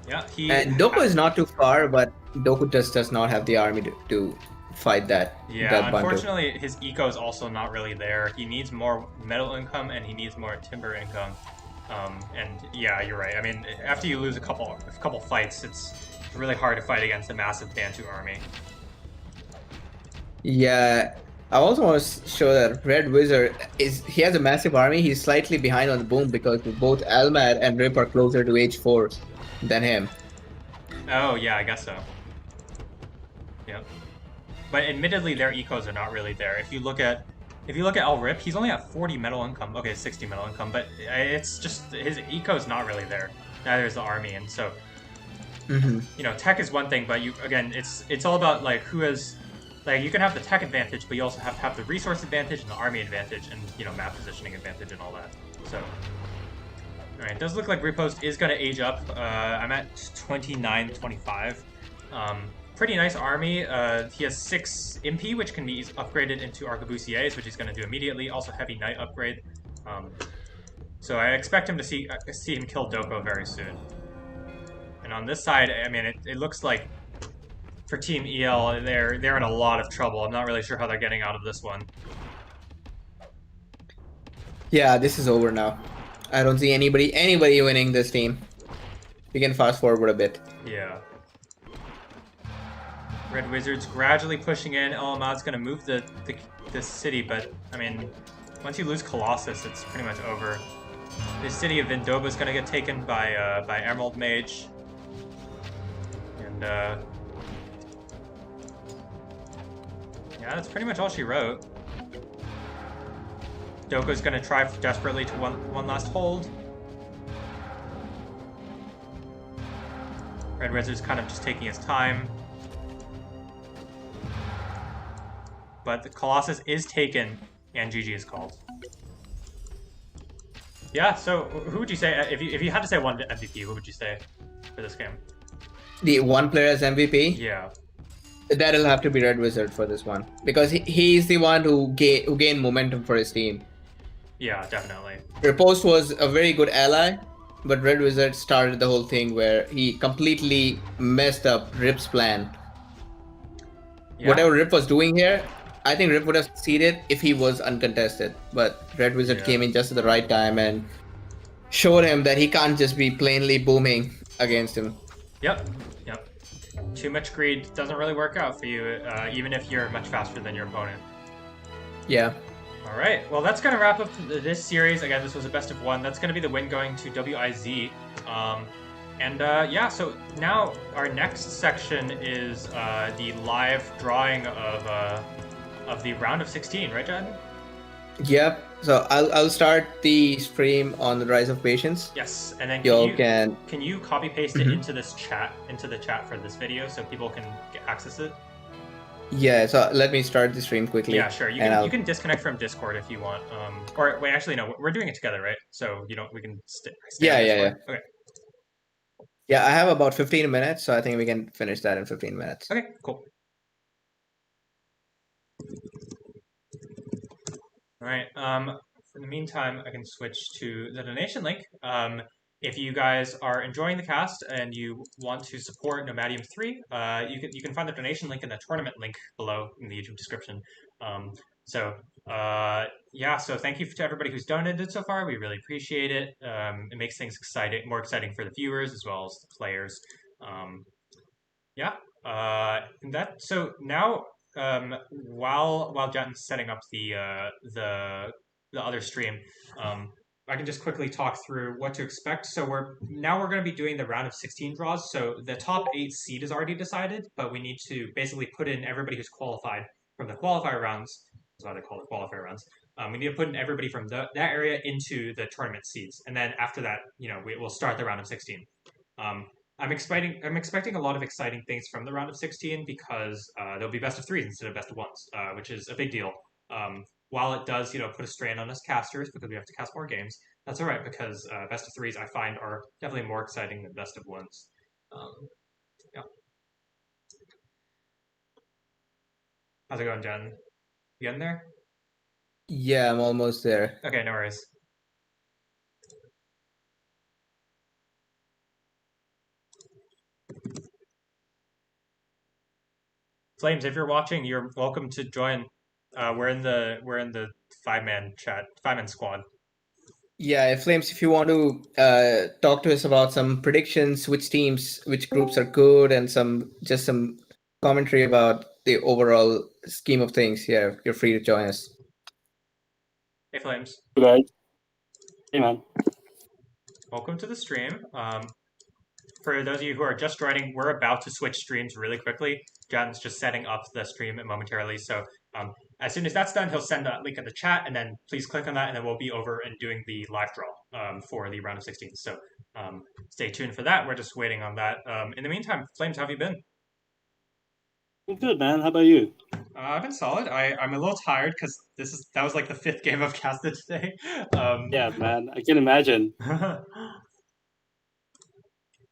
Yeah, And Doku is not too far, but Doku just does not have the army to fight that. Yeah, that bundle. unfortunately, his eco is also not really there. He needs more metal income and he needs more timber income. And yeah, you're right. I mean, after you lose a couple fights, it's really hard to fight against a massive Bantu army. Yeah, I also want to show that Red Wizard he has a massive army. He's slightly behind on the boom because both Almad and Rip are closer to H4 than him. Oh yeah, I guess so. Yep. But admittedly, their ecos are not really there. If you look at Al Rip, he's only at 40 metal income. Okay, 60 metal income, but it's just his eco's not really there. Neither is the army, and so tech is one thing, but it's all about like who has. Like, you can have the tech advantage, but you also have to have the resource advantage and the army advantage and, map positioning advantage and all that. So, alright, it does look like Riposte is going to age up. I'm at 29-25. Pretty nice army. He has 6 MP, which can be upgraded into Arquebusiers, which he's going to do immediately. Also, Heavy Knight upgrade. So I expect him to see him kill Doko very soon. And on this side, I mean, it looks like for Team EL, they're in a lot of trouble. I'm not really sure how they're getting out of this one. Yeah, this is over now. I don't see anybody winning this team. We can fast forward a bit. Yeah. Red Wizards gradually pushing in. Elamad's going to move the city, but I mean, once you lose Colossus, it's pretty much over. The city of Vindoba is going to get taken by Emerald Mage, and yeah, that's pretty much all she wrote. Doko's gonna try desperately to one last hold. Red Wizard's kind of just taking his time. But the Colossus is taken, and GG is called. Yeah, so who would you say, if you had to say one MVP, what would you say for this game? The one player as MVP? Yeah. That'll have to be Red Wizard for this one. Because he's the one who gained momentum for his team. Yeah, definitely. Riposte was a very good ally, but Red Wizard started the whole thing where he completely messed up Rip's plan. Yeah. Whatever Rip was doing here, I think Rip would have succeeded if he was uncontested. But Red Wizard came in just at the right time and showed him that he can't just be plainly booming against him. Yep. Too much greed doesn't really work out for you, even if you're much faster than your opponent. Yeah. All right. Well, that's going to wrap up this series. Again, this was a best of one. That's going to be the win going to WIZ. Yeah, so now our next section is the live drawing of the round of 16, right, Jed? Yep. So I'll start the stream on the Rise of Patience. Yes, and then can you copy paste it into the chat for this video so people can access it? Yeah. So let me start the stream quickly. Yeah, sure. You can disconnect from Discord if you want. Or wait, actually no, we're doing it together, right? So we can stay yeah. Okay. Yeah, I have about 15 minutes, so I think we can finish that in 15 minutes. Okay, cool. All right. In the meantime, I can switch to the donation link. If you guys are enjoying the cast and you want to support Nomadium 3, you can find the donation link in the tournament link below in the YouTube description. So thank you to everybody who's donated so far. We really appreciate it. It makes things more exciting for the viewers as well as the players. So now. While Jen's setting up the other stream, I can just quickly talk through what to expect. So we're going to be doing the round of 16 draws. So the top 8 seed is already decided, but we need to basically put in everybody who's qualified from the qualifier rounds. why they call it qualifier rounds. We need to put in everybody from that area into the tournament seeds, and then after that, we will start the round of 16. I'm expecting a lot of exciting things from the round of 16 because there'll be best of threes instead of best of ones, which is a big deal. While it does, put a strain on us casters because we have to cast more games, that's all right because best of threes I find are definitely more exciting than best of ones. Yeah. How's it going, Jen? You getting there? Yeah, I'm almost there. Okay, no worries. Flames, if you're watching, you're welcome to join. We're in the 5-man chat, 5-man squad. Yeah, Flames, if you want to talk to us about some predictions, which teams, which groups are good, and some commentary about the overall scheme of things, yeah, you're free to join us. Hey, Flames. Hey, guys. Hey, man. Welcome to the stream. For those of you who are just joining, we're about to switch streams really quickly. John's just setting up the stream momentarily, so as soon as that's done, he'll send that link in the chat, and then please click on that, and then we'll be over and doing the live draw for the round of 16. So stay tuned for that. We're just waiting on that. In the meantime, Flames, how have you been? I'm good, man. How about you? I've been solid. I'm a little tired because that was like the 5th game I've casted today. Yeah, man. I can imagine.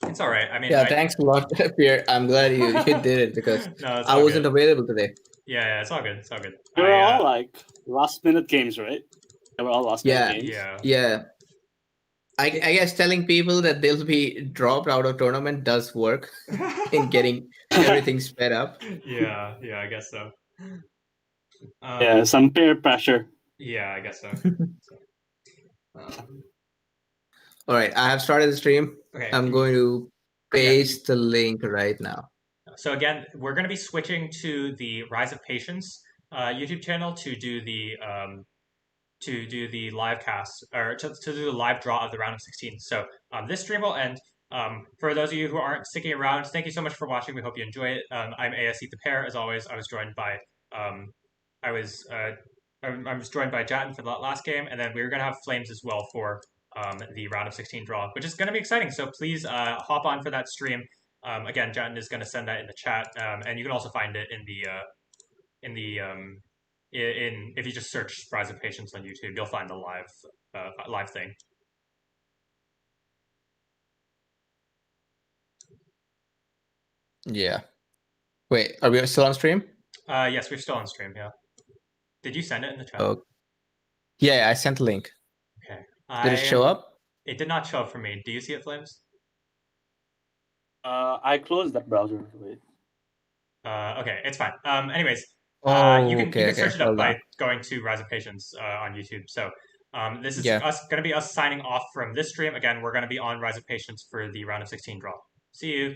It's all right. I mean, yeah, thanks a lot, Pierre. I'm glad you did it because no, I wasn't available today. Yeah, it's all good. It's all good. They were all like last-minute games, right? They were all last-minute games. Yeah. I guess telling people that they'll be dropped out of tournament does work in getting everything sped up. Yeah, I guess so. Yeah, some peer pressure. Yeah, I guess so. All right, I have started the stream. Okay. I'm going to paste the link right now. So again, we're going to be switching to the Rise of Patience YouTube channel to do the live cast or to do the live draw of the round of 16. So this stream will end. For those of you who aren't sticking around, thank you so much for watching. We hope you enjoy it. I'm ASE the Pair, as always. I was joined by I was joined by Jatin for the last game, and then we were going to have Flames as well for the round of 16 draw, which is going to be exciting. So please hop on for that stream. Again, Jatin is going to send that in the chat, and you can also find it if you just search Rise of Patience on YouTube, you'll find the live thing. Yeah. Wait, are we still on stream? Yes, we're still on stream. Yeah. Did you send it in the chat? Oh. Yeah, I sent the link. Okay. Did it show up? It did not show up for me. Do you see it, Flames? I closed that browser. Wait. Okay, it's fine. Anyways, you can search it up by going to Rise of Patience on YouTube. So this is going to be us signing off from this stream. Again, we're going to be on Rise of Patience for the round of 16 draw. See you.